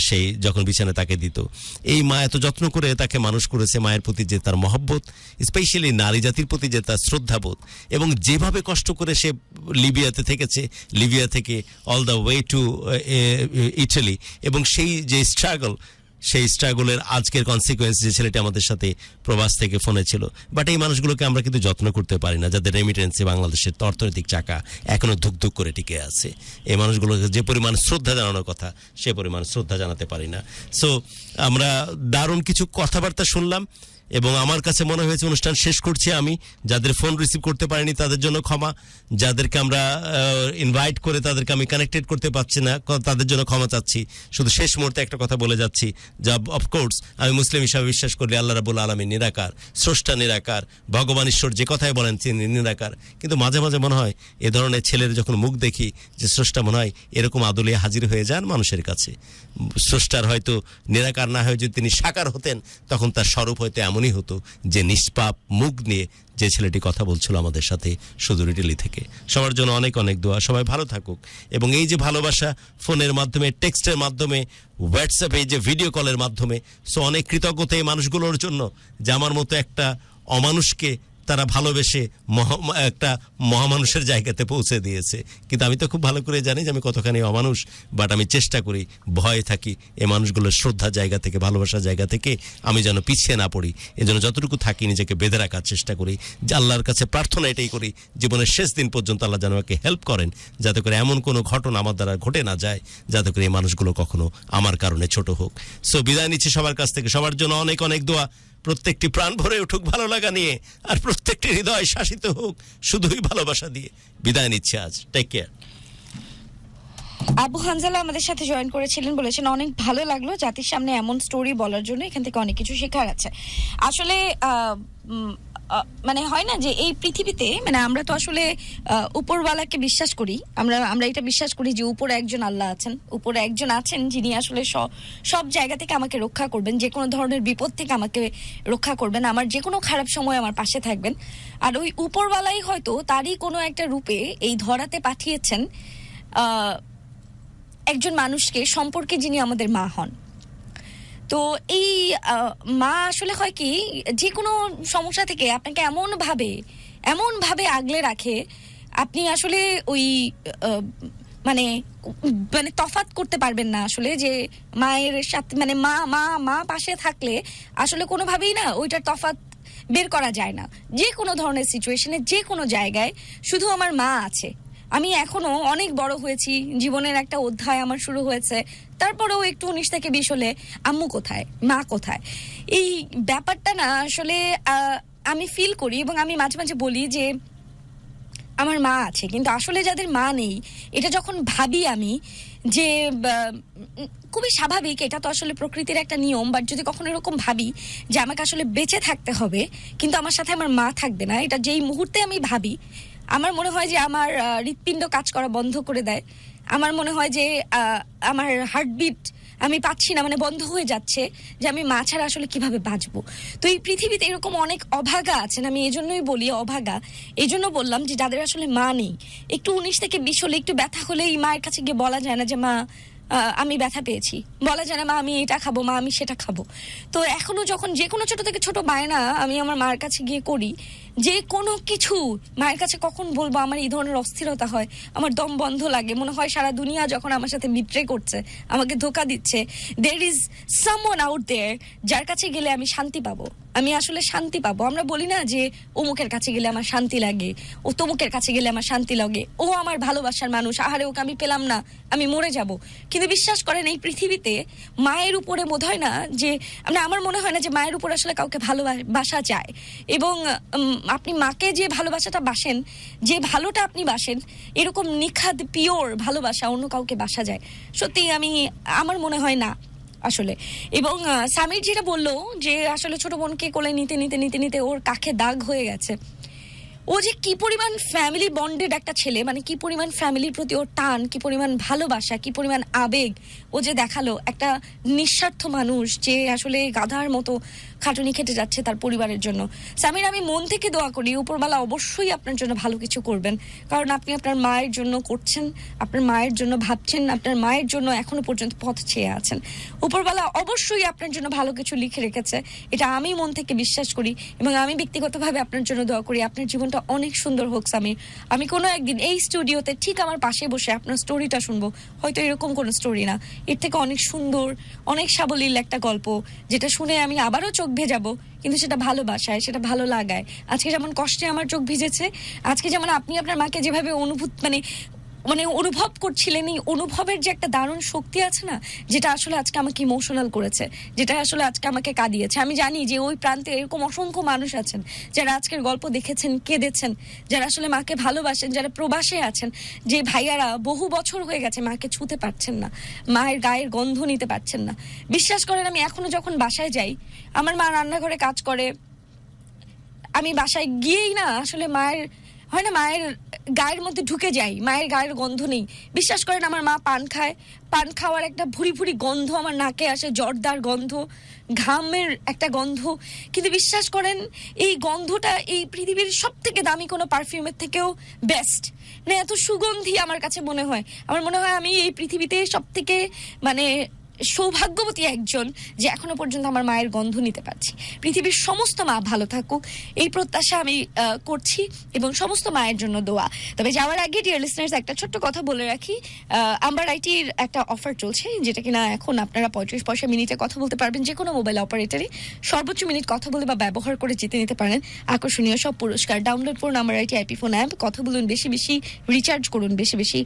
সেই যখন বিছানায় তাকে দিত। এই মা এত যত্ন করে তাকে মানুষ করেছে, মায়ের প্রতি যে তার মহব্বত, স্পেশালি নারী জাতির প্রতি যে তার শ্রদ্ধাবোধ, এবং যেভাবে কষ্ট করে সে লিবিয়াতে থেকেছে, লিবিয়া থেকে all the way to Italy, এবং সেই যে স্ট্রাগল, সেই স্ট্রাগলের আজকের কনসিকুয়েন্স যে ছেলেটি আমাদের সাথে প্রবাস থেকে ফোনে ছিল। বাট এই মানুষগুলোকে আমরা কিন্তু যত্ন করতে পারি না, যাদের রেমিটেন্সে বাংলাদেশের অর্থনৈতিক চাকা এখনো ধুকধুক করে টিকে আছে। এই মানুষগুলোকে যে পরিমাণ শ্রদ্ধা জানানোর কথা, সে পরিমাণ শ্রদ্ধা জানাতে পারি না। সো আমরা দারুণ কিছু কথাবার্তা শুনলাম, এবং আমার কাছে মনে হয়েছে অনুষ্ঠান শেষ করছি আমি। যাদের ফোন রিসিভ করতে পারিনি তাদের জন্য ক্ষমা, যাদেরকে আমরা ইনভাইট করে তাদেরকে আমি কানেক্টেড করতে পারছি না তাদের জন্য ক্ষমা চাচ্ছি। শুধু শেষ মুহূর্তে একটা কথা বলে যাচ্ছি, যা অফকোর্স আমি মুসলিম হিসাবে বিশ্বাস করি আল্লাহ রাব্বুল আলামিন নিরাকার, স্রষ্টা নিরাকার, ভগবান ঈশ্বর যে কথাই বলেন তিনি নিরাকার। কিন্তু মাঝে মাঝে মনে হয় এ ধরনের ছেলের যখন মুখ দেখি, যে স্রষ্টা মনে হয় এরকম আদলে হাজির হয়ে যান মানুষের কাছে। স্রষ্টার হয়তো নিরাকার না হয়ে যদি তিনি সাকার হতেন, তখন তার স্বরূপ হয়তো এমনই হতো যে নিষ্পাপ মুখ নিয়ে যে ছেলেটি কথা বলছিল আমাদের সাথে সুদূর ইটালি থেকে। সবার জন্য অনেক অনেক দোয়া, সবাই ভালো থাকুক। এবং এই যে ভালোবাসা ফোনের মাধ্যমে, টেক্সটের মাধ্যমে, হোয়াটসঅ্যাপে, যে ভিডিও কলের মাধ্যমে, সো অনেক কৃতজ্ঞতা এই মানুষগুলোর জন্য যে আমার মতো একটা অমানুষকে তারা ভালোবেসে একটা মহামানুষের জায়গাতে পৌঁছে দিয়েছে। কিন্তু আমি তো খুব ভালো করে জানি যে আমি কতখানি অমানুষ, বাট আমি চেষ্টা করি, ভয়ে থাকি এই মানুষগুলোর শ্রদ্ধার জায়গা থেকে, ভালোবাসার জায়গা থেকে আমি যেন পিছিয়ে না পড়ি। এজন্য যতটুকু থাকি নিজেকে বেঁধে রাখার চেষ্টা করি। যে আল্লাহর কাছে প্রার্থনা এটাই করি, জীবনের শেষ দিন পর্যন্ত আল্লাহ যেন আমাকে হেল্প করেন, যাতে করে এমন কোনো ঘটনা আমার দ্বারা ঘটে না যায়, যাতে করে এই মানুষগুলো কখনো আমার কারণে ছোট হোক। সো বিদায় নিচ্ছি সবার কাছ থেকে। সবার জন্য অনেক অনেক দোয়া। প্রত্যেকটি প্রাণ ভরে উঠুক ভালো লাগা নিয়ে, আর প্রত্যেকটি হৃদয় শাসিত হোক শুধুই ভালোবাসা দিয়ে। বিদায় নিচ্ছে আজ। Take care. আবু হানজালা আমাদের সাথে জয়েন করেছিলেন, বলেছেন অনেক ভালো লাগলো জাতির সামনে এমন স্টোরি বলার জন্য, এখান থেকে অনেক কিছু শেখার আছে। আসলে মানে হয় না যে এই পৃথিবীতে, মানে আমরা তো আসলে উপরওয়ালাকে বিশ্বাস করি, আমরা এটা বিশ্বাস করি যে উপরে একজন আল্লাহ আছেন, উপরে একজন আছেন যিনি আসলে সব জায়গা থেকে আমাকে রক্ষা করবেন, যে কোনো ধরনের বিপদ থেকে আমাকে রক্ষা করবেন, আমার যে কোনো খারাপ সময় আমার পাশে থাকবেন। আর ওই উপরওয়ালাই হয়তো তারই কোনো একটা রূপে এই ধরাতে পাঠিয়েছেন একজন মানুষকে, সম্পর্কে যিনি আমাদের মা হন। তো এই মা আসলে হয় কি, যে কোনো সমস্যা থেকে আপনাকে এমন ভাবে আগলে রাখে, আপনি আসলে ওই মানে মানে তফাৎ করতে পারবেন না আসলে, যে মায়ের সাথে মানে মা পাশে থাকলে আসলে কোনোভাবেই না ওইটার তফাৎ বের করা যায় না। যে কোনো ধরনের সিচুয়েশনে, যে কোনো জায়গায় শুধু আমার মা আছে। আমি এখনো অনেক বড় হয়েছি, জীবনের একটা অধ্যায় আমার শুরু হয়েছে, তারপরেও একটু 19 থেকে 20 হলে আম্মু কোথায়, মা কোথায়, এই ব্যাপারটা না আসলে আমি ফিল করি। এবং আমি মাঝে মাঝে বলি যে আমার মা আছে, কিন্তু আসলে যাদের মা নেই, এটা যখন ভাবি আমি যে খুবই স্বাভাবিক, এটা তো আসলে প্রকৃতির একটা নিয়ম, বাট যদি কখনো এরকম ভাবি যে আমাকে আসলে বেঁচে থাকতে হবে কিন্তু আমার সাথে আমার মা থাকবে না, এটা যেই মুহূর্তে আমি ভাবি, আমার মনে হয় যে আমার হৃৎপিণ্ড কাজ করা বন্ধ করে দেয়। আমার মনে হয় যে আমার হার্টবিট আমি পাচ্ছি না, মানে বন্ধ হয়ে যাচ্ছে, যে আমি মা ছাড়া আসলে কিভাবে বাঁচবো। তো এই পৃথিবীতে এরকম অনেক অভাগা আছেন, আমি এই জন্যই বলি অভাগা, এই জন্য বললাম যে যাদের আসলে মা নেই, একটু 19 থেকে 20 হলে, একটু ব্যথা হলে এই মায়ের কাছে গিয়ে বলা যায় না যে মা আমি ব্যথা পেয়েছি, বলা যায় না মা আমি এটা খাবো, মা আমি সেটা খাবো। তো এখনো যখন যে কোনো ছোট থেকে ছোট বায়না আমি আমার মায়ের কাছে গিয়ে করি, যে কোনো কিছু মায়ের কাছে কখন বলবো, আমার এই ধরনের অস্থিরতা হয়, আমার দম বন্ধ লাগে, মনে হয় সারা দুনিয়া যখন আমার সাথে বিট্রে করছে, আমাকে ধোকা দিচ্ছে, there is someone out there যার কাছে গেলে আমি শান্তি পাবো, আমি আসলে শান্তি পাবো। আমরা বলি না যে অমুকের কাছে গেলে আমার শান্তি লাগে, ও তমুকের কাছে গেলে আমার শান্তি লাগে, ও আমার ভালোবাসার মানুষ, আহারে ওকে আমি পেলাম না আমি মরে যাব। কিন্তু বিশ্বাস করেন এই পৃথিবীতে মায়ের উপরে বোধ হয় না যে, আমার মনে হয় না যে মায়ের উপর আসলে কাউকে ভালোবাসা যায়। এবং আপনি মাকে যে ভালোবাসাটা বাসেন, যে ভালোটা আপনি বাসেন, এরকম নিখাদ পিওর ভালোবাসা অন্য কাউকে বাসা যায় সত্যি আমার মনে হয় না আসলে। এবং সামির যেটা বললো যে আসলে ছোট বোনকে কোলে নিতে নিতে নিতে নিতে ওর কাখে দাগ হয়ে গেছে, ও যে কি পরিমাণ ফ্যামিলি বন্ডেড একটা ছেলে, মানে কি পরিমাণ ফ্যামিলির প্রতি ওর টান, কি পরিমাণ ভালোবাসা, কি পরিমাণ আবেগ ও যে দেখালো, একটা নিঃস্বার্থ মানুষ যে আসলে গাধার মতো খাটুনি খেটে যাচ্ছে তার পরিবারের জন্য। সামির, আমি মন থেকে দোয়া করি উপরওয়ালা অবশ্যই আপনার জন্য ভালো কিছু করবেন, কারণ আপনি আপনার মায়ের জন্য করছেন, আপনার মায়ের জন্য ভাবছেন, আপনার মায়ের জন্য এখনো পর্যন্ত পথ চেয়ে আছেন। উপরওয়ালা অবশ্যই আপনার জন্য ভালো কিছু লিখে রেখেছে, এটা আমি মন থেকে বিশ্বাস করি। এবং আমি ব্যক্তিগতভাবে আপনার জন্য দোয়া করি আপনার জীবনটা অনেক সুন্দর হোক সামির। আমি কোনো একদিন এই স্টুডিওতে ঠিক আমার পাশে বসে আপনার স্টোরিটা শুনবো, হয়তো এরকম কোনো স্টোরি না, এর থেকে অনেক সুন্দর, অনেক সাবলীল একটা গল্প, যেটা শুনে আমি আবারও চোখ ভেজাবো, কিন্তু সেটা ভালোবাসায়, সেটা ভালো লাগায়। আজকে যেমন কষ্টে আমার চোখ ভিজেছে, আজকে যেমন আপনি আপনার মাকে যেভাবে অনুভব করছিলেন, এই অনুভবের যে একটা দারুণ শক্তি আছে না, যেটা আসলে আজকে আমাকে ইমোশনাল করেছে, যেটা আসলে আজকে আমাকে কাঁদিয়েছে। আমি জানি যে ওই প্রান্তে এরকম অসংখ্য মানুষ আছেন যারা আজকের গল্প দেখেছেন, কেঁদেছেন, যারা আসলে মাকে ভালোবাসেন, যারা প্রবাসে আছেন, যে ভাইয়ারা বহু বছর হয়ে গেছে মাকে ছুঁতে পারছেন না, মায়ের গায়ের গন্ধ নিতে পারছেন না। বিশ্বাস করেন, আমি এখনো যখন বাসায় যাই, আমার মা রান্নাঘরে কাজ করে, আমি বাসায় গিয়েই না আসলে মায়ের গায়ের মধ্যে ঢুকে যাই, মায়ের গায়ের গন্ধ নেই। বিশ্বাস করেন, আমার মা পান খায়, পান খাওয়ার একটা ভুরি ভুরি গন্ধ আমার নাকে আসে, জর্দার গন্ধ, ঘামের একটা গন্ধ, কিন্তু বিশ্বাস করেন এই গন্ধটা এই পৃথিবীর সব থেকে দামি কোনো পারফিউমের থেকেও বেস্ট, মানে এত সুগন্ধি আমার কাছে মনে হয়। আমার মনে হয় আমি এই পৃথিবীতে সব থেকে সৌভাগ্যবতী একজন, যে এখনো পর্যন্ত আমার মায়ের গন্ধ নিতে পারছি। পৃথিবীর সমস্ত মা ভালো থাকুক এই প্রত্যাশা আমি করছি, এবং সমস্ত মায়ের জন্য দোয়া। তবে যাওয়ার আগে ডিয়ার লিসনার্স, একটা ছোট্ট কথা বলে রাখি, আম্বার আইটির একটা অফার চলছে, যেটা কিনা এখন আপনারা 35 পয়সা মিনিটে কথা বলতে পারবেন যে কোনো মোবাইল অপারেটরে, সর্বোচ্চ মিনিট কথা বলে বা ব্যবহার করে জিতে নিতে পারেন আকর্ষণীয় সব পুরস্কার। ডাউনলোড করুন Amber IT IP phone app, কথা বলুন বেশি বেশি, রিচার্জ করুন বেশি বেশি,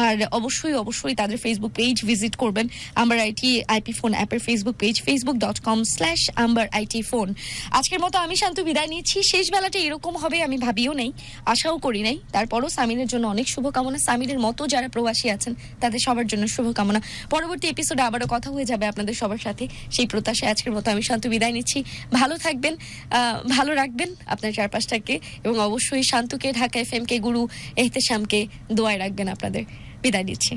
আর অবশ্যই তাদের ফেসবুক পেজ ভিজিট করবেন, আম্বার আইটি আইপি ফোন অ্যাপের ফেসবুক পেজ facebook.com/amber-it-phone। আজকের মতো আমি শান্ত বিদায় নিচ্ছি। শেষ বেলাটা এরকম হবে আমি ভাবিও নেই, আশাও করি নাই। তারপরও সামিরের জন্য অনেক শুভকামনা, সামিরের মতো যারা প্রবাসী আছেন তাদের সবার জন্য শুভকামনা। পরবর্তী এপিসোডে আবারও কথা হয়ে যাবে আপনাদের সবার সাথে, সেই প্রত্যাশায় আজকের মতো আমি শান্ত বিদায় নিচ্ছি। ভালো থাকবেন, ভালো রাখবেন আপনার চারপাশটাকে, এবং অবশ্যই শান্তকে, ঢাকা এফএম কে, গুরু এহতেশামকে দোয়ায় রাখবেন আপনাদের। বিদায় নিচ্ছি।